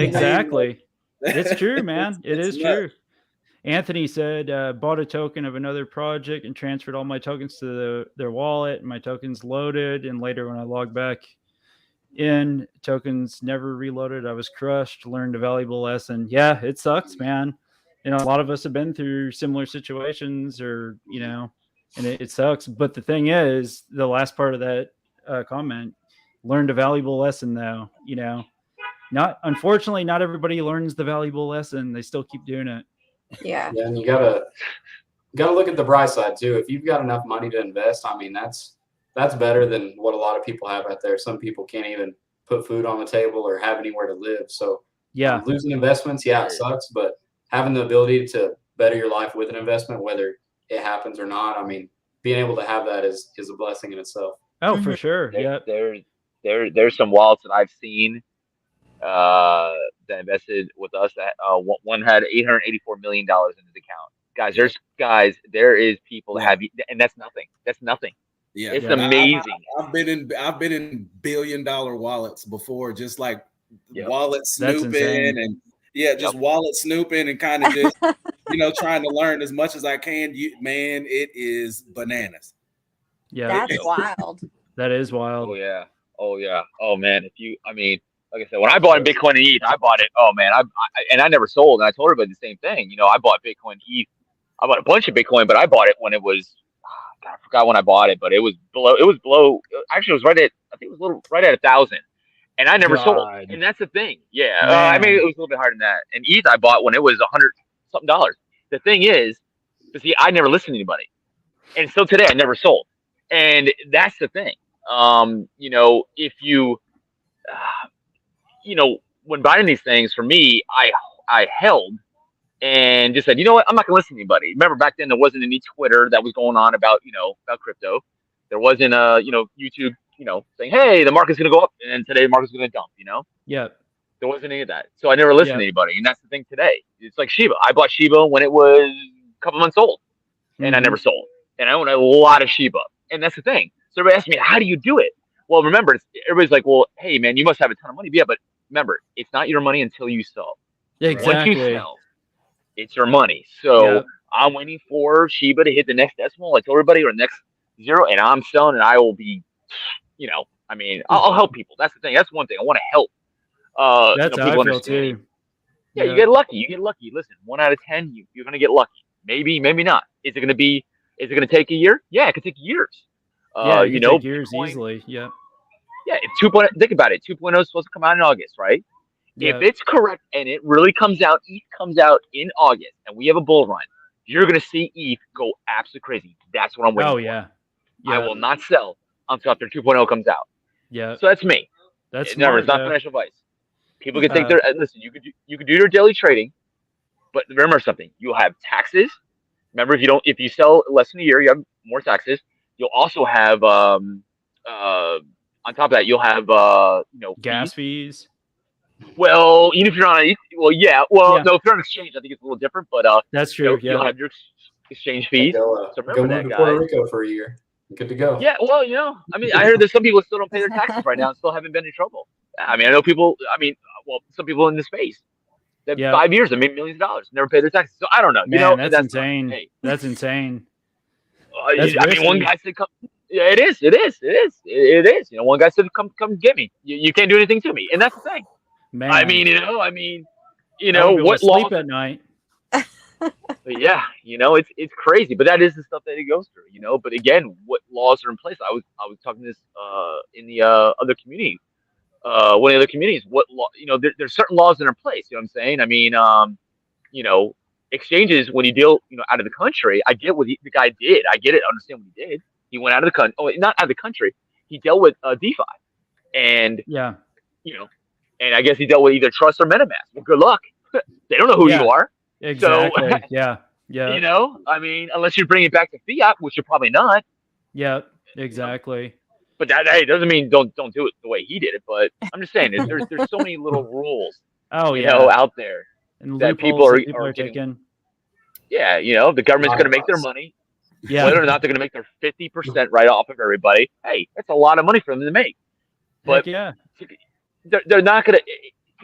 Speaker 1: Exactly. It's true, man. It is true. Anthony said, bought a token of another project and transferred all my tokens to their wallet. And my tokens loaded. And later when I logged back in, tokens never reloaded. I was crushed, learned a valuable lesson. Yeah, it sucks, man. You know, a lot of us have been through similar situations, or, you know, and it sucks. But the thing is, the last part of that comment, learned a valuable lesson, though. You know, unfortunately, not everybody learns the valuable lesson. They still keep doing it.
Speaker 6: Yeah.
Speaker 3: Yeah, and you gotta look at the bright side too. If you've got enough money to invest, I mean, that's better than what a lot of people have out there. Some people can't even put food on the table or have anywhere to live. So
Speaker 1: Yeah,
Speaker 3: losing investments, yeah, it sucks, but having the ability to better your life with an investment, whether it happens or not, I mean, being able to have that is a blessing in itself.
Speaker 1: Oh, for sure. Yeah.
Speaker 4: There's some wallets that I've seen that invested with us that one had $884 million in his account. Guys, there is people that have, and that's nothing. That's nothing.
Speaker 5: Yeah,
Speaker 4: it's amazing.
Speaker 5: I've been in $1 billion wallets before, just like wallet
Speaker 1: That's
Speaker 5: snooping
Speaker 1: insane.
Speaker 5: and just wallet snooping and kind of just trying to learn as much as I can. Man, it is bananas.
Speaker 1: Yeah,
Speaker 6: that's wild.
Speaker 1: That is wild.
Speaker 4: Oh yeah. Oh man, like I said, when I bought in Bitcoin and ETH, I bought it. Oh man, I never sold, and I told everybody the same thing. You know, I bought Bitcoin, ETH. I bought a bunch of Bitcoin, but I bought it when it was. God, I forgot when I bought it, but it was below. Actually, it was right at. I think it was right at 1,000, and I never sold. And that's the thing. Yeah, I mean, it was a little bit harder than that. And ETH I bought when it was $100-something. The thing is, see, I never listened to anybody, and so today I never sold, and that's the thing. You know, if you. You know, when buying these things, for me, I held and just said, you know what, I'm not gonna listen to anybody. Remember back then there wasn't any Twitter that was going on about crypto. There wasn't YouTube, saying, hey, the market's gonna go up and today the market's gonna dump,
Speaker 1: Yeah.
Speaker 4: There wasn't any of that. So I never listened to anybody. And that's the thing today. It's like Shiba. I bought Shiba when it was a couple months old and I never sold. And I own a lot of Shiba. And that's the thing. So everybody asks me, how do you do it? Well, remember, everybody's like, well, hey man, you must have a ton of money. Yeah, but remember, it's not your money until you sell.
Speaker 1: Exactly.
Speaker 4: Once you sell, it's your money. So I'm waiting for Shiba to hit the next decimal. I told everybody, or the next zero, and I'm selling, and I will be, I'll help people. That's the thing. That's one thing. I want to help.
Speaker 1: That's how I feel too.
Speaker 4: Yeah, you get lucky. Listen, 1 out of 10, you're gonna get lucky. Maybe not. Is it gonna take a year? Yeah, it could take years.
Speaker 1: It could take years easily. Yeah.
Speaker 4: Yeah, think about it. 2.0 is supposed to come out in August, right? Yeah. If it's correct and it really comes out, ETH comes out in August, and we have a bull run, you're going to see ETH go absolutely crazy. That's what I'm waiting for.
Speaker 1: Yeah.
Speaker 4: I will not sell until after 2.0 comes out.
Speaker 1: Yeah.
Speaker 4: So that's me.
Speaker 1: That's
Speaker 4: never. It's not financial advice. People can take listen. You could do your daily trading, but remember something. You'll have taxes. Remember, if you sell less than a year, you have more taxes. You'll also have on top of that, you'll have
Speaker 1: gas fees.
Speaker 4: Well, even if you're on no, if you're on exchange, I think it's a little different. But
Speaker 1: that's true.
Speaker 4: You'll have your exchange fees.
Speaker 3: So remember that, guys. Puerto Rico for a year. Good to go.
Speaker 4: Yeah, well, I heard that some people still don't pay their taxes right now and still haven't been in trouble. I know people. Some people in the space. That 5 years, they made millions of dollars, never paid their taxes. So I don't know.
Speaker 1: Man, that's insane. Hey. That's insane.
Speaker 4: One guy said, "Come." Yeah, it is. One guy said, "Come get me. You can't do anything to me," and that's the thing.
Speaker 1: Man,
Speaker 4: what
Speaker 1: sleep at night.
Speaker 4: Yeah, it's crazy, but that is the stuff that he goes through. But again, what laws are in place? I was talking to this in the other community, one of the other communities. What law? There's certain laws that are in place. You know what I'm saying? Exchanges, when you deal out of the country, I get what the guy did. I get it. I understand what he did. He went out of the country. Oh, not out of the country. He dealt with DeFi, and and I guess he dealt with either Trust or MetaMask. Well, good luck. They don't know who you are.
Speaker 1: Exactly. So, yeah.
Speaker 4: Unless you bring it back to fiat, which you're probably not.
Speaker 1: Yeah. Exactly.
Speaker 4: But that doesn't mean don't do it the way he did it. But I'm just saying, there's so many little rules. Out there.
Speaker 1: And
Speaker 4: that people are
Speaker 1: taking.
Speaker 4: Yeah, the government's going to make their money.
Speaker 1: Yeah.
Speaker 4: Whether or not they're going to make their 50% right off of everybody, hey, that's a lot of money for them to make. But they're not going to.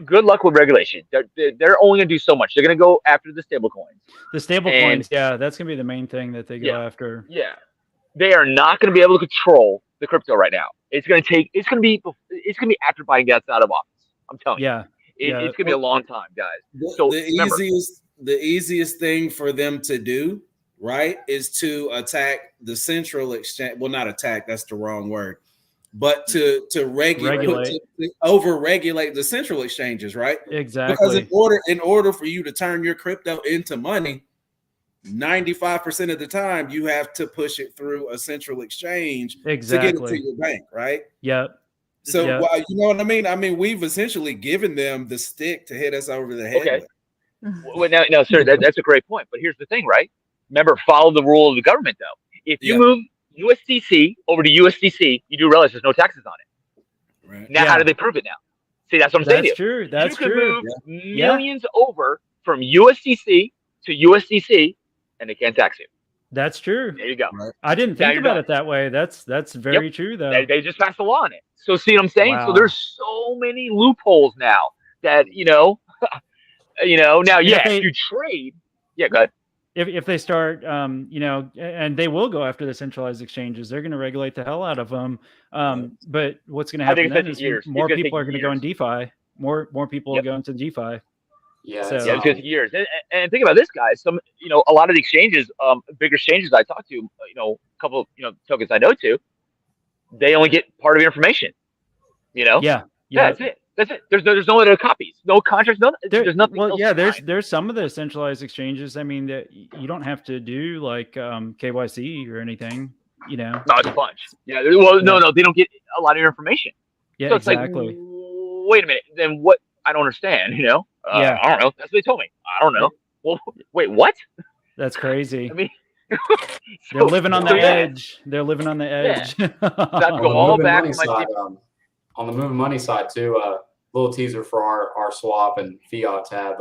Speaker 4: Good luck with regulation. They're only going to do so much. They're going to go after the stable coins.
Speaker 1: The stable coins, that's going to be the main thing that they go after.
Speaker 4: Yeah, they are not going to be able to control the crypto right now. It's going to be after Biden gets out of office. I'm telling you. It's going to be a long time, guys. So
Speaker 5: the easiest thing for them to do, right, is to attack the central exchange. Well, not attack, that's the wrong word, but to regulate, over-regulate the central exchanges, right?
Speaker 1: Exactly.
Speaker 5: Because in order for you to turn your crypto into money, 95% of the time you have to push it through a central exchange to get it to your bank, right?
Speaker 1: Yep.
Speaker 5: So you know what I mean? I mean, we've essentially given them the stick to hit us over the head.
Speaker 4: Okay. Well, no, sir, that's a great point. But here's the thing, right? Remember, follow the rule of the government, though. If you move USDC over to USDC, you do realize there's no taxes on it. Right. Now, how do they prove it now? See, that's what I'm saying to you.
Speaker 1: True. That's true.
Speaker 4: You can move millions over from USDC to USDC, and they can't tax you. That's true. There you go.
Speaker 1: Right. I didn't think about it that way. That's very true, though.
Speaker 4: They just passed a law on it. So see what I'm saying? Wow. So there's so many loopholes now that now, if you trade, go ahead.
Speaker 1: If they start, and they will go after the centralized exchanges, they're going to regulate the hell out of them. But what's going to happen then is more people are going to go in DeFi. More people will go into DeFi.
Speaker 4: Yeah, so, it's going to take years. And think about this, guys. A lot of the exchanges, bigger exchanges I talk to, a couple, tokens I know to, they only get part of your information. Yeah, that's it. There's no other copies, no contracts, there's nothing.
Speaker 1: Well, there's some of the centralized exchanges. I mean, that you don't have to do like KYC or anything.
Speaker 4: No, it's a bunch. Yeah. Well, no, they don't get a lot of your information.
Speaker 1: Yeah,
Speaker 4: so
Speaker 1: exactly.
Speaker 4: It's like, wait a minute. Then what? I don't understand. I don't know. That's what they told me. I don't know. Well, wait, what?
Speaker 1: That's crazy.
Speaker 4: I mean,
Speaker 1: they're living on the edge. They're living on the edge.
Speaker 4: That's go all back
Speaker 3: on the moving money side too. Little teaser for our swap and fiat tab.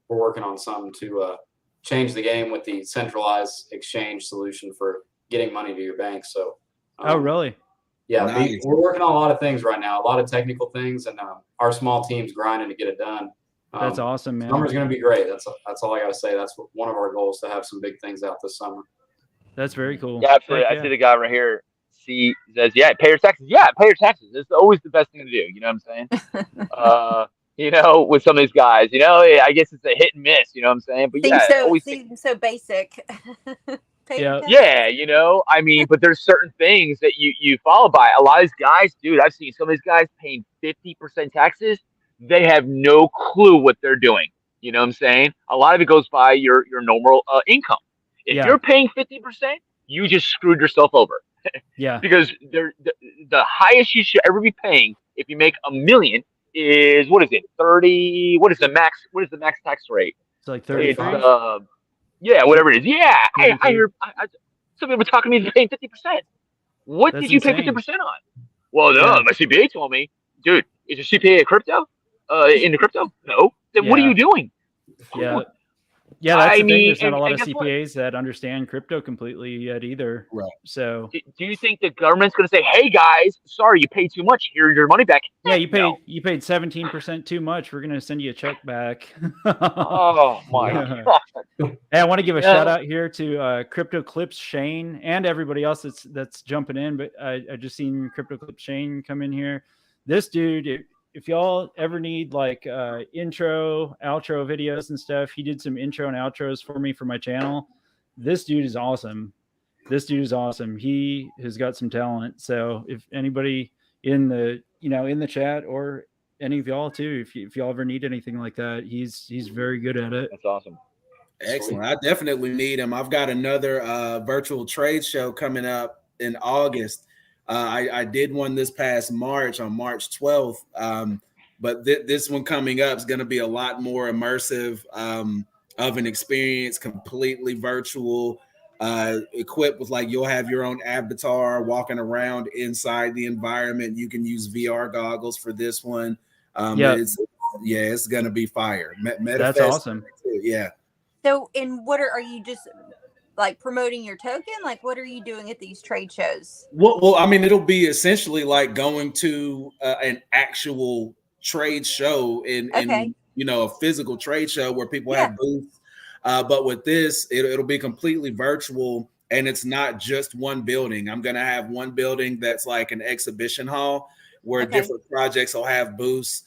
Speaker 3: We're working on some to change the game with the centralized exchange solution for getting money to your bank. So,
Speaker 1: oh really?
Speaker 3: Yeah, nice. We're working on a lot of things right now, a lot of technical things, and our small team's grinding to get it done.
Speaker 1: That's awesome, man.
Speaker 3: Summer's going to be great. That's all I got to say. That's one of our goals, to have some big things out this summer.
Speaker 1: That's very cool.
Speaker 4: Yeah, absolutely. I see the guy right here. He says, pay your taxes. Yeah, pay your taxes. It's always the best thing to do. You know what I'm saying? With some of these guys, I guess it's a hit and miss. You know what I'm saying? But
Speaker 6: seems so basic.
Speaker 4: I mean, but there's certain things that you follow by. A lot of these guys, dude, I've seen some of these guys paying 50% taxes. They have no clue what they're doing. You know what I'm saying? A lot of it goes by your normal income. If you're paying 50%, you just screwed yourself over. Because the highest you should ever be paying, if you make $1 million, is 30. What is the max? What is the max tax rate?
Speaker 1: It's like 35.
Speaker 4: Whatever it is. Yeah, I hear some people talking to me paying 50%. What did you pay 50% on? Well, no, my CPA told me, dude, is your CPA a crypto? In the crypto? No. Then what are you doing?
Speaker 1: Yeah, that's the thing. There's not a lot of CPAs that understand crypto completely yet either.
Speaker 5: Right.
Speaker 1: So,
Speaker 4: do you think the government's going to say, "Hey guys, sorry, you paid too much. Here's your money back"?
Speaker 1: Yeah, you paid 17% too much. We're going to send you a check back.
Speaker 4: Oh my god!
Speaker 1: Hey, I want to give a shout out here to Crypto Clips Shane and everybody else that's jumping in. But I just seen Crypto Clips Shane come in here. This dude. If y'all ever need like intro, outro videos and stuff, he did some intro and outros for me for my channel. This dude is awesome. He has got some talent. So if anybody in the chat, or any of y'all too, if y'all ever need anything like that, he's very good at it.
Speaker 4: That's awesome.
Speaker 5: Excellent. I definitely need him. I've got another virtual trade show coming up in August. I did one this past March, on March 12th, but this one coming up is going to be a lot more immersive of an experience, completely virtual, equipped with you'll have your own avatar walking around inside the environment. You can use VR goggles for this one. It's going to be fire.
Speaker 1: That's awesome.
Speaker 5: Yeah.
Speaker 6: So, what are you just promoting your token? What are you doing at these trade shows?
Speaker 5: Well, I mean, it'll be essentially like going to an actual trade show in a physical trade show where people have booths. But with this, it'll be completely virtual. and it's not just one building. I'm going to have one building that's like an exhibition hall where different projects will have booths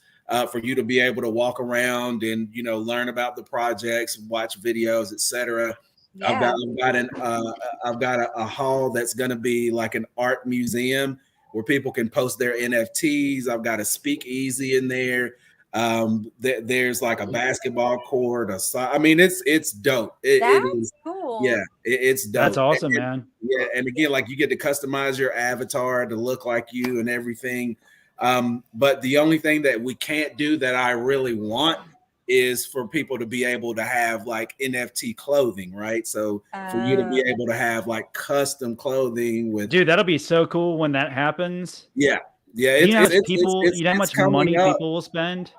Speaker 5: for you to be able to walk around and, you know, learn about the projects, watch videos, etc. Yeah. I've got a hall that's going to be like an art museum where people can post their NFTs. I've got a speakeasy in there. There's like a basketball court. I mean, it's dope. It is
Speaker 6: cool.
Speaker 5: Yeah, it's dope.
Speaker 1: That's awesome, man.
Speaker 5: Yeah, and again, like you get to customize your avatar to look like you and everything. But the only thing that we can't do that I really want is for people to be able to have like NFT clothing, right? So for you to be able to have like custom clothing with,
Speaker 1: dude, that'll be so cool when that happens.
Speaker 5: Yeah.
Speaker 1: You know how much money people will spend.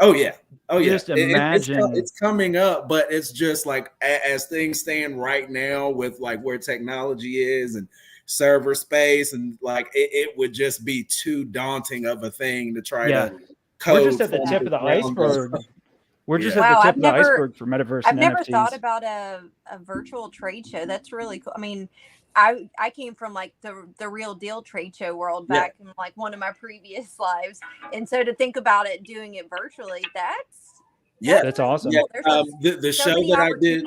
Speaker 5: Oh yeah.
Speaker 1: Just imagine
Speaker 5: it's coming up, but it's just like as things stand right now with like where technology is and server space, and like it would just be too daunting of a thing to try to code.
Speaker 1: We're just at the tip of the iceberg. We're just at the tip of the iceberg for metaverse.
Speaker 6: I've
Speaker 1: and
Speaker 6: never
Speaker 1: NFTs.
Speaker 6: Thought about a virtual trade show. That's really cool. I mean, I came from like the real deal trade show world back in like one of my previous lives, and so to think about it doing it virtually, that's
Speaker 1: awesome.
Speaker 5: Yeah. The show that I did,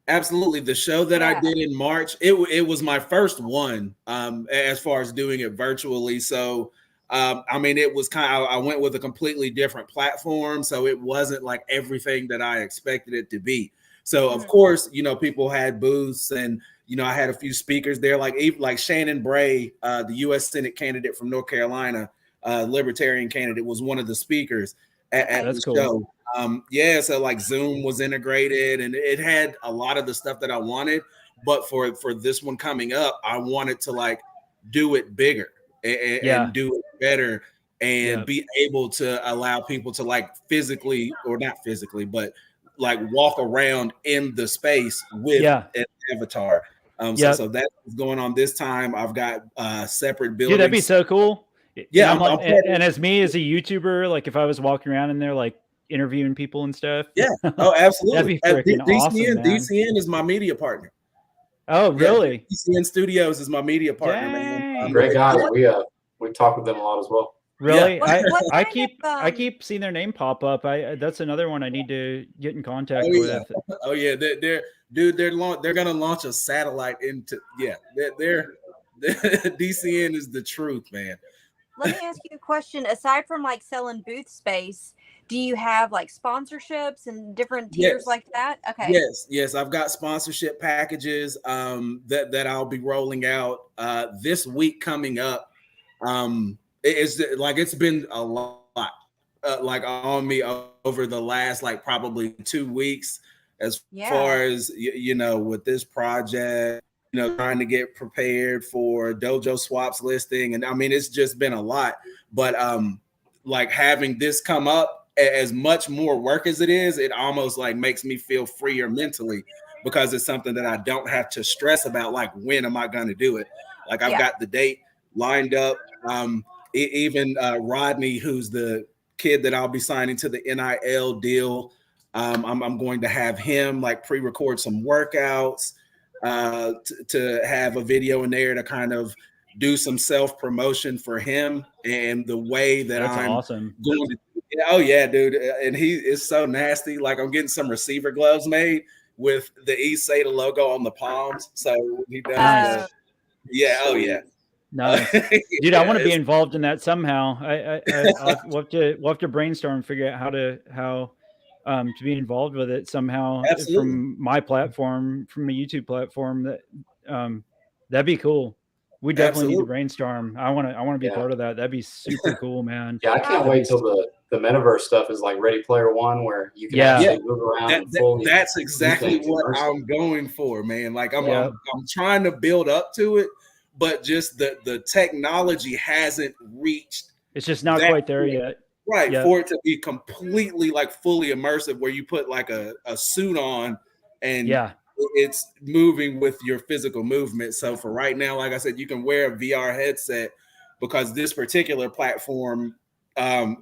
Speaker 5: absolutely, the show that I did in March, it was my first one as far as doing it virtually. So I mean, it was I went with a completely different platform, so it wasn't like everything that I expected it to be. So of course, you know, people had booths, and you know, I had a few speakers there, like Shannon Bray, the U.S. Senate candidate from North Carolina, Libertarian candidate, was one of the speakers at the show. So like Zoom was integrated, and it had a lot of the stuff that I wanted. But for this one coming up, I wanted to like do it bigger and do it better, and be able to allow people to like physically, or not physically, but like walk around in the space with an avatar. So that's going on this time. I've got separate buildings.
Speaker 1: Dude, that'd be so cool.
Speaker 5: Yeah,
Speaker 1: and as me as a YouTuber, like if I was walking around in there, like interviewing people and stuff.
Speaker 5: Yeah. Oh, absolutely.
Speaker 1: That'd be freaking awesome, man.
Speaker 5: DCN is my media partner.
Speaker 1: Oh, really?
Speaker 5: DCN Studios is my media partner, man.
Speaker 3: Great guys. We talk with them a lot as well.
Speaker 1: Really?
Speaker 6: Yeah.
Speaker 1: I keep seeing their name pop up. That's another one I need to get in contact with.
Speaker 5: Oh yeah, they're gonna launch a satellite into they're DCN is the truth, man.
Speaker 6: Let me ask you a question. Aside from like selling booth space, do you have like sponsorships and different tiers like that? Okay.
Speaker 5: Yes. I've got sponsorship packages that I'll be rolling out this week coming up. It's been a lot like on me over the last like probably 2 weeks as far as you know, with this project, you know, trying to get prepared for Dojo Swaps listing, and I mean it's just been a lot. But like having this come up, as much more work as it is, it almost like makes me feel freer mentally, because it's something that I don't have to stress about, like when am I going to do it. Like I've got the date lined up. Even Rodney, who's the kid that I'll be signing to the NIL deal, I'm going to have him like pre-record some workouts to have a video in there to kind of do some self-promotion for him, and the way that I'm
Speaker 1: awesome.
Speaker 5: Going to. Oh yeah, dude, and he is so nasty. Like I'm getting some receiver gloves made with the Bsape logo on the palms, so he does.
Speaker 1: Nice. Dude, I want to be involved in that somehow. We'll have to brainstorm and figure out how to be involved with it somehow.
Speaker 5: Absolutely.
Speaker 1: From my platform, from a YouTube platform. That'd be cool. We definitely need to brainstorm. I want to be part of that. That'd be super cool, man.
Speaker 3: Yeah, I can't wait till the metaverse stuff is like Ready Player One, where you can actually move around.
Speaker 5: That's exactly what I'm going for, man. Like I'm trying to build up to it, but just the technology hasn't reached.
Speaker 1: It's just not quite there yet.
Speaker 5: Right. Yep. For it to be completely like fully immersive, where you put like a suit on and it's moving with your physical movement. So for right now, like I said, you can wear a VR headset, because this particular platform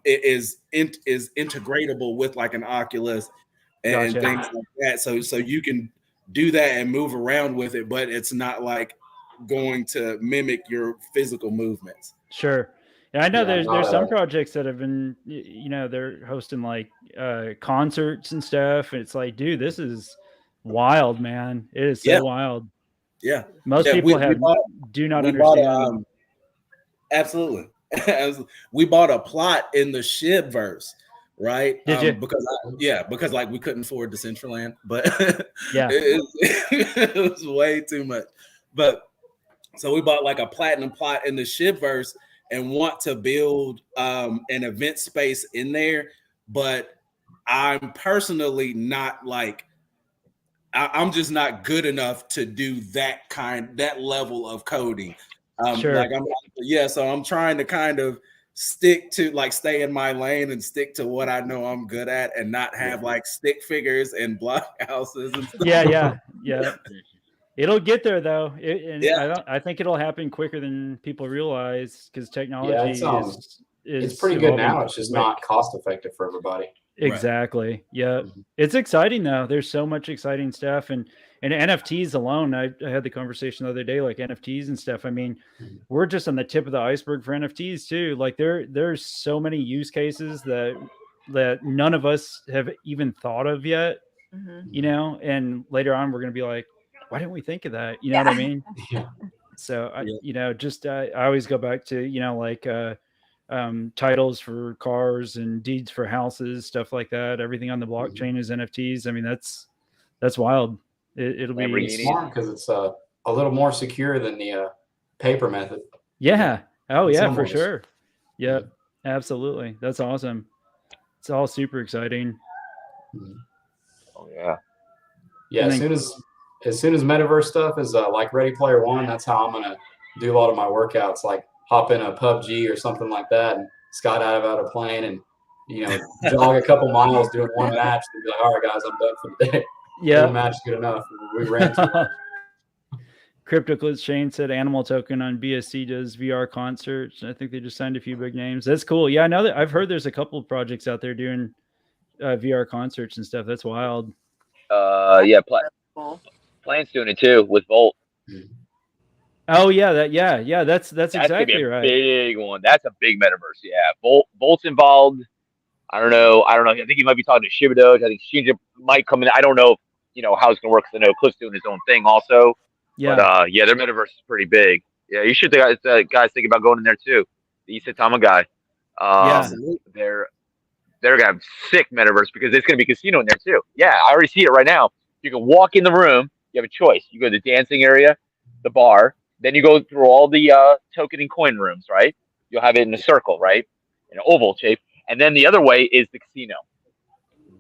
Speaker 5: is integratable with like an Oculus and things like that. So you can do that and move around with it, but it's not like going to mimic your physical movements.
Speaker 1: Sure. Yeah, I know there's some projects that have been, they're hosting like concerts and stuff. And it's like, dude, this is wild, man. It is so wild.
Speaker 5: Yeah.
Speaker 1: Most people do not understand.
Speaker 5: Absolutely. We bought a plot in the Shibverse, right?
Speaker 1: Did you?
Speaker 5: Because like we couldn't afford Decentraland, but
Speaker 1: yeah,
Speaker 5: it was way too much. But so we bought like a platinum plot in the Shibverse and want to build an event space in there, but I'm personally not like, I'm just not good enough to do that level of coding.
Speaker 1: Sure.
Speaker 5: So I'm trying to kind of stick to like stay in my lane and stick to what I know I'm good at and not have like stick figures and block houses and stuff.
Speaker 1: Yeah. It'll get there though. I think it'll happen quicker than people realize because technology is
Speaker 3: it's pretty good now. It's just not cost effective for everybody.
Speaker 1: Exactly. Yeah. It's exciting though. There's so much exciting stuff and NFTs alone. I had the conversation the other day, like NFTs and stuff. I mean, we're just on the tip of the iceberg for NFTs too. Like there's so many use cases that none of us have even thought of yet, and later on we're going to be like, why didn't we think of that? You know what I mean?
Speaker 3: Yeah.
Speaker 1: So I always go back to, titles for cars and deeds for houses, stuff like that. Everything on the blockchain is NFTs. I mean, that's wild. It'll be
Speaker 3: smart because it's a little more secure than the paper method.
Speaker 1: Yeah. Oh yeah, for sure. Yep. Absolutely. That's awesome. It's all super exciting.
Speaker 4: Oh yeah.
Speaker 3: Yeah. As soon as metaverse stuff is like Ready Player One, that's how I'm gonna do a lot of my workouts. Like hop in a PUBG or something like that, and skydive out of a plane, and jog a couple miles doing one match, and be like, all right, guys, I'm done for the day.
Speaker 1: Yeah,
Speaker 3: one match is good enough. We ran too much.
Speaker 1: CryptoClitz Shane said Animal Token on BSC does VR concerts. I think they just signed a few big names. That's cool. Yeah, I know that. I've heard there's a couple of projects out there doing VR concerts and stuff. That's wild.
Speaker 4: Plant's doing it too with Volt.
Speaker 1: Oh yeah, that's exactly right.
Speaker 4: Big one. That's a big metaverse. Yeah, Volt's involved. I don't know. I think he might be talking to Shibadoge. I think Shinja might come in. I don't know. How it's gonna work. Because I know Cliff's doing his own thing also.
Speaker 1: Yeah.
Speaker 4: But their metaverse is pretty big. Yeah, you should. Guys think about going in there too. The Isatama guy. They're gonna have sick metaverse because it's gonna be casino in there too. Yeah, I already see it right now. You can walk in the room. You have a choice. You go to the dancing area, the bar. Then you go through all the token and coin rooms, right? You'll have it in a circle, right? In an oval shape. And then the other way is the casino.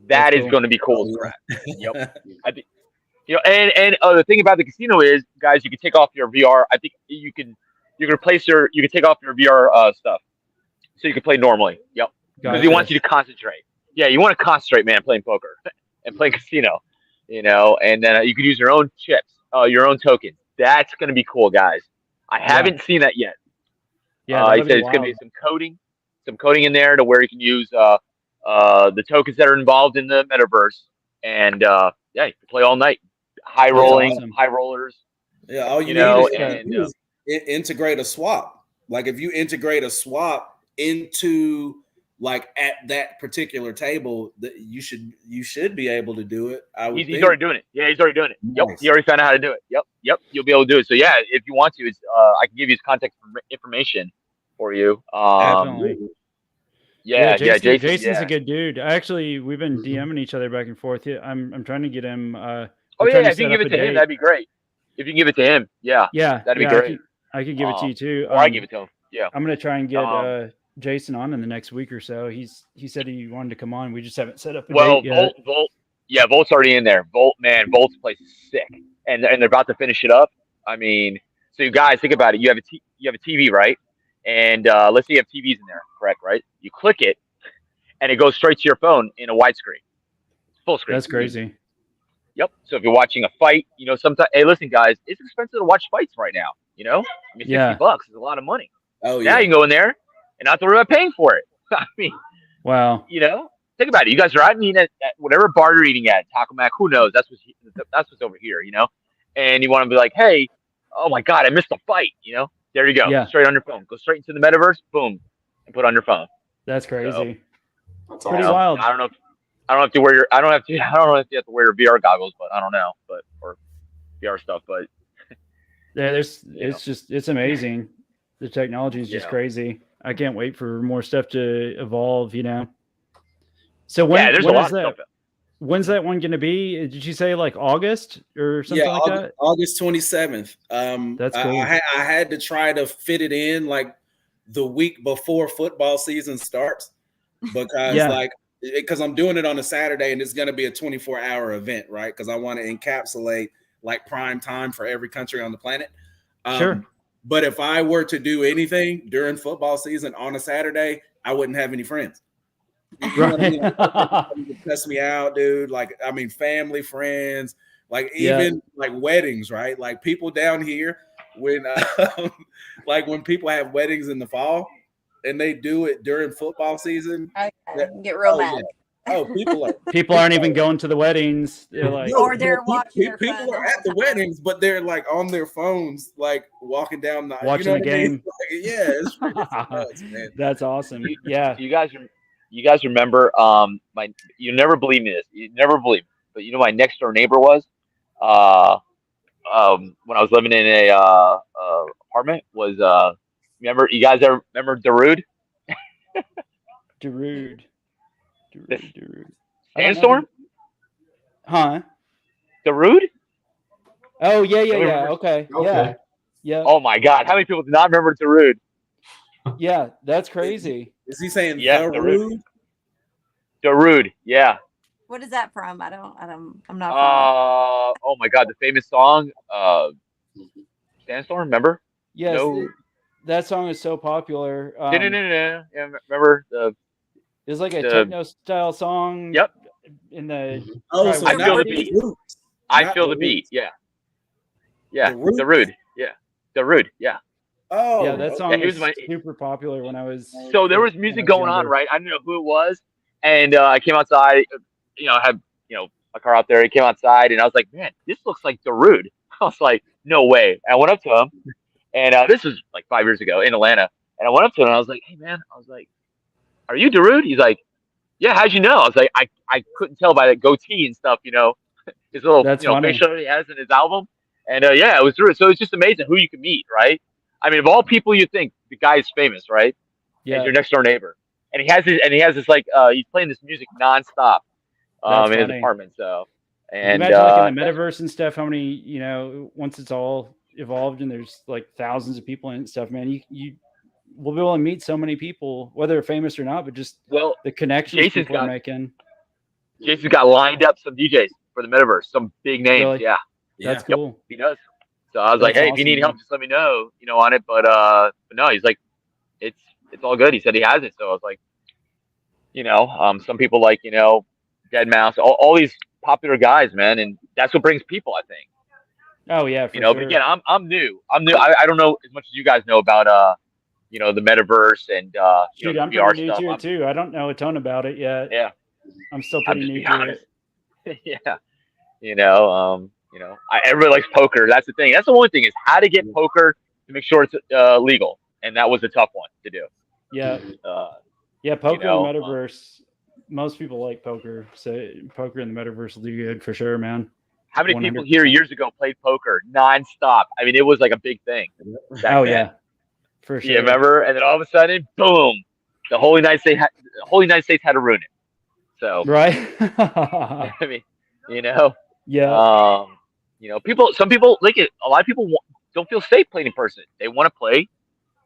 Speaker 4: That is going to be cool as crap. Yep. I think, and the thing about the casino is, guys, you can take off your VR. I think you can take off your VR stuff, so you can play normally. Yep. Because he wants you to concentrate. Yeah, you want to concentrate, man, playing poker and playing casino. And then you can use your own chips, your own tokens. That's going to be cool, guys. I haven't seen that yet.
Speaker 1: Yeah,
Speaker 4: he said it's going to be some coding in there to where you can use the tokens that are involved in the metaverse, and you can play all night. High rollers.
Speaker 5: Yeah, all you need is integrate a swap. Like if you integrate a swap into like at that particular table, that you should be able to do it.
Speaker 4: He's already doing it. Yeah, he's already doing it. Nice. Yep, he already found out how to do it. Yep, you'll be able to do it. So yeah, if you want to, it's I can give you his contact information for you.
Speaker 1: Definitely.
Speaker 4: Yeah,
Speaker 1: Jason's a good dude. Actually, we've been DMing each other back and forth. Yeah, I'm trying to get him.
Speaker 4: If you can give it to him, that'd be great. If you can give it to him, that'd be great.
Speaker 1: I could give it to you too.
Speaker 4: Or I give it to him. Yeah,
Speaker 1: I'm gonna try and get Jason on in the next week or so. He said he wanted to come on. We just haven't set up a date yet.
Speaker 4: Volt's already in there. Volt's place is sick, and they're about to finish it up. I mean, so you guys think about it. You have a TV, right? And let's say you have TVs in there, correct? Right? You click it, and it goes straight to your phone in a widescrreen, full screen.
Speaker 1: That's crazy.
Speaker 4: Yep. So if you're watching a fight, sometimes, hey, listen, guys, it's expensive to watch fights right now. I mean, $60 is a lot of money.
Speaker 5: Oh yeah.
Speaker 4: Now you can go in there and not to worry about paying for it. I mean,
Speaker 1: wow.
Speaker 4: think about it. You guys are out and eating at whatever bar you're eating at, Taco Mac, who knows? That's what's over here, you know? And you want to be like, hey, oh my God, I missed a fight, you know? There you go.
Speaker 1: Yeah.
Speaker 4: Straight on your phone. Go straight into the metaverse, boom, and put it on your phone.
Speaker 1: That's crazy.
Speaker 4: So,
Speaker 3: That's
Speaker 1: pretty
Speaker 3: awesome.
Speaker 1: wild.
Speaker 4: I don't know if you have to wear VR goggles, but I don't know, or VR stuff, but
Speaker 1: Yeah, it's amazing. The technology is just crazy. I can't wait for more stuff to evolve, you know. So
Speaker 4: there's a lot of stuff.
Speaker 1: When's that one going to be? Did you say like August or something like that?
Speaker 5: August 27th.
Speaker 1: That's cool.
Speaker 5: I had to try to fit it in like the week before football season starts because because I'm doing it on a Saturday and it's going to be a 24-hour event, right? Because I want to encapsulate like prime time for every country on the planet.
Speaker 1: Sure.
Speaker 5: But if I were to do anything during football season on a Saturday, I wouldn't have any friends.
Speaker 1: Right.
Speaker 5: Test me out, dude. Like, I mean, family, friends, like even like weddings, right? Like people down here when like when people have weddings in the fall and they do it during football season,
Speaker 6: get real mad.
Speaker 5: Oh,
Speaker 1: people aren't even going to the weddings. They're like,
Speaker 6: or they're watching.
Speaker 5: People are at the weddings, but they're like on their phones, like walking down the
Speaker 1: watching the game.
Speaker 5: Like, it's nuts, man.
Speaker 1: That's awesome. Yeah.
Speaker 4: You guys remember? You never believe me this. You never believe, but you know my next door neighbor was, when I was living in a apartment was remember? You guys ever remember Darude?
Speaker 1: Darude.
Speaker 4: Sandstorm?
Speaker 1: Huh?
Speaker 4: Darude?
Speaker 1: Oh yeah. Okay. Yeah.
Speaker 4: Oh my God! How many people do not remember Darude?
Speaker 1: Yeah, that's crazy.
Speaker 5: Is he saying
Speaker 4: Darude? Darude, yeah.
Speaker 6: What is that from? I'm not.
Speaker 4: Oh my God, the famous song, Sandstorm. Remember?
Speaker 1: Yes, that song is so popular.
Speaker 4: Yeah, remember the?
Speaker 1: It's like a techno style song.
Speaker 4: Yep.
Speaker 1: In the.
Speaker 5: So
Speaker 4: I feel the beat. I feel the beat. Yeah. Yeah. Darude. Yeah. Darude. Yeah.
Speaker 5: Oh,
Speaker 1: yeah, that song was super popular when I was.
Speaker 4: So there was music going on, right? I didn't know who it was, and I came outside. I had a car out there. He came outside, and I was like, "Man, this looks like Darude." I was like, "No way!" And I went up to him, and this was like 5 years ago in Atlanta. And I went up to him, and I was like, "Hey, man," I was like, "Are you Darude?" He's like, "Yeah." How'd you know? I was like, "I couldn't tell by the goatee and stuff, his little facial he has in his album." And it was Darude. So it's just amazing who you can meet, right? I mean, of all people, you think the guy is famous, right? Yeah. And your next door neighbor, and he has this like he's playing this music nonstop in his apartment. So, and
Speaker 1: imagine like in the metaverse and stuff. How many once it's all evolved and there's like thousands of people in it and stuff, man. You will be able to meet so many people, whether they're famous or not, but just the connections people are making.
Speaker 4: Jason's got lined up some DJs for the metaverse, some big names. Really? Yeah,
Speaker 1: that's cool.
Speaker 4: He does. So I was like, hey, if you need help, just let me know, on it. But no, he's like, it's all good. He said he has it. So I was like, some people like, Dead Mouse, all these popular guys, man. And that's what brings people, I think.
Speaker 1: Oh yeah. For sure.
Speaker 4: But again, I'm new. I don't know as much as you guys know about, the metaverse and,
Speaker 1: Dude, I'm
Speaker 4: VR
Speaker 1: pretty new to it too. I don't know a ton about it yet.
Speaker 4: Yeah.
Speaker 1: I'm still pretty new to
Speaker 4: it. Yeah. Everybody likes poker. That's the thing. That's the only thing is how to get poker to make sure it's legal, and that was a tough one to do.
Speaker 1: Yeah, poker in the metaverse. Most people like poker, so poker in the metaverse will do good for sure, man.
Speaker 4: How many 100%. People here years ago played poker nonstop? I mean, it was like a big thing.
Speaker 1: Yeah, for sure.
Speaker 4: Yeah, remember? And then all of a sudden, boom! The whole United States had to ruin it. So
Speaker 1: right.
Speaker 4: I mean,
Speaker 1: Yeah.
Speaker 4: Some people like it. A lot of people don't feel safe playing in person. They want to play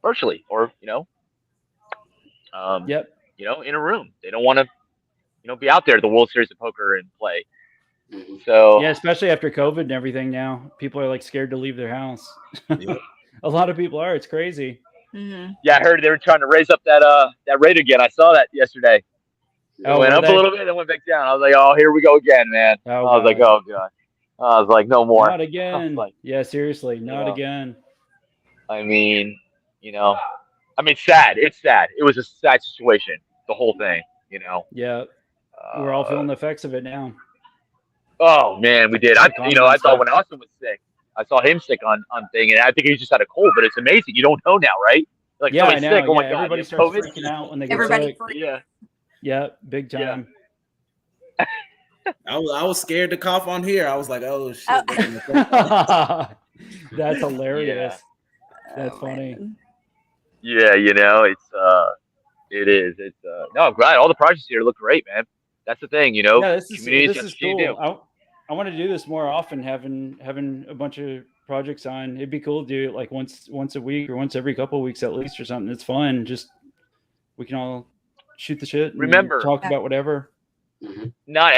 Speaker 4: virtually or, in a room. They don't want to, be out there at the World Series of Poker and play. So
Speaker 1: yeah, especially after COVID and everything now, people are like scared to leave their house. A lot of people are. It's crazy.
Speaker 6: Mm-hmm.
Speaker 4: Yeah, I heard they were trying to raise up that rate again. I saw that yesterday. It went up a little bit and went back down. I was like, oh, here we go again, man. I was like, oh, God. I was like, no more.
Speaker 1: Not again. Yeah, seriously, not again.
Speaker 4: I mean, sad. It's sad. It was a sad situation, the whole thing,
Speaker 1: Yeah. We're all feeling the effects of it now.
Speaker 4: Oh man, we did. I thought when Austin was sick, I saw him sick on thing, and I think he just had a cold. But it's amazing. You don't know now, right? Like,
Speaker 1: yeah, I know.
Speaker 4: Sick. Oh my
Speaker 1: God,
Speaker 4: God,
Speaker 1: everybody starts freaking out when they get sick. Yeah, big time.
Speaker 5: Yeah. I was scared to cough on here. I was like, oh shit.
Speaker 1: That's hilarious. Yeah. That's funny.
Speaker 4: Yeah, it is. It's no, I'm glad all the projects here look great, man. That's the thing,
Speaker 1: Yeah, this is cool. I want to do this more often, having a bunch of projects on. It'd be cool to do it like once a week or once every couple of weeks at least or something. It's fun. Just we can all shoot the shit and talk about whatever.
Speaker 4: Not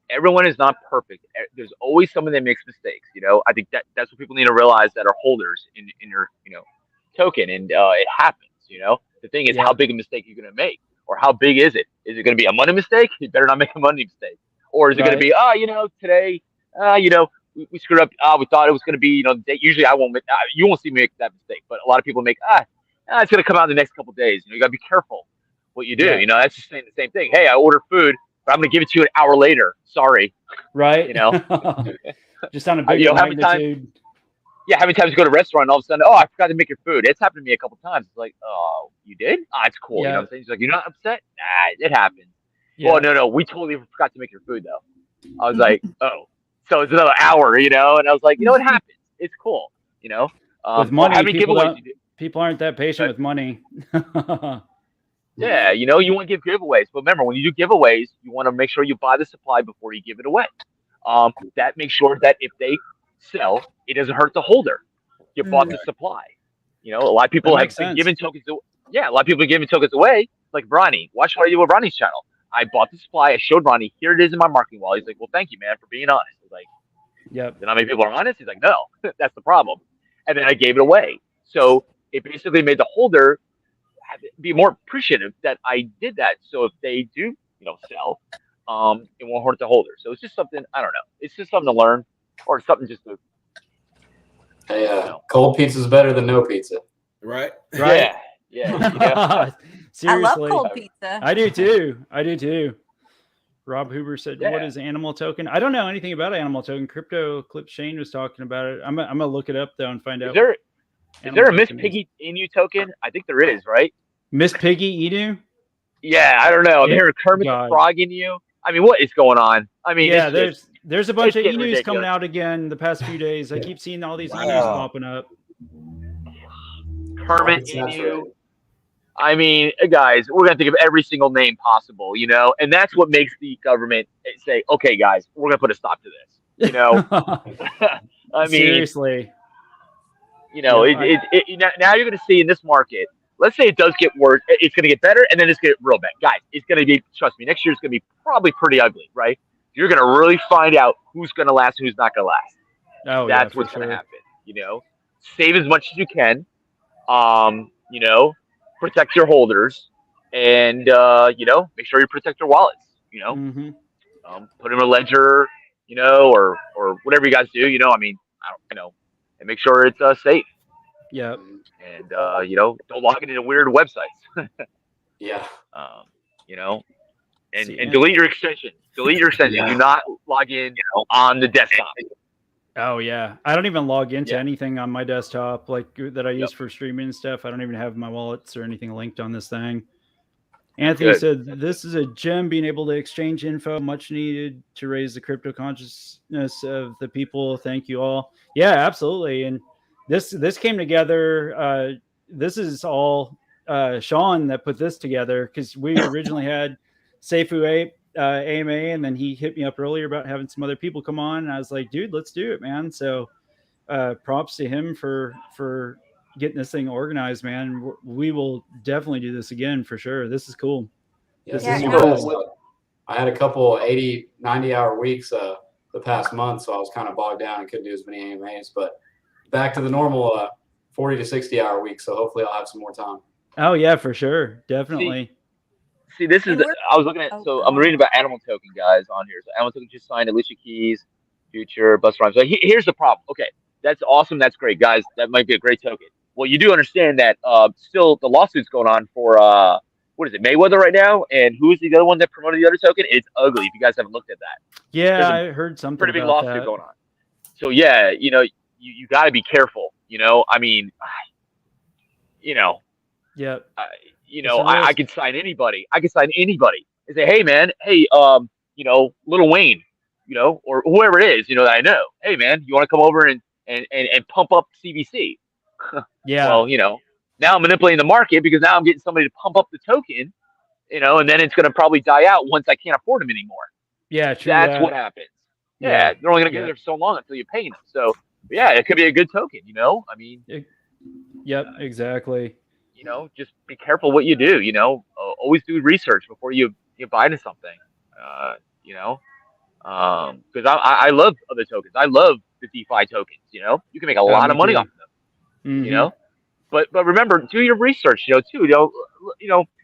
Speaker 4: everyone is not perfect. There's always someone that makes mistakes. I think that's what people need to realize that are holders in your token, and it happens. The thing is how big a mistake you're gonna make, or how big is it? Is it gonna be a money mistake? You better not make a money mistake. Or is it gonna be today we screwed up. We thought it was gonna be usually I won't make you won't see me make that mistake, but a lot of people make it's gonna come out in the next couple of days. You gotta be careful what you do. That's just saying the same thing. Hey, I order food, but I'm gonna give it to you an hour later. Sorry.
Speaker 1: Right. Just on a big magnitude.
Speaker 4: How many times you go to a restaurant and all of a sudden, I forgot to make your food. It's happened to me a couple of times. It's like, oh, you did? It's cool. You know what I'm saying? He's like, you're not upset? Nah, it happens. Yeah. Well, no, we totally forgot to make your food though. I was like, oh, so it's another hour, and I was like, it happens. It's cool,
Speaker 1: With money, how many giveaways people aren't that patient with money.
Speaker 4: Yeah, you want to give giveaways, but remember, when you do giveaways, you want to make sure you buy the supply before you give it away. That makes sure that if they sell, it doesn't hurt the holder. You bought the supply. A lot of people have been giving tokens. A lot of people are giving tokens away. Like Ronnie, watch what I do with Ronnie's channel. I bought the supply. I showed Ronnie, here it is in my marketing wall. He's like, well, thank you, man, for being honest. I was like,
Speaker 1: yep.
Speaker 4: Not many people are honest. He's like, no, that's the problem. And then I gave it away. So it basically made the holder be more appreciative that I did that. So if they do, sell, it won't hurt the holder. So it's just something, I don't know. It's just something to learn, or something just to.
Speaker 3: Hey, cold pizza is better than no pizza.
Speaker 5: Right.
Speaker 4: Yeah.
Speaker 1: Seriously.
Speaker 6: I love cold pizza.
Speaker 1: I do too. Rob Huber said, what is animal token? I don't know anything about animal token. Crypto Clip Shane was talking about it. I'm gonna look it up though and find out.
Speaker 4: Is there a Miss Piggy Inu token? I think there is, right?
Speaker 1: Miss Piggy Inu?
Speaker 4: Yeah, I don't know. I'm hearing Kermit the Frog Inu. I mean, what is going on? I mean,
Speaker 1: there's a bunch of Inus coming out again the past few days. I keep seeing all these Inus popping up.
Speaker 4: Kermit Inu. I mean, guys, we're gonna think of every single name possible, and that's what makes the government say, "Okay, guys, we're gonna put a stop to this." I mean,
Speaker 1: seriously.
Speaker 4: Now you're gonna see in this market. Let's say it does get worse, it's gonna get better, and then it's gonna get real bad, guys. It's gonna be, trust me, next year it's gonna be probably pretty ugly, right? You're gonna really find out who's gonna last and who's not gonna last.
Speaker 1: Oh,
Speaker 4: that's what's gonna happen. Save as much as you can. Protect your holders, and make sure you protect your wallets. Put in a ledger, or whatever you guys do. I mean, and make sure it's safe.
Speaker 1: Yeah.
Speaker 4: And don't log into weird websites.
Speaker 3: Yeah.
Speaker 4: And delete your extension. Do not log in on the desktop.
Speaker 1: Oh yeah, I don't even log into anything on my desktop like that I use for streaming and stuff. I don't even have my wallets or anything linked on this thing. Anthony said, this is a gem, being able to exchange info, much needed to raise the crypto consciousness of the people. Thank you all. Yeah, absolutely. And this came together. This is all Sean that put this together, because we originally had Safuape AMA, and then he hit me up earlier about having some other people come on, and I was like, dude, let's do it, man. So props to him for getting this thing organized, man. We will definitely do this again for sure. This is cool.
Speaker 3: Yeah, this is cool. I had a couple 80, 90-hour weeks the past month, so I was kind of bogged down and couldn't do as many AMAs, but back to the normal 40 to 60-hour week, so hopefully I'll have some more time.
Speaker 1: Oh yeah, for sure. Definitely.
Speaker 4: See, this is, I was looking at, so I'm reading about Animal Token, guys, on here. So Animal Token just signed Alicia Keys, Future, Busta Rhymes. So here's the problem. Okay, that's awesome. That's great, guys. That might be a great token. Well, you do understand that still the lawsuit's going on for what is it, Mayweather right now? And who's the other one that promoted the other token? It's ugly if you guys haven't looked at that.
Speaker 1: Yeah, I heard something
Speaker 4: pretty big
Speaker 1: about
Speaker 4: lawsuit
Speaker 1: that.
Speaker 4: going on. So yeah, you got to be careful. I mean,
Speaker 1: Yeah.
Speaker 4: I could sign anybody. I could sign anybody and say, hey man, hey, Lil Wayne, or whoever it is, that I know. Hey man, you want to come over and pump up CBC?
Speaker 1: Yeah.
Speaker 4: Well, now I'm manipulating the market because now I'm getting somebody to pump up the token, and then it's going to probably die out once I can't afford them anymore.
Speaker 1: Yeah, true.
Speaker 4: That's what happens. Yeah, they're only going to get there so long until you pay them. So yeah, it could be a good token. I mean.
Speaker 1: Yep, exactly.
Speaker 4: Just be careful what you do. Always do research before you buy into something. Because I love other tokens. I love the DeFi tokens. You can make a lot of money off of them.
Speaker 1: Mm-hmm.
Speaker 4: But remember, do your research. Too.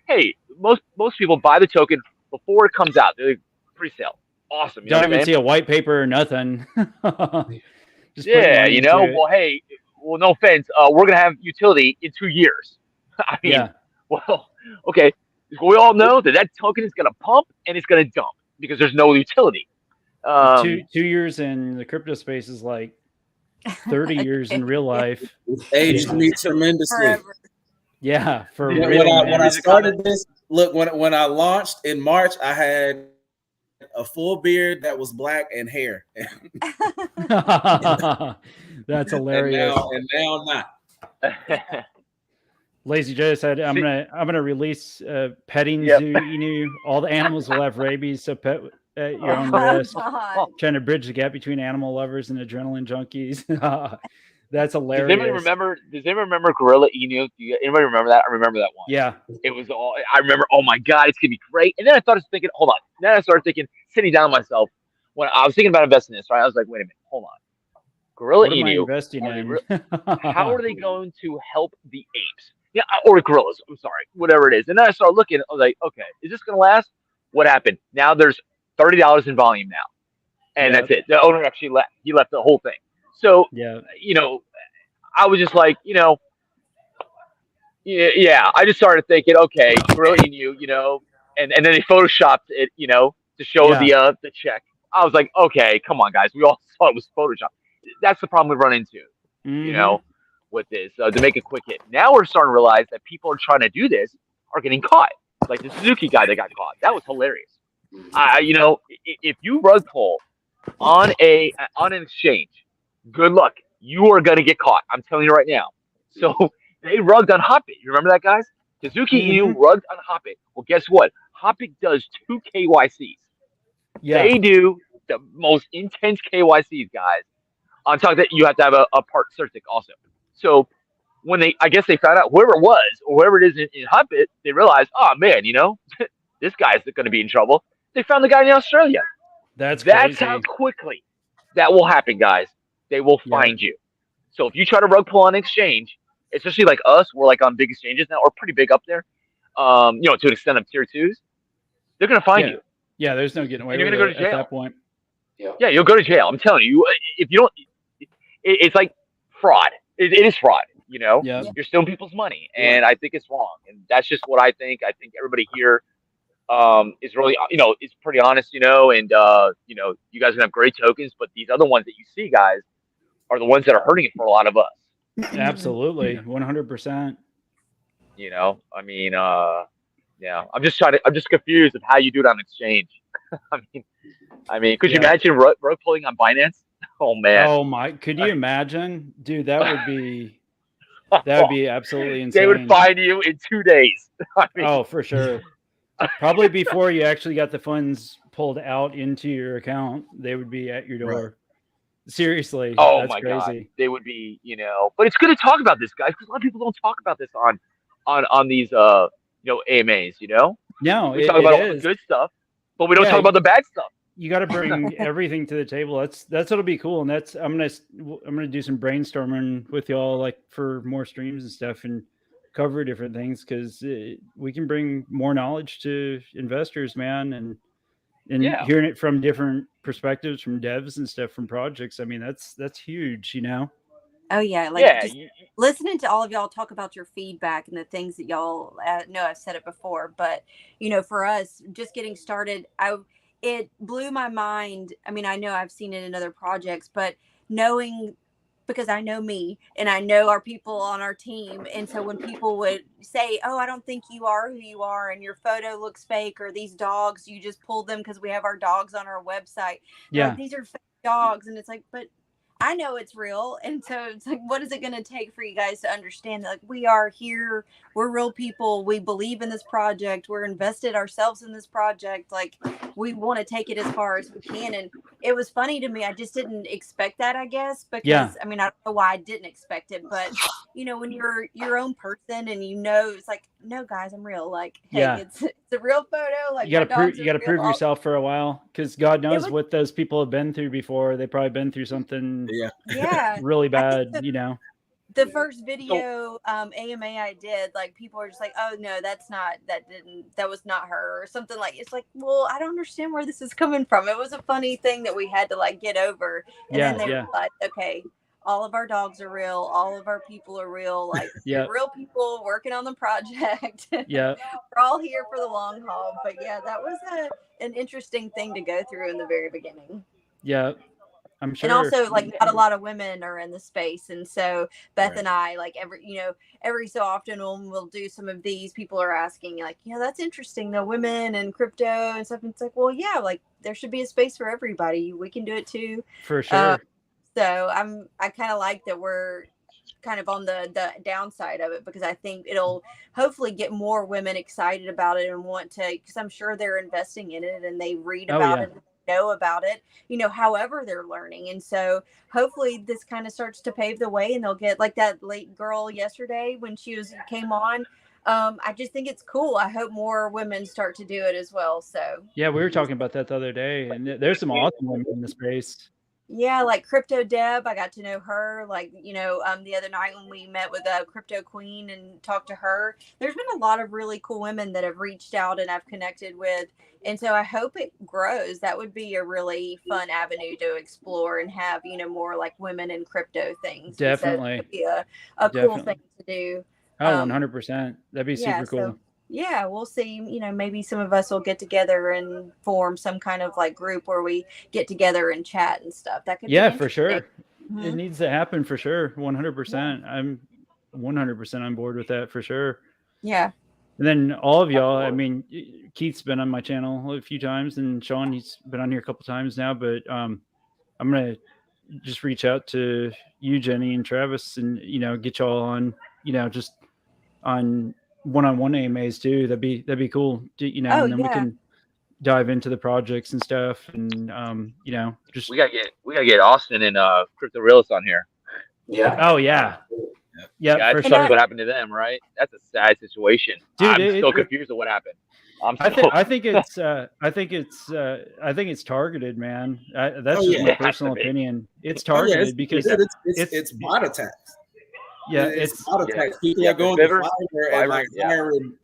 Speaker 4: Hey, most people buy the token before it comes out. They're pre-sale. Awesome.
Speaker 1: Don't even see a white paper or nothing.
Speaker 4: Well, hey, no offense. We're gonna have utility in 2 years. I mean, well, okay. We all know that token is going to pump and it's going to dump because there's no utility.
Speaker 1: 2 years in the crypto space is like 30 years in real life.
Speaker 5: Aged me tremendously.
Speaker 6: Forever.
Speaker 1: Yeah,
Speaker 5: when I started this, look, when I launched in March, I had a full beard that was black and hair.
Speaker 1: That's hilarious.
Speaker 5: And now not.
Speaker 1: Lazy Joe said, "I'm gonna release petting zoo. All the animals will have rabies, so pet at your own risk." Trying to bridge the gap between animal lovers and adrenaline junkies. That's hilarious.
Speaker 4: Does anyone remember Gorilla Inu? Anybody remember that? I remember that one.
Speaker 1: Yeah.
Speaker 4: It was all. I remember. Oh my God, it's gonna be great. And then I started thinking, hold on. Then I started thinking, sitting down myself when I was thinking about investing in this. Right, I was like, wait a minute, hold on. Gorilla Inu.
Speaker 1: Investing in?
Speaker 4: How are they going to help the apes? Yeah, or gorillas. I'm sorry, whatever it is. And then I started looking. I was like, okay, is this going to last? What happened? Now there's $30 in volume now, and that's it. The owner actually left. He left the whole thing. So I was just like, I just started thinking, okay, Gorilla Inu, and then they photoshopped it, to show the check. I was like, okay, come on, guys. We all saw it was Photoshop. That's the problem we run into, with this, to make a quick hit. Now we're starting to realize that people are trying to do this are getting caught. Like the Suzuki guy that got caught. That was hilarious. If you rug pull on an exchange, good luck. You are going to get caught. I'm telling you right now. So they rugged on Hopit. You remember that, guys? Suzuki Inu rugged on Hopit. Well, guess what? Hopit does 2 KYCs. Yeah. They do the most intense KYCs, guys. On top of that, you have to have a part certic also. So when I guess they found out whoever it was or whoever it is in Hopit, they realized, oh man, this guy's going to be in trouble. They found the guy in Australia.
Speaker 1: That's
Speaker 4: how quickly that will happen, guys. They will find you. So if you try to rug pull on exchange, especially like us, we're like on big exchanges now, or pretty big up there. To an extent of tier 2s, they're going to find you.
Speaker 1: Yeah, there's no getting away.
Speaker 4: And you're going to go to jail
Speaker 1: at that point.
Speaker 4: Yeah, you'll go to jail. I'm telling you, if you don't, it's like fraud. It is fraud. You're stealing people's money, and I think it's wrong. And that's just what I think. I think everybody here is really, is pretty honest, and you guys can have great tokens, but these other ones that you see, guys, are the ones that are hurting it for a lot of us.
Speaker 1: Absolutely, 100%.
Speaker 4: I mean, I'm just confused of how you do it on exchange. I mean, could you imagine rug pulling on Binance? Oh man.
Speaker 1: Oh my, could you imagine, dude? That would be absolutely insane.
Speaker 4: They would find you in 2 days.
Speaker 1: Oh, for sure. Probably before you actually got the funds pulled out into your account, they would be at your door. Right. Seriously.
Speaker 4: Oh
Speaker 1: that's
Speaker 4: my
Speaker 1: crazy.
Speaker 4: God. They would be, but it's good to talk about this, guys, because a lot of people don't talk about this on these AMAs,
Speaker 1: No,
Speaker 4: we talk about all the good stuff, but we don't talk about the bad stuff.
Speaker 1: You got to bring everything to the table. That's what'll be cool. And I'm gonna do some brainstorming with y'all, like for more streams and stuff, and cover different things, because we can bring more knowledge to investors, man, and hearing it from different perspectives, from devs and stuff, from projects. I mean, that's huge,
Speaker 6: Oh yeah, like
Speaker 4: Yeah,
Speaker 6: just listening to all of y'all talk about your feedback and the things that y'all know. I've said it before, but for us, just getting started, it blew my mind. I mean, I know I've seen it in other projects, but knowing, because I know me and I know our people on our team, and so when people would say, "Oh, I don't think you are who you are, and your photo looks fake," or "These dogs, you just pulled them because we have our dogs on our website," like, "These are fake dogs," and it's like, but I know it's real. And so it's like, what is it going to take for you guys to understand that, like, we are here, we're real people, we believe in this project, we're invested ourselves in this project, like, we want to take it as far as we can. And it was funny to me. I just didn't expect that, I guess, because I mean, I don't know why I didn't expect it, but when you're your own person and it's like, no guys, I'm real. Like, hey, it's a real photo. Like,
Speaker 1: you gotta prove yourself for a while, because God knows what those people have been through before. They've probably been through something really bad,
Speaker 6: The first video AMA I did, like, people were just like, "Oh no, that was not her," or something. Like, it's like, well, I don't understand where this is coming from. It was a funny thing that we had to, like, get over. And then they were like, okay, all of our dogs are real, all of our people are real, like, real people working on the project. We're all here for the long haul. But yeah, that was an interesting thing to go through in the very beginning.
Speaker 1: I'm sure.
Speaker 6: And also, like, not a lot of women are in the space. And so Beth and I, like, every so often when we'll do some of these, people are asking, like, that's interesting, the women and crypto and stuff. And it's like, well, yeah, like, there should be a space for everybody. We can do it too.
Speaker 1: For sure.
Speaker 6: So I kind of like that we're kind of on the downside of it, because I think it'll hopefully get more women excited about it and want to, because I'm sure they're investing in it and they read about it, know about it, however they're learning. And so hopefully this kind of starts to pave the way, and they'll get, like that late girl yesterday when she came on. I just think it's cool. I hope more women start to do it as well. So
Speaker 1: we were talking about that the other day, and there's some awesome women in the space.
Speaker 6: Yeah, like Crypto Deb, I got to know her, like, the other night when we met with Crypto Queen and talked to her. There's been a lot of really cool women that have reached out and I've connected with. And so I hope it grows. That would be a really fun avenue to explore and have, more like women in crypto things.
Speaker 1: Definitely.
Speaker 6: So that would be a cool thing to do.
Speaker 1: Oh, 100%. That'd be super cool.
Speaker 6: So, yeah, we'll see. Maybe some of us will get together and form some kind of, like, group where we get together and chat and stuff. That could be
Speaker 1: for sure. Mm-hmm. It needs to happen for sure. 100%. I'm 100% on board with that for sure.
Speaker 6: Yeah.
Speaker 1: And then all of y'all, I mean, Keith's been on my channel a few times, and Sean, he's been on here a couple times now, but I'm going to just reach out to you, Jenny, and Travis, and, get y'all on, just on one-on-one AMAs too. That'd be cool, and then we can dive into the projects and stuff, and just
Speaker 4: we gotta get Austin and Crypto Realist on here. That's what happened to them, right? That's a sad situation. Dude, I'm still confused of what happened.
Speaker 1: I think it's targeted, man. That's just my personal opinion. It's targeted because
Speaker 5: it's bot attacks.
Speaker 1: Yeah,
Speaker 5: it's bot attacks. People are going to Fiverr and, like,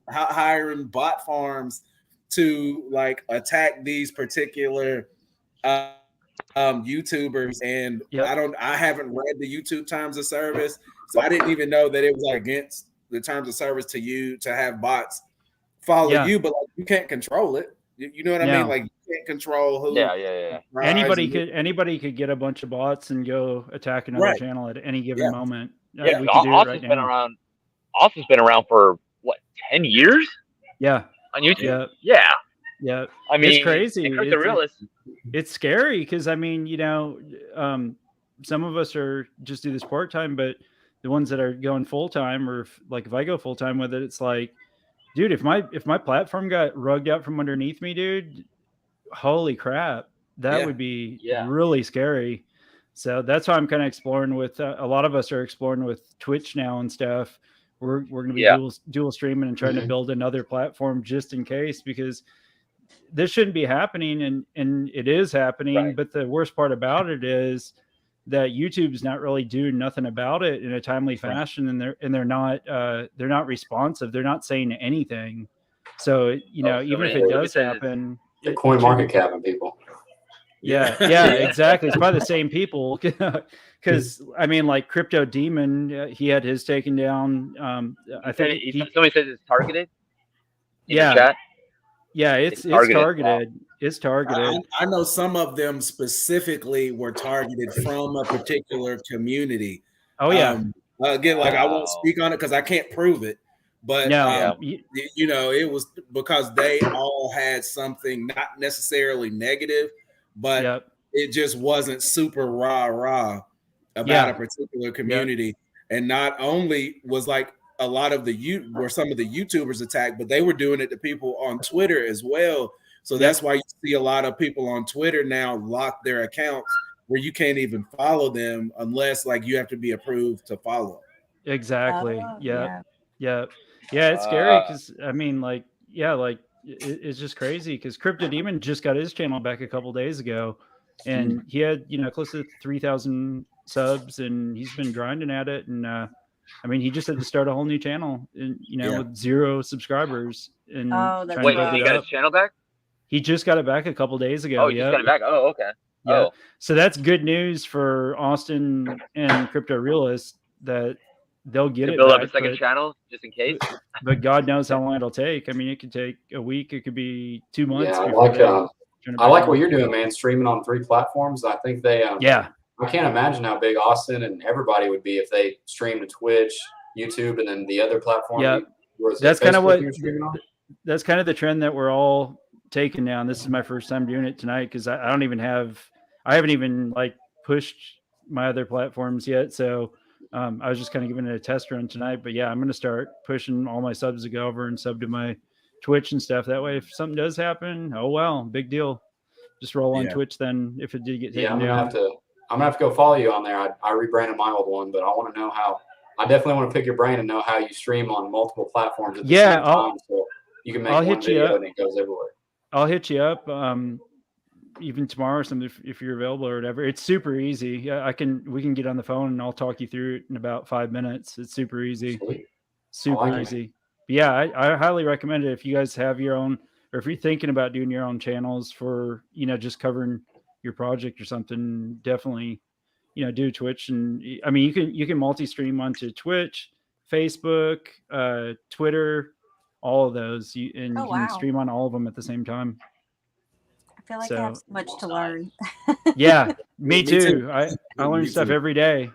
Speaker 5: hiring bot farms to, like, attack these particular YouTubers. And I haven't read the YouTube terms of service, so I didn't even know that it was, like, against the terms of service to have bots follow you, but, like, you can't control it. You know what I mean? Like, you can't control who.
Speaker 1: Anybody could get a bunch of bots and go attack another channel at any given moment.
Speaker 4: Yeah, Austin's been around. Austin's been around for what, 10 years?
Speaker 1: Yeah,
Speaker 4: on YouTube.
Speaker 1: Yeah.
Speaker 4: I mean,
Speaker 1: it's crazy. It's scary because, I mean, some of us are just do this part time, but the ones that are going full time, or if I go full time with it, it's like, dude, if my platform got rugged out from underneath me, dude, holy crap, that would be really scary. So that's why I'm kind of exploring with a lot of us are exploring with Twitch now and stuff. We're going to be dual streaming and trying to build another platform just in case, because this shouldn't be happening, and it is happening. Right. But the worst part about it is that YouTube's not really doing nothing about it in a timely fashion, and they're not responsive. They're not saying anything. So even if it does happen,
Speaker 3: the coin market cap and people.
Speaker 1: Yeah, exactly. It's probably the same people. Because I mean, like Crypto Demon, he had his taken down. I think
Speaker 4: somebody says it's targeted. In
Speaker 1: Yeah.
Speaker 4: the chat.
Speaker 1: Yeah, it's targeted. Wow. It's targeted.
Speaker 5: I know some of them specifically were targeted from a particular community.
Speaker 1: Oh yeah.
Speaker 5: Again, like I won't speak on it because I can't prove it, but you know, it was because they all had something not necessarily negative, but it just wasn't super rah about a particular community. And not only was like a lot of some of the YouTubers attacked, but they were doing it to people on Twitter as well. So that's why you see a lot of people on Twitter now lock their accounts where you can't even follow them unless like you have to be approved to follow.
Speaker 1: Exactly. Yeah. It's scary because I mean, like, it's just crazy because Crypto Demon just got his channel back a couple days ago, and he had close to 3,000 subs, and he's been grinding at it. And I mean, he just had to start a whole new channel, and with 0 subscribers. And
Speaker 4: wait, he got his channel back?
Speaker 1: He just got it back a couple days ago.
Speaker 4: Oh, he just got it back. Oh, okay.
Speaker 1: Yeah.
Speaker 4: Oh.
Speaker 1: So that's good news for Austin and Crypto Realist that they'll get it
Speaker 4: build
Speaker 1: back,
Speaker 4: up a second channel just in case.
Speaker 1: But God knows how long it'll take. I mean, it could take a week. It could be 2 months.
Speaker 3: Yeah, I like what you're doing, man. Streaming on 3 platforms. I think they. I can't imagine how big Austin and everybody would be if they streamed to Twitch, YouTube, and then the other platform.
Speaker 1: Yeah, that's kind of what. That's kind of the trend that we're all taking now. And this is my first time doing it tonight because I haven't even like pushed my other platforms yet. So I was just kind of giving it a test run tonight. But yeah, I'm going to start pushing all my subs to go over and sub to my Twitch and stuff. That way, if something does happen, oh well, big deal. Just roll on Twitch then if it did get taken down.
Speaker 3: I'm gonna have to go follow you on there. I rebranded my old one, but I want to know how. I definitely want to pick your brain and know how you stream on multiple platforms at the same time, so you can make one video and it goes everywhere.
Speaker 1: I'll hit you up even tomorrow or something if you're available or whatever. It's super easy. Yeah, we can get on the phone and I'll talk you through it in about 5 minutes. It's super easy.
Speaker 3: Sweet.
Speaker 1: Super easy. But yeah, I highly recommend it if you guys have your own, or if you're thinking about doing your own channels for, just covering your project or something. Definitely, do Twitch. And I mean, you can multi-stream onto Twitch, Facebook, Twitter, all of those. You can stream on all of them at the I
Speaker 6: feel like I have so much to learn.
Speaker 1: Yeah, me too. I learn stuff every day.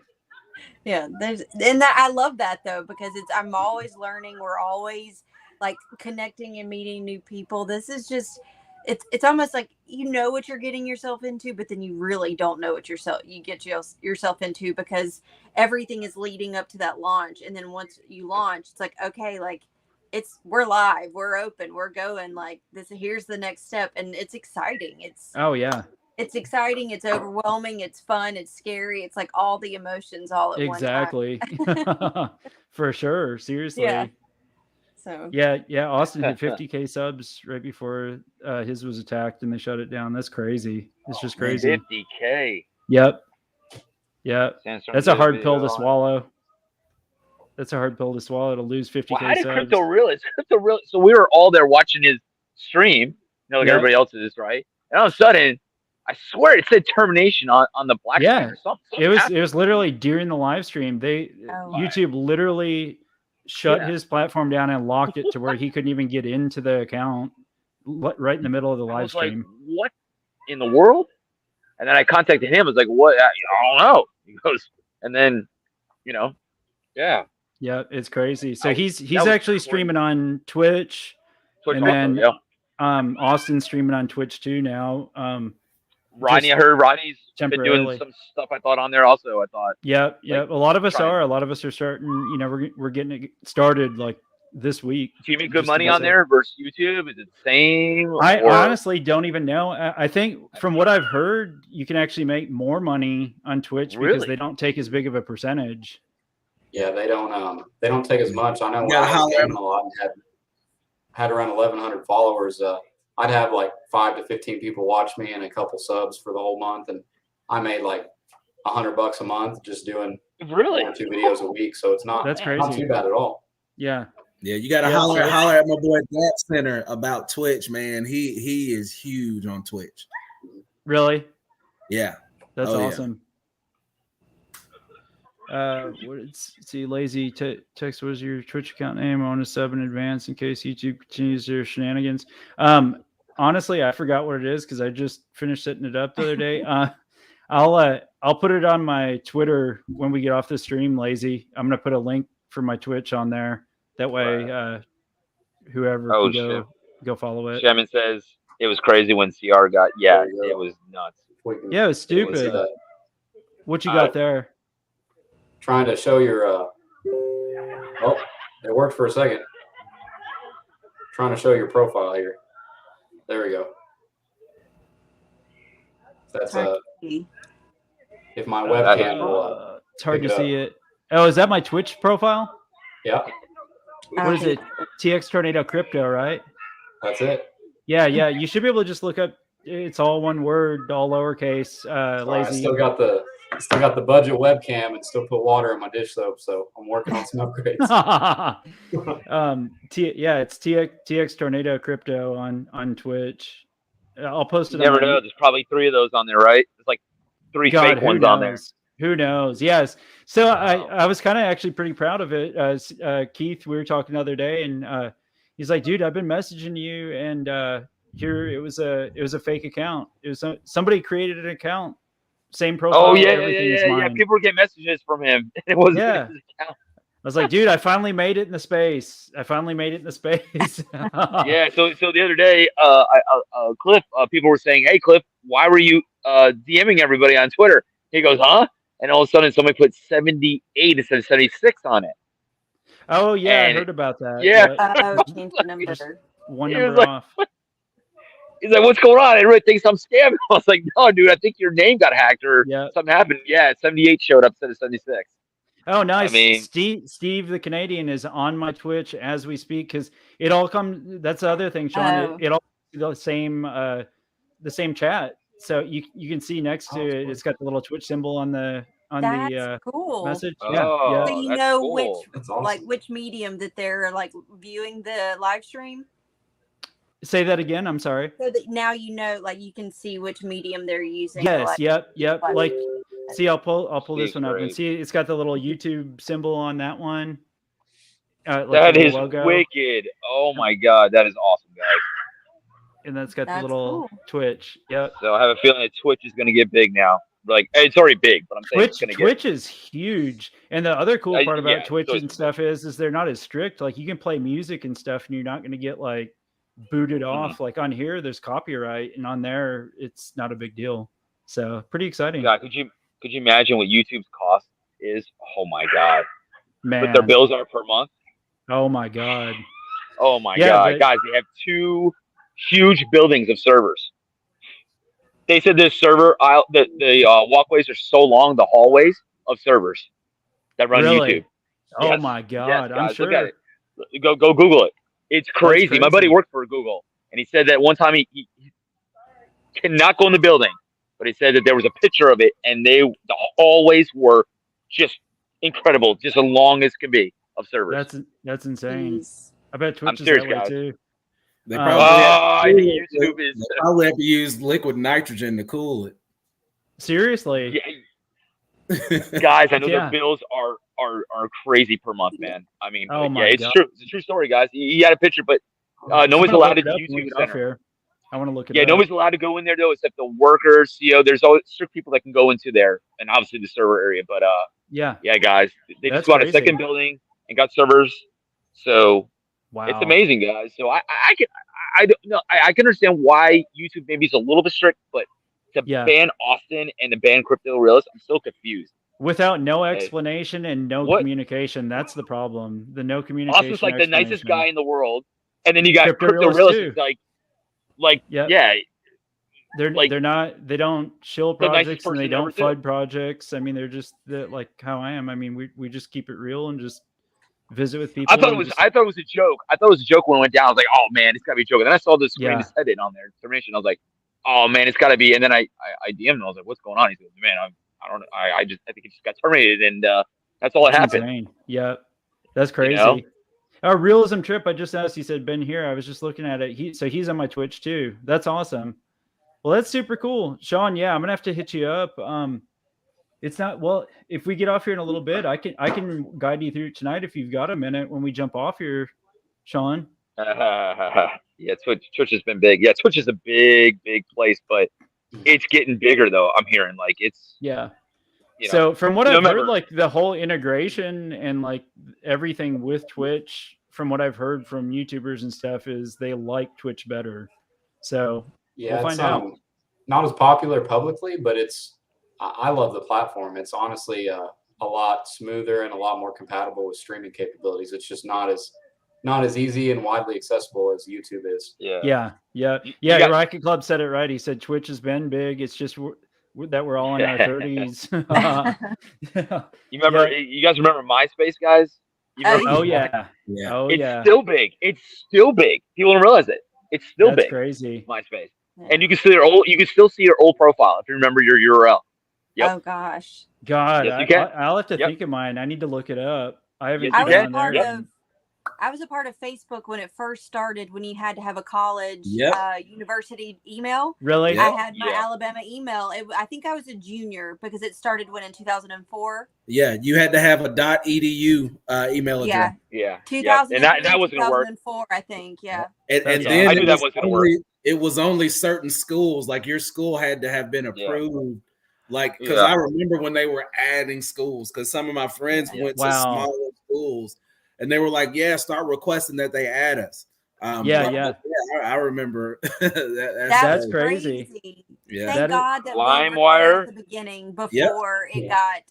Speaker 6: Yeah, I love that though, because I'm always learning. We're always like connecting and meeting new people. This is just it's almost like what you're getting yourself into, but then you really don't know what you get yourself into, because everything is leading up to that launch. And then once you launch, it's like, okay, like we're live, we're open, we're going, like here's the next step. And it's exciting. It's exciting. It's overwhelming. It's fun. It's scary. It's like all the emotions all at once.
Speaker 1: Exactly. For sure. Seriously.
Speaker 6: Yeah. So
Speaker 1: yeah. Austin hit 50K subs right before his was attacked and they shut it down. That's crazy. It's just crazy.
Speaker 4: 50K.
Speaker 1: Yep. That's a hard pill to swallow. To lose 50K
Speaker 4: well, how did
Speaker 1: subs.
Speaker 4: Crypto Realist? So we were all there watching his stream, like everybody else is, right? And all of a sudden, I swear it said termination on the black screen or something.
Speaker 1: It was literally during the live stream. YouTube literally shut his platform down and locked it to where he couldn't even get into the account right in the middle of the live stream.
Speaker 4: Like, what in the world? And then I contacted him. I was like, what? I don't know. He goes, and then,
Speaker 1: Yeah, it's crazy. So he's actually streaming on Twitch, and then Austin's streaming on Twitch too now.
Speaker 4: Rodney, I heard Rodney's been doing some stuff. I thought on there also.
Speaker 1: Yep. A lot of us are. A lot of us are starting. We're getting it started like this week.
Speaker 4: Do you make good money on there versus YouTube? Is it the same?
Speaker 1: I honestly don't even know. I think from what I've heard, you can actually make more money on Twitch because they don't take as big of a percentage.
Speaker 3: Yeah, they don't take as much. I know when I was gaming a lot and had around 1,100 followers. I'd have like 5 to 15 people watch me and a couple subs for the whole month, and I made like $100 a month just doing 1 or 2 videos a week. So it's not too bad at all.
Speaker 1: Yeah.
Speaker 5: Yeah, you gotta holler at my boy Gap Center about Twitch, man. He is huge on Twitch.
Speaker 1: Really?
Speaker 5: Yeah.
Speaker 1: That's awesome. Let's see. Lazy text. What is your Twitch account name? I want to sub in advance in case YouTube continues their shenanigans. Honestly, I forgot what it is because I just finished setting it up the other day. I'll put it on my Twitter when we get off the stream. Lazy. I'm gonna put a link for my Twitch on there. That way, whoever can go follow it.
Speaker 4: Shaman says it was crazy when CR got. Yeah, it was nuts.
Speaker 1: Yeah, it was stupid. What you got there?
Speaker 3: Trying to show your. Oh, it worked for a second. Trying to show your profile here. There we go. That's if my webcam will.
Speaker 1: It's hard to see it. Oh, is that my Twitch profile?
Speaker 3: Yeah.
Speaker 1: What is it? TX Tornado Crypto, right?
Speaker 3: That's it.
Speaker 1: Yeah. You should be able to just look up. It's all one word, all lowercase. Lazy.
Speaker 3: I still got the budget webcam and still put water in my dish soap, so I'm working on some upgrades.
Speaker 1: It's TX Tornado Crypto on Twitch. I'll post it.
Speaker 4: You never know. There's probably 3 of those on there, right? There's like 3 fake ones on there.
Speaker 1: Who knows? Yes. So I was kind of actually pretty proud of it. Keith, we were talking the other day, and he's like, "Dude, I've been messaging you, and here it was a fake account. It was somebody created an account, same profile."
Speaker 4: Oh yeah. People were getting messages from him. It wasn't his account.
Speaker 1: I was like, "Dude, I finally made it in the space. Yeah. So
Speaker 4: the other day, Cliff, people were saying, "Hey, Cliff, why were you DMing everybody on Twitter?" He goes, "Huh?" And all of a sudden, somebody put 78 instead of 76 on it.
Speaker 1: Oh yeah, I heard about that.
Speaker 4: Yeah,
Speaker 6: changed the number.
Speaker 1: One number off.
Speaker 4: He's like, "What's going on?" Everybody thinks I'm scamming. I was like, "No, dude, I think your name got hacked or something happened." Yeah, 78 showed up instead of 76.
Speaker 1: Oh, nice.
Speaker 4: I mean,
Speaker 1: Steve the Canadian is on my Twitch as we speak because it all comes. That's the other thing, Sean. It all the same chat. So you can see next to it, it's got the little Twitch symbol on the
Speaker 6: cool
Speaker 1: message.
Speaker 6: So you know
Speaker 4: cool.
Speaker 6: which medium that they're like viewing the live stream.
Speaker 1: Say that again. I'm sorry.
Speaker 6: So that now you know, like you can see which medium they're using.
Speaker 1: Yes. Yep. Like, see, I'll pull this one up and see. It's got the little YouTube symbol on that one.
Speaker 4: That is wicked. Oh my god, that is awesome, guys.
Speaker 1: And that's got the little Twitch. Yep.
Speaker 4: So I have a feeling that Twitch is going to get big now. Like it's already big, but I'm saying
Speaker 1: Twitch is huge. And the other cool part about Twitch and stuff is they're not as strict. Like you can play music and stuff, and you're not going to get like booted off. Like on here, there's copyright, and on there, it's not a big deal. So pretty exciting.
Speaker 4: God, could you imagine what YouTube's cost is? Oh my god,
Speaker 1: man!
Speaker 4: What their bills are per month?
Speaker 1: Oh my god!
Speaker 4: Oh my god, guys! They have 2 huge buildings of servers. They said this server aisle, the walkways are so long, the hallways of servers that run YouTube.
Speaker 1: Oh my god!
Speaker 4: Yes,
Speaker 1: I'm
Speaker 4: guys,
Speaker 1: sure.
Speaker 4: Look at it. Go Google it. It's crazy. My buddy worked for Google, and he said that one time he cannot go in the building, but he said that there was a picture of it, and the hallways were just incredible, just as long as can be of servers.
Speaker 1: That's insane. I bet Twitch is
Speaker 4: serious,
Speaker 1: that way
Speaker 4: guys.
Speaker 1: too.
Speaker 5: They probably
Speaker 4: YouTube
Speaker 5: have to use liquid nitrogen to cool it.
Speaker 1: Seriously,
Speaker 4: guys, I know the bills are crazy per month, man. I mean, it's true. It's a true story, guys. He had a picture, but nobody's allowed to YouTube Center.
Speaker 1: I want to look at it.
Speaker 4: Yeah, nobody's allowed to go in there though, except the workers. There's always strict people that can go into there, and obviously the server area. But yeah, guys, they just got a second building and got servers. So it's amazing, guys. So I can understand why YouTube maybe is a little bit strict, but to ban Austin and to ban Crypto Realist, I'm still confused.
Speaker 1: Without no explanation and no communication, that's the problem. The no communication.
Speaker 4: Austin's like the nicest guy in the world, and then you got Crypto Realist
Speaker 1: they don't shill projects and they don't FUD projects. I mean, they're just like how I am. I mean, we just keep it real and just visit with people.
Speaker 4: I thought it was a joke. I thought it was a joke when it went down. I was like, oh man, it's gotta be a joke. And then I saw the screen that said it on there, termination. I was like, oh man, it's gotta be. And then I DM'd him. I was like, what's going on? He goes, man, I think it just got terminated, and that's all that happened.
Speaker 1: Insane. Yeah, that's crazy. Our realism trip, I just asked. He said, "Been here." I was just looking at it. He's on my Twitch too. That's awesome. Well, that's super cool, Sean. Yeah, I'm gonna have to hit you up. It's not well. If we get off here in a little bit, I can guide you through it tonight if you've got a minute when we jump off here, Sean.
Speaker 4: Yeah, Twitch has been big. Yeah, Twitch is a big place, but it's getting bigger though. I'm hearing like it's
Speaker 1: So from what I've heard, like the whole integration and like everything with Twitch, from what I've heard from YouTubers and stuff, is they like Twitch better. So
Speaker 3: yeah,
Speaker 1: we'll find out.
Speaker 3: Not as popular publicly, but I love the platform. It's honestly a lot smoother and a lot more compatible with streaming capabilities. It's just not as easy and widely accessible as YouTube is.
Speaker 1: Yeah. Rocket Club said it right. He said Twitch has been big. It's just that we're all in our 30s.
Speaker 4: You remember? You guys remember MySpace, guys?
Speaker 1: Oh yeah.
Speaker 4: It's still big. It's still big. People don't realize it. It's still big.
Speaker 1: That's crazy.
Speaker 4: MySpace, and you can see you can still see your old profile if you remember your URL. Yep.
Speaker 6: Oh gosh.
Speaker 1: God,
Speaker 4: yes,
Speaker 1: I'll have to think of mine. I need to look it up. I haven't.
Speaker 6: I was a part of Facebook when it first started, when you had to have a college university email.
Speaker 1: Really?
Speaker 6: I had my Alabama email. I think I was a junior because it started in 2004.
Speaker 5: Yeah, you had to have a .edu email address.
Speaker 4: Yeah.
Speaker 6: 2000
Speaker 4: and that wasn't gonna work.
Speaker 6: 2004, I think. Yeah.
Speaker 5: And then I knew that wasn't gonna work. It was only certain schools, like your school had to have been approved. Like, because I remember when they were adding schools, because some of my friends went to smaller schools. And they were like, start requesting that they add us. I remember.
Speaker 1: That's crazy.
Speaker 6: Yeah. Thank God that
Speaker 4: LimeWire
Speaker 6: at the beginning before it got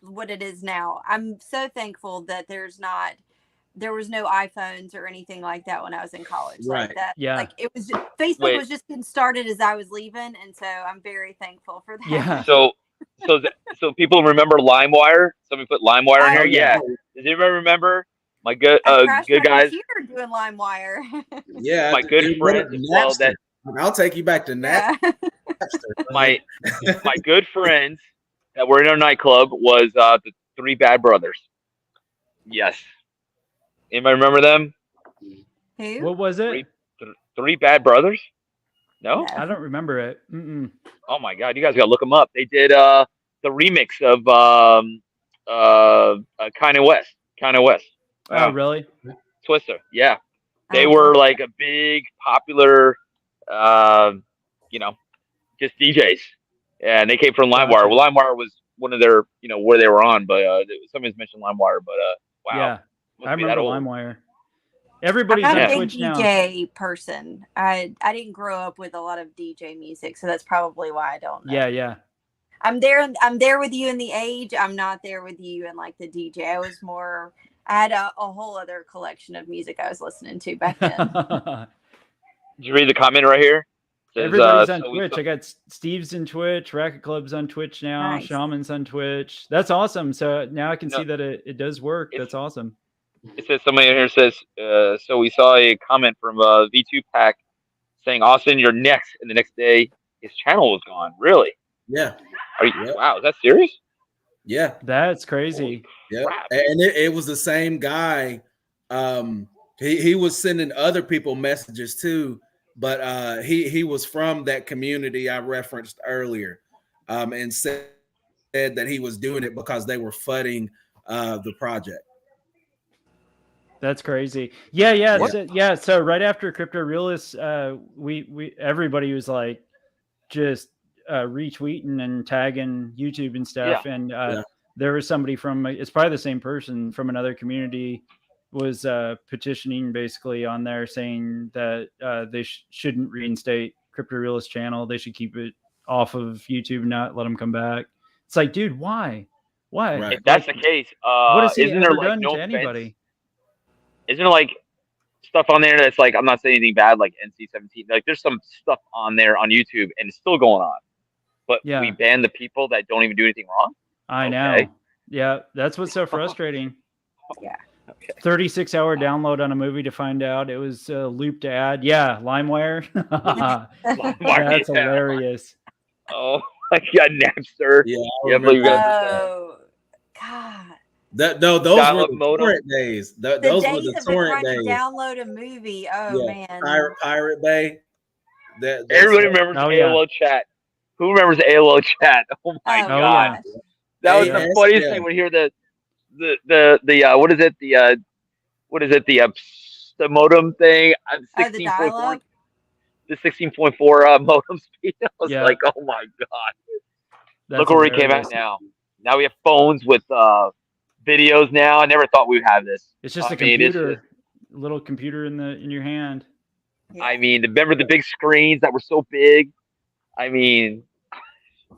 Speaker 6: what it is now. I'm so thankful that there was no iPhones or anything like that when I was in college.
Speaker 5: Right.
Speaker 6: Like that.
Speaker 1: Yeah.
Speaker 6: Like it was Facebook was just getting started as I was leaving. And so I'm very thankful for that.
Speaker 1: Yeah.
Speaker 4: So people remember LimeWire? Somebody put LimeWire in here? Yeah. Does anybody remember? My good guys
Speaker 6: doing LimeWire.
Speaker 5: Yeah.
Speaker 4: My good friend. Well,
Speaker 5: I'll take you back to Napster.
Speaker 4: My good friends that were in our nightclub was the Three Bad Brothers. Yes. Anybody remember them?
Speaker 6: Who?
Speaker 1: What was it?
Speaker 4: Three Bad Brothers? No?
Speaker 1: I don't remember it. Mm-mm.
Speaker 4: Oh my God, you guys gotta look them up. They did the remix of Kanye West.
Speaker 1: Oh, really?
Speaker 4: Twister. Yeah. They were like a big popular just DJs. And they came from LimeWire. Well, LimeWire was one of their, where they were on, but somebody's mentioned LimeWire, but wow.
Speaker 1: Yeah. I remember LimeWire. Everybody's
Speaker 6: I'm
Speaker 1: on
Speaker 6: not
Speaker 1: Twitch now.
Speaker 6: a DJ person. I didn't grow up with a lot of DJ music, so that's probably why I don't know.
Speaker 1: Yeah.
Speaker 6: I'm there with you in the age. I'm not there with you in like the DJ. I had a whole other collection of music I was listening to back then.
Speaker 4: Did you read the comment right here? Says,
Speaker 1: everybody's on Twitch. I got Steve's in Twitch, Racket Club's on Twitch now,
Speaker 6: Nice.
Speaker 1: Shaman's on Twitch. That's awesome. So now I can see that it does work. That's awesome.
Speaker 4: It says somebody in here says, so we saw a comment from V2 Pack saying, Austin, you're next. And the next day, his channel was gone. Really?
Speaker 5: Yeah.
Speaker 4: Wow, is that serious?
Speaker 5: Yeah.
Speaker 1: That's crazy.
Speaker 5: Yeah. And it was the same guy. He was sending other people messages too, but he was from that community I referenced earlier, and said that he was doing it because they were fudding the project.
Speaker 1: That's crazy. Yeah. So right after Crypto Realists, we everybody was like just retweeting and tagging YouTube and stuff. Yeah. And there was somebody from, it's probably the same person from another community, was petitioning basically on there saying that they shouldn't reinstate Crypto Realist channel. They should keep it off of YouTube, not let them come back. It's like, dude, why?
Speaker 5: Right.
Speaker 4: If that's the case,
Speaker 1: what has he
Speaker 4: isn't
Speaker 1: ever
Speaker 4: there like
Speaker 1: done
Speaker 4: no
Speaker 1: to anybody?
Speaker 4: Isn't there like stuff on there that's like, I'm not saying anything bad, like NC-17, like there's some stuff on there on YouTube and it's still going on, but we ban the people that don't even do anything wrong.
Speaker 1: I know. Yeah. That's what's so frustrating.
Speaker 6: Yeah.
Speaker 4: Okay.
Speaker 1: 36-hour download on a movie to find out it was a looped ad. Yeah. LimeWire. That's hilarious.
Speaker 4: Oh my God. Napster.
Speaker 5: Yeah.
Speaker 6: Oh God.
Speaker 5: Those were the torrent days. Those were the torrent days.
Speaker 6: Download a movie. Oh man.
Speaker 5: Pirate Bay.
Speaker 4: Everybody remembers AOL chat. Who remembers AOL chat? Oh my god, that was the funniest thing when you hear the what is it, the modem thing, 16.4, the 16.4 modem speed. I was like, oh my god. Look where we came out now. Now we have phones with videos now. I never thought we would have this.
Speaker 1: It's just a computer, little computer in your hand.
Speaker 4: I mean, remember the big screens that were so big? I mean,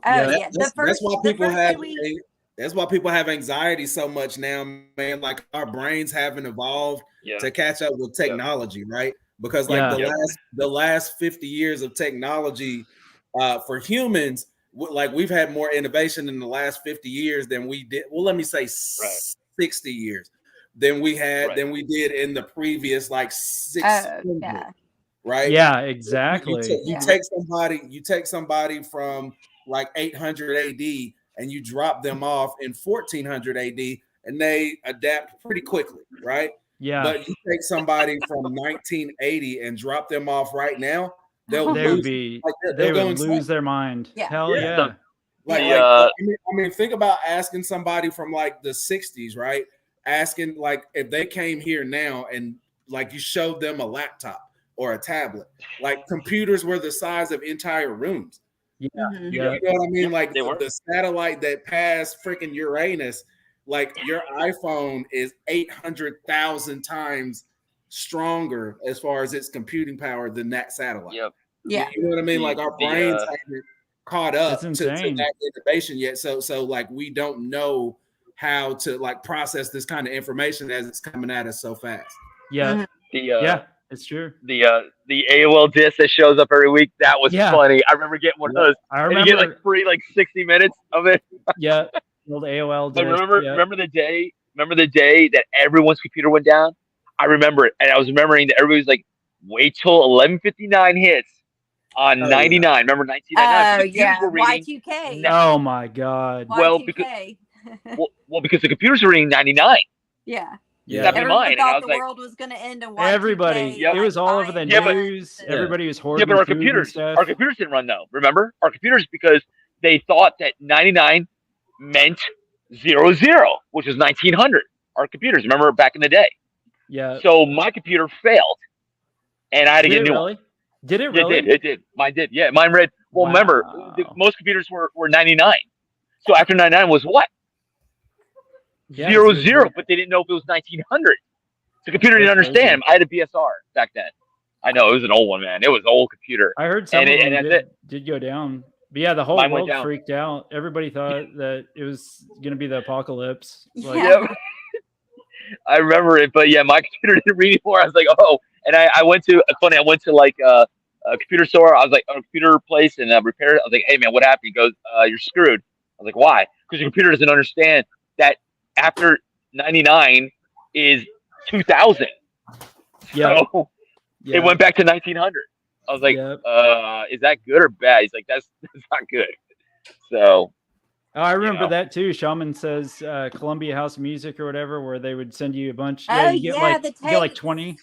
Speaker 5: that's why people have that's why people have anxiety so much now, man. Like our brains haven't evolved to catch up with technology, right? Because like the last 50 years of technology for humans, like we've had more innovation in the last 50 years than we did. Well, let me say 60 years than we had than we did in the previous like 600. Right?
Speaker 1: Yeah, exactly.
Speaker 5: You take somebody from like 800 AD and you drop them off in 1400 AD and they adapt pretty quickly, right?
Speaker 1: Yeah.
Speaker 5: But you take somebody from 1980 and drop them off right now, they would
Speaker 1: lose their mind.
Speaker 6: Yeah.
Speaker 1: Hell yeah.
Speaker 5: I mean, think about asking somebody from like the 60s, right? Asking like if they came here now and like you showed them a laptop or a tablet, like computers were the size of entire rooms.
Speaker 1: Yeah.
Speaker 5: You know what I mean? Like the satellite that passed freaking Uranus, like your iPhone is 800,000 times stronger as far as its computing power than that satellite.
Speaker 4: Yep.
Speaker 6: Yeah.
Speaker 5: You know what I mean? Like our brains haven't caught up to that innovation yet. So like we don't know how to like process this kind of information as it's coming at us so fast.
Speaker 1: Yeah.
Speaker 4: Yeah.
Speaker 1: It's true.
Speaker 4: The AOL disc that shows up every week, that was funny. I remember getting one of those.
Speaker 1: I remember,
Speaker 4: and you get like free 60 minutes of it.
Speaker 1: Yeah. Old AOL disc.
Speaker 4: But remember the day that everyone's computer went down? I remember it. And I was remembering that everybody was like, wait till 11:59 hits on 99. Yeah. Remember 1999?
Speaker 6: Oh yeah. Y2K.
Speaker 1: Oh my god.
Speaker 6: Y2K.
Speaker 4: Well, because the computers were reading 99.
Speaker 6: Yeah.
Speaker 1: Yeah,
Speaker 6: everybody thought the world was going to end in Y2K.
Speaker 1: Everybody, it was all over the news. Everybody was hoarding.
Speaker 4: Yeah, but our computers didn't run though. Remember, our computers, because they thought that 99 meant 00, which was 1900. Our computers, remember back in the day.
Speaker 1: Yeah.
Speaker 4: So my computer failed, and I had to get a new one.
Speaker 1: Did it really?
Speaker 4: It did. Mine did. Yeah, mine read. Well, remember, most computers were 99. So after 99 was what? 00, but they didn't know if it was 1900. The computer didn't understand. I had a BSR back then. I know it was an old one, man. It was an old computer.
Speaker 1: I heard some of them did go down. But yeah, the whole world freaked out. Everybody thought that it was going to be the apocalypse.
Speaker 4: I remember it, but yeah, my computer didn't read anymore. I was like, oh, and I went to like a computer store. I was like, a computer place and repair it. I was like, hey man, what happened? He goes, you're screwed. I was like, why? Because your computer doesn't understand that after 99 is 2000.
Speaker 1: Yeah.
Speaker 4: So it went back to 1900. I was like, is that good or bad? He's like, that's not good. So.
Speaker 1: Oh, I remember that too. Shaman says Columbia House Music or whatever, where they would send you a bunch. You get like 20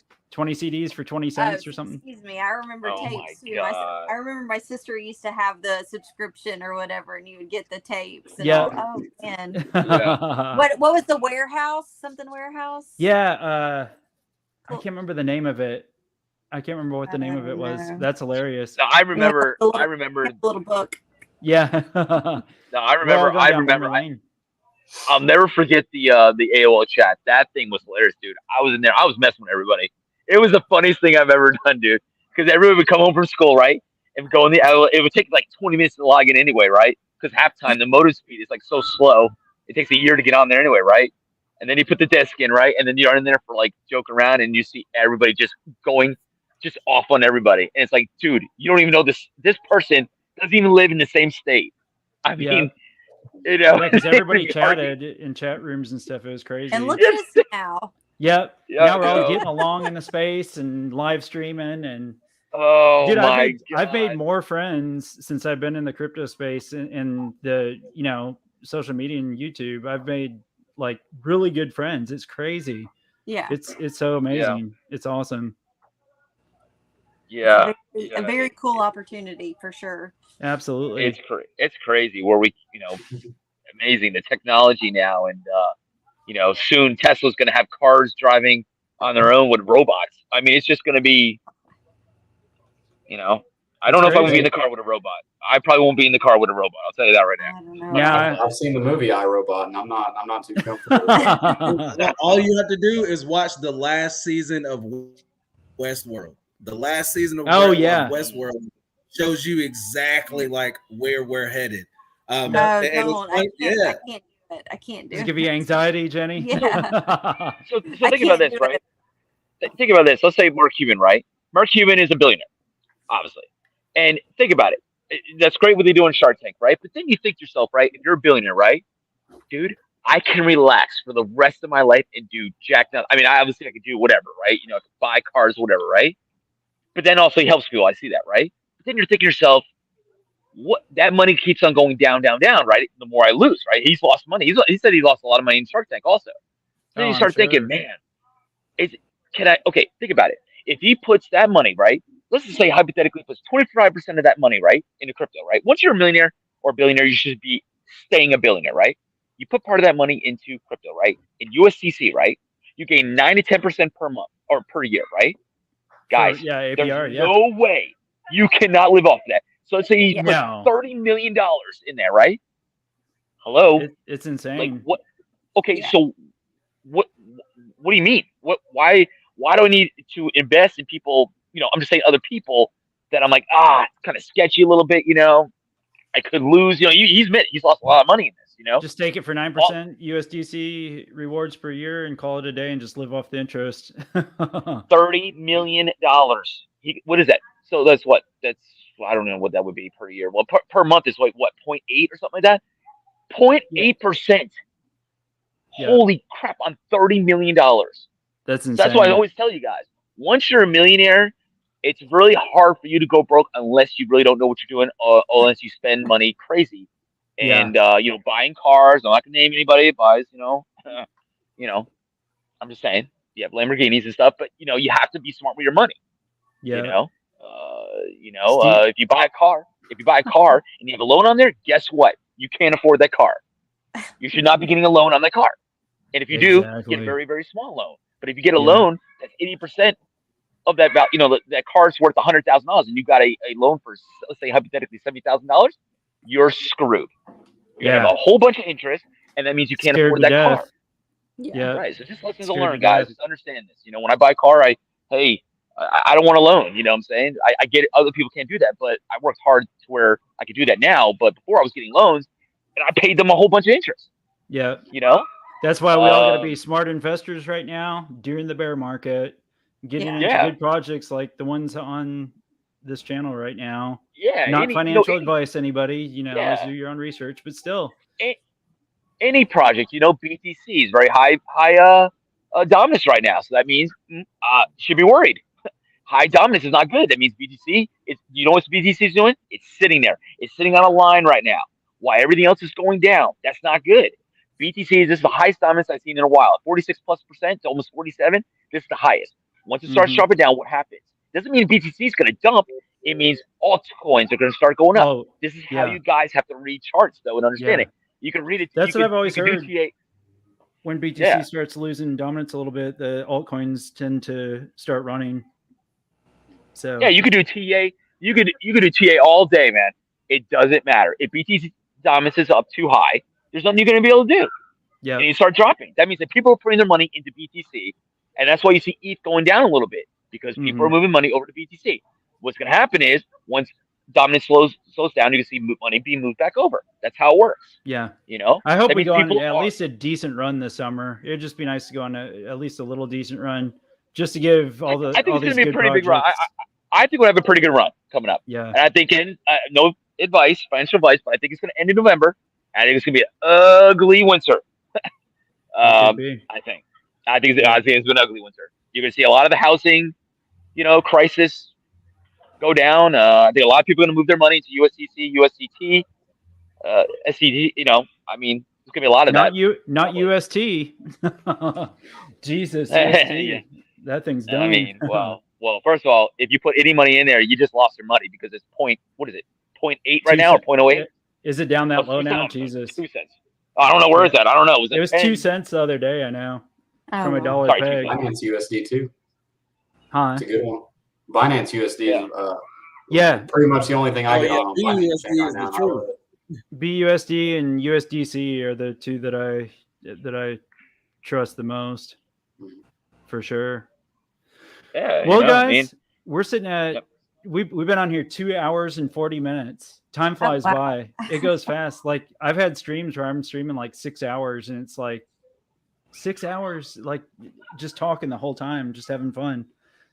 Speaker 1: CDs for 20 cents or something.
Speaker 6: Excuse me. I remember tapes too. I remember my sister used to have the subscription or whatever, and you would get the tapes. And oh man. What was the warehouse? Something warehouse?
Speaker 1: Yeah. I can't remember the name of it. I can't remember what the name of it was. That's hilarious.
Speaker 4: No, I remember a
Speaker 6: little book.
Speaker 1: Yeah.
Speaker 4: No, I remember. I'll never forget the AOL chat. That thing was hilarious, dude. I was in there. I was messing with everybody. It was the funniest thing I've ever done, dude. Because everyone would come home from school, right, and go in the AOL. It would take like 20 minutes to log in anyway, right? Because halftime the modem speed is like so slow. It takes a year to get on there anyway, right? And then you put the disk in, right? And then you're in there for like joking around, and you see everybody just going off on everybody. And it's like, dude, you don't even know this person doesn't even live in the same state. I mean, you know,
Speaker 1: because everybody chatted in chat rooms and stuff. It was crazy.
Speaker 6: And look at us now.
Speaker 1: Yep. Now we're all getting along in the space and live streaming and.
Speaker 4: Dude,
Speaker 1: I've made more friends since I've been in the crypto space and the social media and YouTube. I've made like really good friends. It's crazy.
Speaker 6: Yeah.
Speaker 1: It's so amazing. Yeah. It's awesome.
Speaker 4: Yeah,
Speaker 6: a very cool opportunity for sure.
Speaker 1: Absolutely.
Speaker 4: It's crazy where we, amazing the technology now, and soon Tesla's going to have cars driving on their own with robots. I mean, it's just going to be, I don't know if I'm going to be in the car with a robot. I probably won't be in the car with a robot. I'll tell you that right now.
Speaker 6: I don't know.
Speaker 1: Yeah,
Speaker 3: I've seen the movie iRobot, and I'm not too comfortable.
Speaker 5: All you have to do is watch the last season of Westworld. The last season of Westworld shows you exactly like where we're headed.
Speaker 6: I can't do it. I can't do it.
Speaker 1: Does it give you anxiety, Jenny?
Speaker 6: Yeah.
Speaker 4: So think about this, right? Think about this. Let's say Mark Cuban, right? Mark Cuban is a billionaire, obviously. And think about it. That's great what they do on Shark Tank, right? But then you think to yourself, right? If you're a billionaire, right? Dude, I can relax for the rest of my life and do jack nothing. I mean, I could do whatever, right? I could buy cars, whatever, right? But then also he helps people. I see that, right? But then you're thinking to yourself, what, that money keeps on going down, down, down, right? The more I lose, right? He's lost money. He said he lost a lot of money in Shark Tank also. Then you start thinking, man, think about it. If he puts that money, right? Let's just say hypothetically puts 25% of that money, right, into crypto, right? Once you're a millionaire or a billionaire, you should be staying a billionaire, right? You put part of that money into crypto, right? In USDC, right? You gain 9 to 10% per month or per year, right? Guys,
Speaker 1: APR,
Speaker 4: there's no way you cannot live off that. So let's say he puts $30 million in there, right? Hello?
Speaker 1: It's insane.
Speaker 4: Like what? Okay, so what do you mean? Why do I need to invest in people? I'm just saying other people that I'm like, it's kind of sketchy a little bit, I could lose, he's lost a lot of money in this,
Speaker 1: Just take it for 9% USDC rewards per year and call it a day and just live off the interest.
Speaker 4: $30 million. What is that? So that's what? I don't know what that would be per year. Well, per month is like what, 0.8 or something like that? 0.8%. Holy crap, on $30 million.
Speaker 1: That's insane.
Speaker 4: That's why I always tell you guys, once you're a millionaire, it's really hard for you to go broke unless you really don't know what you're doing, or unless you spend money crazy. And buying cars. I'm not gonna name anybody that buys. I'm just saying, you have Lamborghinis and stuff, but you have to be smart with your money.
Speaker 1: Yeah.
Speaker 4: If you buy a car, and you have a loan on there, guess what? You can't afford that car. You should not be getting a loan on the car. And if you do, get a very, very small loan. But if you get a loan, that's 80% of that value. That car's worth $100,000, and you got a loan for, let's say, hypothetically $70,000. You're screwed. You're gonna have a whole bunch of interest, and that means you can't afford that car.
Speaker 1: Yeah.
Speaker 4: Right. So just lessons to learn, guys. Just understand this. When I buy a car, I don't want a loan. You know what I'm saying? I get it. Other people can't do that, but I worked hard to where I could do that now. But before I was getting loans, and I paid them a whole bunch of interest.
Speaker 1: Yeah.
Speaker 4: That's
Speaker 1: why we all got to be smart investors right now during the bear market, getting into good projects like the ones on this channel right now.
Speaker 4: Yeah.
Speaker 1: Not financial advice, anybody. Always do your own research, but still.
Speaker 4: Any project, BTC is very high dominance right now. So that means should be worried. High dominance is not good. That means BTC what BTC is doing? It's sitting there. It's sitting on a line right now. Why everything else is going down? That's not good. BTC is the highest dominance I've seen in a while. 46+% to almost 47. This is the highest. Once it starts dropping down, what happens? Doesn't mean BTC is going to dump. It means altcoins are going to start going up. This is how you guys have to read charts, though, and understand it. You can read it.
Speaker 1: That's what I've always heard. When BTC starts losing dominance a little bit, the altcoins tend to start running. So
Speaker 4: you could do TA. You could do TA all day, man. It doesn't matter. If BTC dominance is up too high, there's nothing you're going to be able to do. Yeah. And you start dropping. That means that people are putting their money into BTC, and that's why you see ETH going down a little bit, because people are moving money over to BTC. What's going to happen is once dominance slows down, you can see money being moved back over. That's how it works.
Speaker 1: Yeah.
Speaker 4: I
Speaker 1: hope we go on at least a decent run this summer. It'd just be nice to go on at least a little decent run, just to give all the.
Speaker 4: I think
Speaker 1: it's
Speaker 4: going to be a pretty big run. I think we'll have a pretty good run coming up.
Speaker 1: Yeah.
Speaker 4: And I think no financial advice, but I think it's going to end in November. I think it's going to be an ugly winter. I think it's an ugly winter. You're going to see a lot of the housing, crisis go down. I think a lot of people are going to move their money to USDC, USDT, SCD. I mean, there's going to be a lot of
Speaker 1: not UST. Jesus, UST. That thing's done.
Speaker 4: I mean, well, Well, first of all, if you put any money in there, you just lost your money because it's what is it, 0.8 right now or 0.08?
Speaker 1: Is it down that low now?
Speaker 4: 2
Speaker 1: Jesus.
Speaker 4: 2 cents. I don't know where it's at. I don't know.
Speaker 1: It was 2 cents the other day. I know. From a dollar peg.
Speaker 3: Binance USD too.
Speaker 1: Huh?
Speaker 3: It's a good one. Binance USD is
Speaker 1: pretty
Speaker 3: much the only thing I get on.
Speaker 5: BUSD is the truth.
Speaker 1: BUSD and USDC are the two that I trust the most, for sure.
Speaker 4: Yeah.
Speaker 1: Well, guys, we're sitting at we've been on here 2 hours and 40 minutes. Time flies by. It goes fast. Like I've had streams where I'm streaming like 6 hours, and it's like 6 hours, like just talking the whole time, just having fun.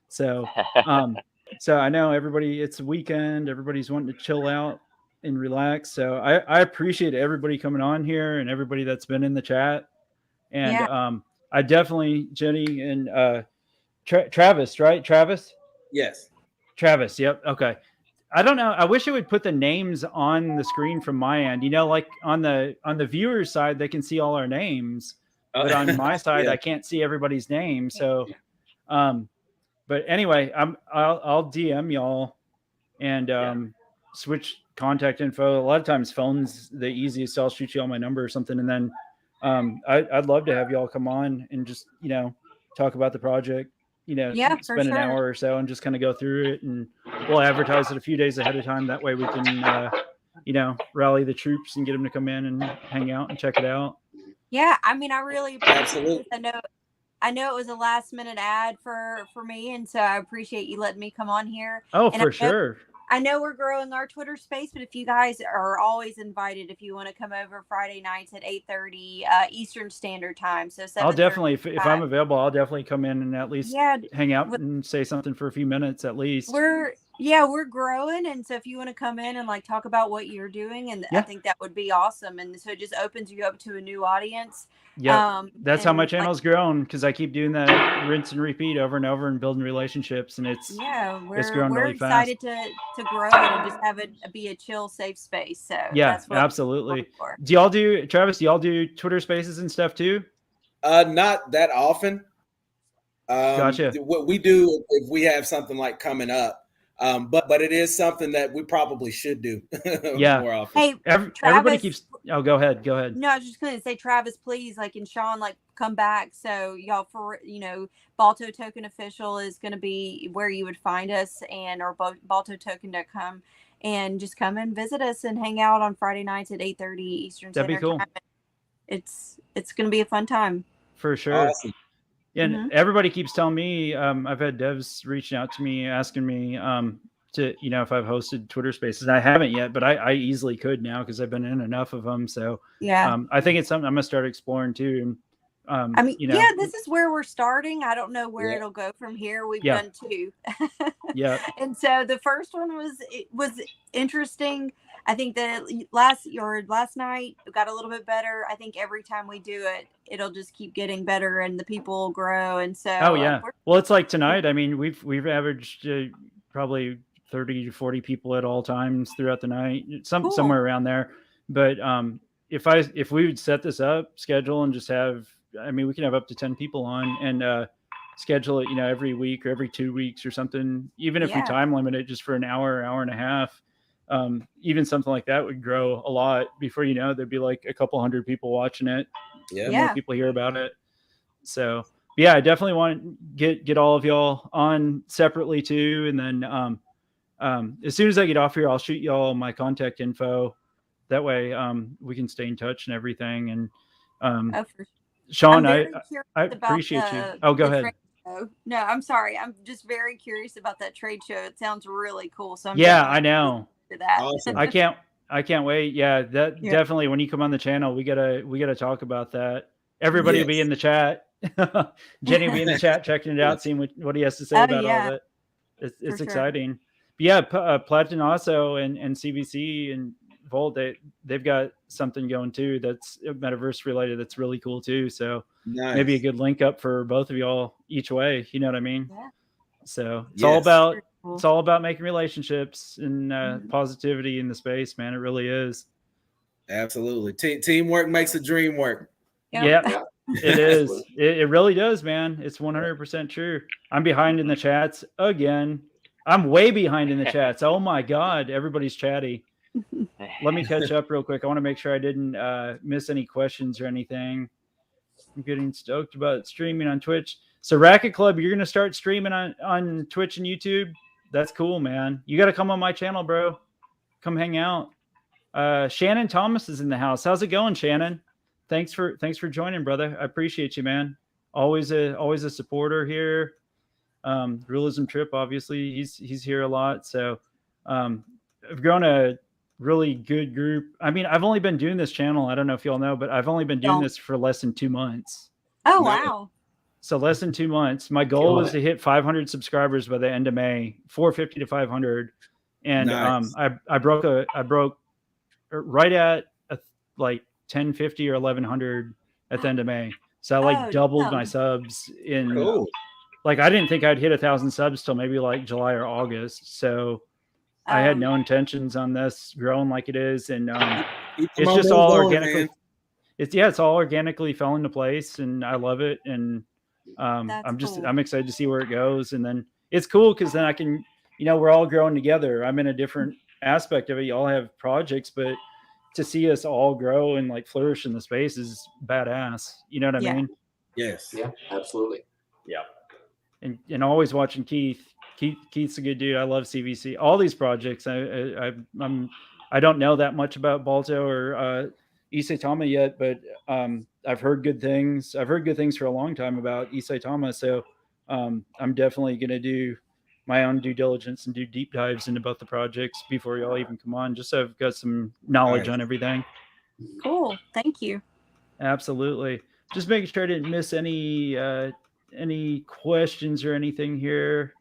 Speaker 1: So, so I know everybody. It's a weekend. Everybody's wanting to chill out and relax. So I appreciate everybody coming on here and everybody that's been in the chat. And I definitely, Jenny and Travis, right? Travis?
Speaker 5: Yes.
Speaker 1: Travis. Yep. Okay. I don't know. I wish it would put the names on the screen from my end. You know, like on the viewers side, they can see all our names, but on my side, I can't see everybody's name. So, but anyway, I'll DM y'all and switch contact info. A lot of times, phone's the easiest. So I'll shoot you all my number or something, and then I'd love to have y'all come on and just talk about the project. Spend an hour or so and just kind of go through it, and we'll advertise it a few days ahead of time. That way we can, rally the troops and get them to come in and hang out and check it out.
Speaker 6: Yeah. I mean, I really appreciate it. I know it was a last minute ad for me. And so I appreciate you letting me come on here.
Speaker 1: Oh, and for sure.
Speaker 6: I know we're growing our Twitter space, but if you guys are always invited, if you want to come over Friday nights at 8:30 Eastern Standard Time. So
Speaker 1: I'll definitely, if I'm available, I'll definitely come in and at least hang out and say something for a few minutes at least.
Speaker 6: We're growing, and so if you want to come in and like talk about what you're doing, and I think that would be awesome. And so it just opens you up to a new audience.
Speaker 1: Yeah, that's how my channel's grown, because I keep doing that rinse and repeat over and over and building relationships, and it's grown really fast.
Speaker 6: We're excited to grow it and just have it be a chill, safe space. So that's what
Speaker 1: absolutely. Travis? Do y'all do Twitter Spaces and stuff too?
Speaker 5: Not that often.
Speaker 1: Gotcha.
Speaker 5: What we do if we have something like coming up. But it is something that we probably should do more often.
Speaker 6: Hey,
Speaker 1: everybody keeps. Oh, go ahead.
Speaker 6: No, I was just going to say, Travis, please, and Sean, come back. So y'all, Balto Token Official is going to be where you would find us, and or baltotoken.com, and just come and visit us and hang out on Friday nights at 8:30 Eastern Standard Time.
Speaker 1: That'd be cool.
Speaker 6: It's going to be a fun time.
Speaker 1: For sure.
Speaker 5: Awesome.
Speaker 1: And everybody keeps telling me, I've had devs reaching out to me, asking me to, if I've hosted Twitter Spaces. And I haven't yet, but I easily could now because I've been in enough of them. So I think it's something I'm going to start exploring too. And,
Speaker 6: this is where we're starting. I don't know where it'll go from here. We've done two. And so the first one was interesting. I think that last night got a little bit better. I think every time we do it, it'll just keep getting better and the people will grow. And so,
Speaker 1: well, it's like tonight. I mean, we've averaged probably 30 to 40 people at all times throughout the night, somewhere around there. But if we would set this up, schedule, and just have, we can have up to 10 people on and schedule it, every week or every 2 weeks or something. Even if we time limit it just for an hour and a half. Even something like that would grow a lot. Before you know, there'd be like a couple hundred people watching it. More people hear about it. So I definitely want to get all of y'all on separately too. And then as soon as I get off here, I'll shoot y'all my contact info. That way we can stay in touch and everything. And Sean, I appreciate you. Oh, go ahead.
Speaker 6: No, I'm sorry. I'm just very curious about that trade show. It sounds really cool. So
Speaker 1: I know.
Speaker 6: That.
Speaker 5: Awesome.
Speaker 1: I can't wait. Yeah, definitely. When you come on the channel, we gotta talk about that. Everybody will be in the chat. Jenny will be in the chat checking it out, seeing what he has to say about all of it. It's exciting. But Platinum also and CVC and Volt, they've got something going too that's metaverse related. That's really cool too. So maybe a good link up for both of y'all each way. You know what I mean?
Speaker 6: Yeah.
Speaker 1: So it's all about making relationships and positivity in the space, man. It really is.
Speaker 5: Absolutely. Teamwork makes the dream work.
Speaker 1: Yeah, It is. It really does, man. It's 100% true. I'm behind in the chats again. I'm way behind in the chats. Oh my God. Everybody's chatty. Let me catch up real quick. I want to make sure I didn't miss any questions or anything. I'm getting stoked about streaming on Twitch. So Racket Club, you're going to start streaming on Twitch and YouTube? That's cool, man. You got to come on my channel, bro. Come hang out. Shannon Thomas is in the house. How's it going, Shannon? Thanks for joining, brother. I appreciate you, man. Always a supporter here. Realism Trip, obviously, he's here a lot. So I've grown a really good group. I mean, I've only been doing this channel. I don't know if y'all know, but I've only been doing this for less than 2 months.
Speaker 6: Oh, wow.
Speaker 1: So less than 2 months. My goal was to hit 500 subscribers by the end of May, 450 to 500. And
Speaker 5: Nice.
Speaker 1: I broke right at like 1050 or 1100 at the end of May. So I like doubled my subs in like, I didn't think I'd hit 1,000 subs till maybe like July or August. So I had no intentions on this growing like it is. And it's just all organically. It's all organically fell into place, and I love it. And I'm excited to see where it goes. And then it's cool because then I can, we're all growing together. I'm in a different aspect of it. You all have projects, but to see us all grow and like flourish in the space is badass. You know what I mean?
Speaker 5: Yes.
Speaker 3: Yeah, absolutely.
Speaker 4: Yeah.
Speaker 3: And
Speaker 1: always watching Keith. Keith's a good dude. I love CVC. All these projects. I don't know that much about Balto or Isaitama yet, but I've heard good things. I've heard good things for a long time about Isaitama. So I'm definitely gonna do my own due diligence and do deep dives into both the projects before y'all even come on, just so I've got some knowledge on everything.
Speaker 6: Cool. Thank you.
Speaker 1: Absolutely. Just making sure I didn't miss any questions or anything here.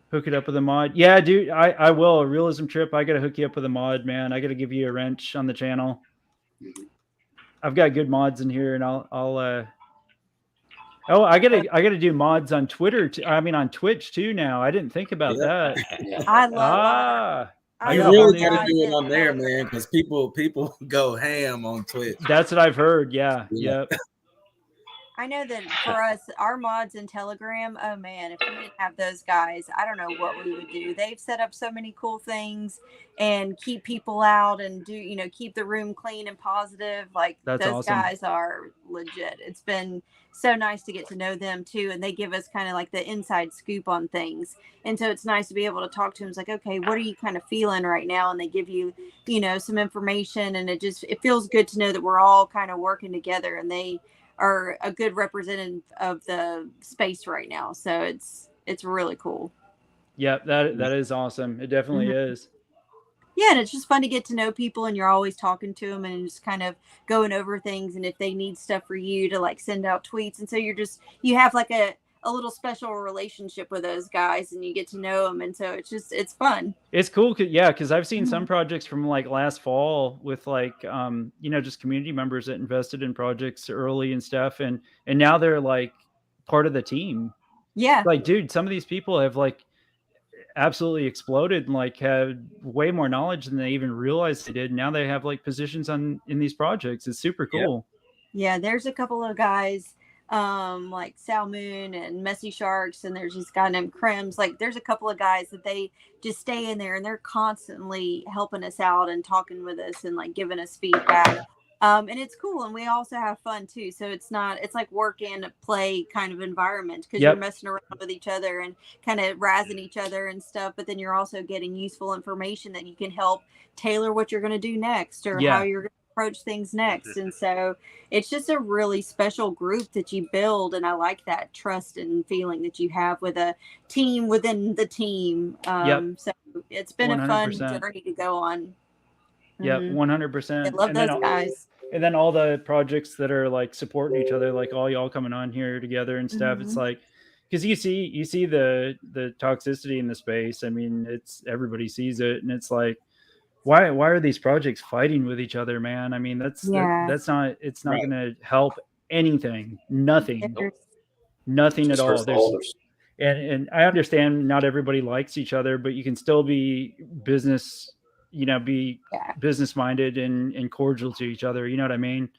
Speaker 1: Hook it up with a mod. Yeah, dude, I will. A Realism Trip, I got to hook you up with a mod, man. I got to give you a wrench on the channel. I've got good mods in here, and I'll I gotta do mods on Twitter. On Twitch too now. I didn't think about that.
Speaker 6: I love
Speaker 5: you really gotta do it on there, man, because people go ham on Twitch.
Speaker 1: That's what I've heard. Yeah. Yep.
Speaker 6: I know that for us, our mods in Telegram, oh man, if we didn't have those guys, I don't know what we would do. They've set up so many cool things and keep people out and keep the room clean and positive. Like
Speaker 1: That's
Speaker 6: those
Speaker 1: awesome.
Speaker 6: guys are legit. It's been so nice to get to know them too. And they give us kind of like the inside scoop on things. And so it's nice to be able to talk to them. It's like, okay, what are you kind of feeling right now? And they give you, some information, and it feels good to know that we're all kind of working together, and they are a good representative of the space right now. So it's really cool.
Speaker 1: Yeah, that is awesome. It definitely is.
Speaker 6: Yeah, and it's just fun to get to know people, and you're always talking to them and just kind of going over things, and if they need stuff for you to like send out tweets, and so you have like a little special relationship with those guys, and you get to know them, and so it's fun.
Speaker 1: It's cool, because I've seen some projects from like last fall with like just community members that invested in projects early and stuff, and now they're like part of the team.
Speaker 6: Yeah,
Speaker 1: like dude, some of these people have like absolutely exploded and like had way more knowledge than they even realized they did. Now they have like positions in these projects. It's super cool.
Speaker 6: Yeah, there's a couple of guys like Sal Moon and Messy Sharks, and there's this guy named Crims. Like there's a couple of guys that they just stay in there, and they're constantly helping us out and talking with us and like giving us feedback. And it's cool, and we also have fun too. So it's like work and play kind of environment, because you're messing around with each other and kind of razzing each other and stuff, but then you're also getting useful information that you can help tailor what you're going to do next, or how you're going to approach things next. And so it's just a really special group that you build, and I like that trust and feeling that you have with a team within the team. So it's been 100%. A fun journey to go on.
Speaker 1: Yeah, 100%.
Speaker 6: I love those guys.
Speaker 1: And then all the projects that are like supporting each other, like all y'all coming on here together and stuff. It's like, because you see the toxicity in the space. I mean, everybody sees it, and it's like, why are these projects fighting with each other, man? I mean, it's not going to help anything. Nothing at all. And I understand not everybody likes each other, but you can still be business, business minded and cordial to each other. You know what I mean?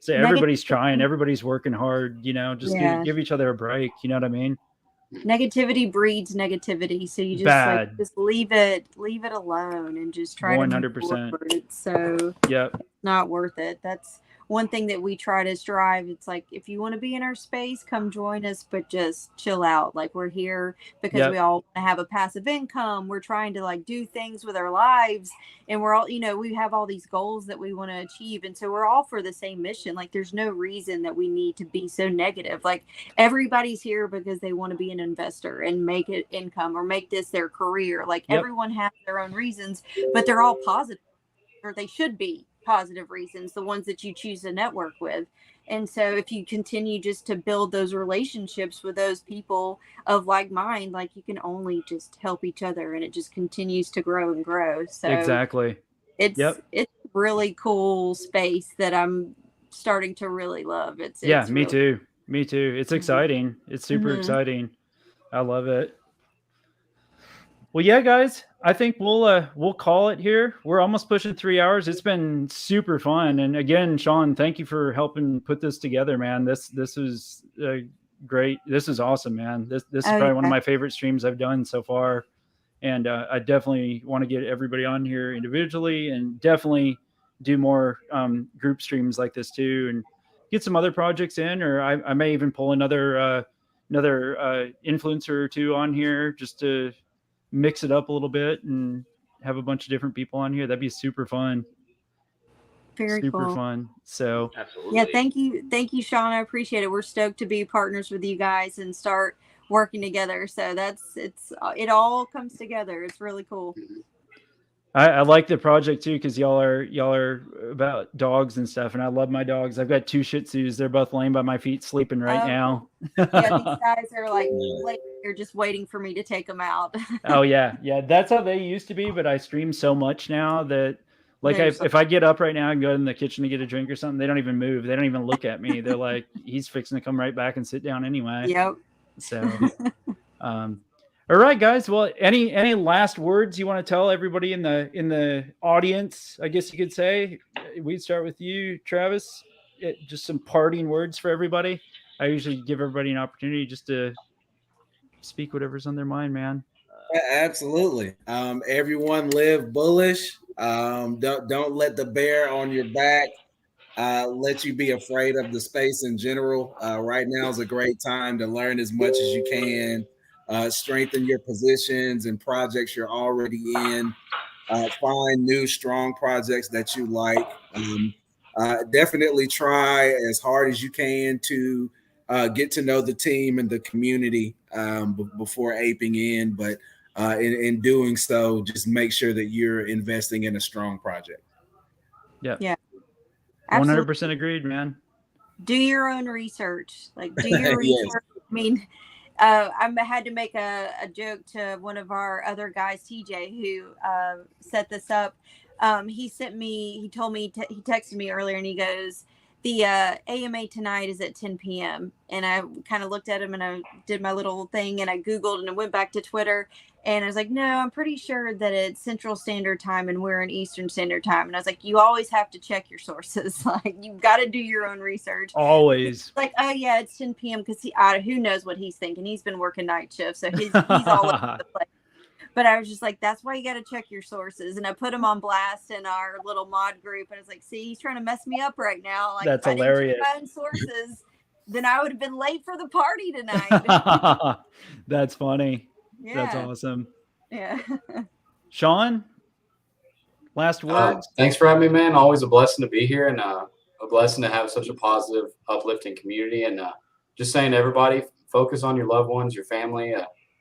Speaker 1: So everybody's trying, everybody's working hard, you know, just give each other a break. You know what I mean?
Speaker 6: Negativity breeds negativity. So you just just leave it alone and just try 100%. To move forward. So it's not worth it. That's one thing that we try to strive. It's like, if you want to be in our space, come join us, but just chill out. Like, we're here because we all want to have a passive income. We're trying to like do things with our lives, and we're all, you know, we have all these goals that we want to achieve. And so we're all for the same mission. Like, there's no reason that we need to be so negative. Like, everybody's here because they want to be an investor and make it income or make this their career. Like, everyone has their own reasons, but they're all positive, or they should be positive reasons, the ones that you choose to network with. And so if you continue just to build those relationships with those people of like mind, like, you can only just help each other, and it just continues to grow and grow. So
Speaker 1: exactly,
Speaker 6: it's really cool space that I'm starting to really love. It's
Speaker 1: me
Speaker 6: really
Speaker 1: too. It's exciting. It's super exciting. I love it. Well, yeah, guys, I think we'll call it here. We're almost pushing 3 hours. It's been super fun. And again, Sean, thank you for helping put this together, man. This is great. This is awesome, man. This is probably one of my favorite streams I've done so far. And I definitely want to get everybody on here individually, and definitely do more group streams like this too, and get some other projects in, or I may even pull another influencer or two on here just to mix it up a little bit and have a bunch of different people on here. That'd be super fun. Super fun. So
Speaker 4: absolutely.
Speaker 6: Yeah, thank you, Sean. I appreciate it. We're stoked to be partners with you guys and start working together. So it all comes together. It's really cool.
Speaker 1: I like the project too, because y'all are about dogs and stuff, and I love my dogs. I've got 2 Shih Tzus. They're both laying by my feet sleeping right now.
Speaker 6: Yeah, these guys are like, they're just waiting for me to take them out.
Speaker 1: Oh yeah, that's how they used to be. But I stream so much now that, like, if I get up right now and go in the kitchen to get a drink or something, they don't even move. They don't even look at me. They're like, he's fixing to come right back and sit down anyway.
Speaker 6: Yep.
Speaker 1: So, all right, guys. Well, any last words you want to tell everybody in the audience? I guess you could say. We'd start with you, Travis. Just some parting words for everybody. I usually give everybody an opportunity just to speak whatever's on their mind, man.
Speaker 5: Absolutely. Everyone live bullish. Don't let the bear on your back let you be afraid of the space in general. Right now is a great time to learn as much as you can. Strengthen your positions and projects you're already in. Find new, strong projects that you like. Definitely try as hard as you can to get to know the team and the community before aping in. But in doing so, just make sure that you're investing in a strong project.
Speaker 6: Yeah.
Speaker 1: 100% agreed, man.
Speaker 6: Do your own research. Like, do your research. I mean, I had to make a joke to one of our other guys, TJ, who set this up. He texted me earlier, and he goes, the AMA tonight is at 10 p.m. And I kind of looked at him, and I did my little thing, and I Googled, and I went back to Twitter, and I was like, no, I'm pretty sure that it's Central Standard Time and we're in Eastern Standard Time. And I was like, you always have to check your sources. Like, you've got to do your own research.
Speaker 1: Always.
Speaker 6: Like, oh yeah, it's 10 p.m. because who knows what he's thinking. He's been working night shifts, so he's all over the place. But I was just like, that's why you got to check your sources. And I put him on blast in our little mod group. And I was like, see, he's trying to mess me up right now. Like,
Speaker 1: that's
Speaker 6: if
Speaker 1: hilarious.
Speaker 6: I didn't check my own sources, then I would have been late for the party tonight.
Speaker 1: That's funny.
Speaker 6: Yeah.
Speaker 1: That's awesome.
Speaker 6: Yeah.
Speaker 1: Sean, last words.
Speaker 3: Thanks for having me, man. Always a blessing to be here, and a blessing to have such a positive, uplifting community. And just saying to everybody, focus on your loved ones, your family.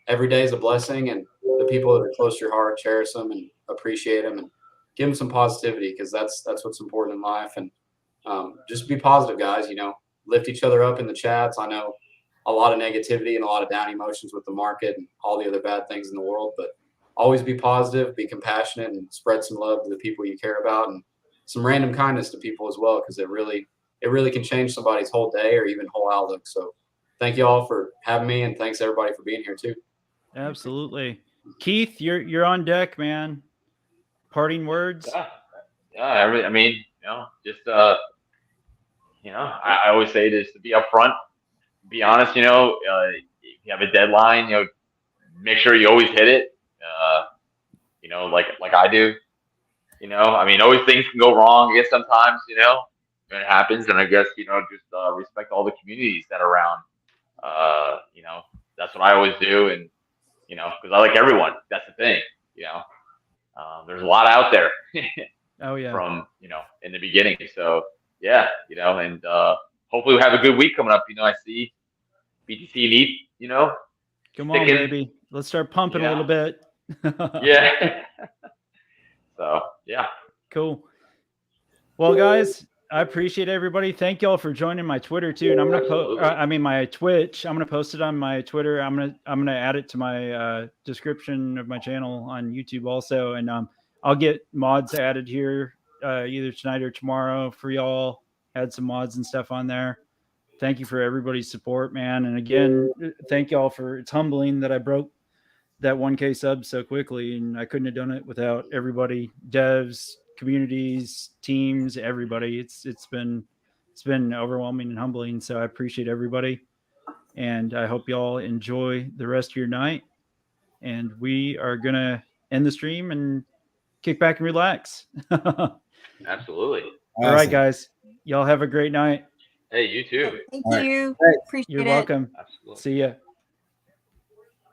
Speaker 3: Every day is a blessing, and the people that are close to your heart, cherish them and appreciate them, and give them some positivity, because that's what's important in life. And just be positive, guys. You know, lift each other up in the chats. I know a lot of negativity and a lot of down emotions with the market and all the other bad things in the world, but always be positive, be compassionate, and spread some love to the people you care about, and some random kindness to people as well, because it really can change somebody's whole day or even whole outlook. So thank you all for having me, and thanks everybody for being here too.
Speaker 1: Absolutely. Keith, you're on deck, man. Parting words.
Speaker 4: I mean, just you know, I always say this to be upfront, be honest. You know, if you have a deadline, you know, make sure you always hit it. You know, like I do. You know, I mean, always things can go wrong. I guess sometimes, you know, when it happens, and I guess, you know, just respect all the communities that are around. You know, that's what I always do, and you know, because I like everyone. That's the thing. You know, there's a lot out there.
Speaker 1: Oh yeah.
Speaker 4: From, you know, in the beginning. So yeah, you know, and hopefully we'll have a good week coming up. You know, I see BTC and ETH, you know.
Speaker 1: Come on, baby. Let's start pumping a little bit.
Speaker 4: Yeah. So yeah.
Speaker 1: Cool. Well, guys, I appreciate everybody. Thank y'all for joining my Twitter too. And I'm gonna my Twitch. I'm gonna post it on my Twitter. I'm gonna add it to my description of my channel on YouTube also. And I'll get mods added here either tonight or tomorrow for y'all. Add some mods and stuff on there. Thank you for everybody's support, man. And again, thank y'all for, it's humbling that I broke that 1K sub so quickly, and I couldn't have done it without everybody, devs, communities, teams, everybody. It's been overwhelming and humbling. So I appreciate everybody, and I hope y'all enjoy the rest of your night. And we are gonna end the stream and kick back and relax.
Speaker 4: Absolutely.
Speaker 1: All right, guys. Y'all have a great night.
Speaker 4: Hey, you too.
Speaker 6: Thank you. Appreciate it.
Speaker 1: You're welcome.
Speaker 4: Absolutely.
Speaker 1: See ya.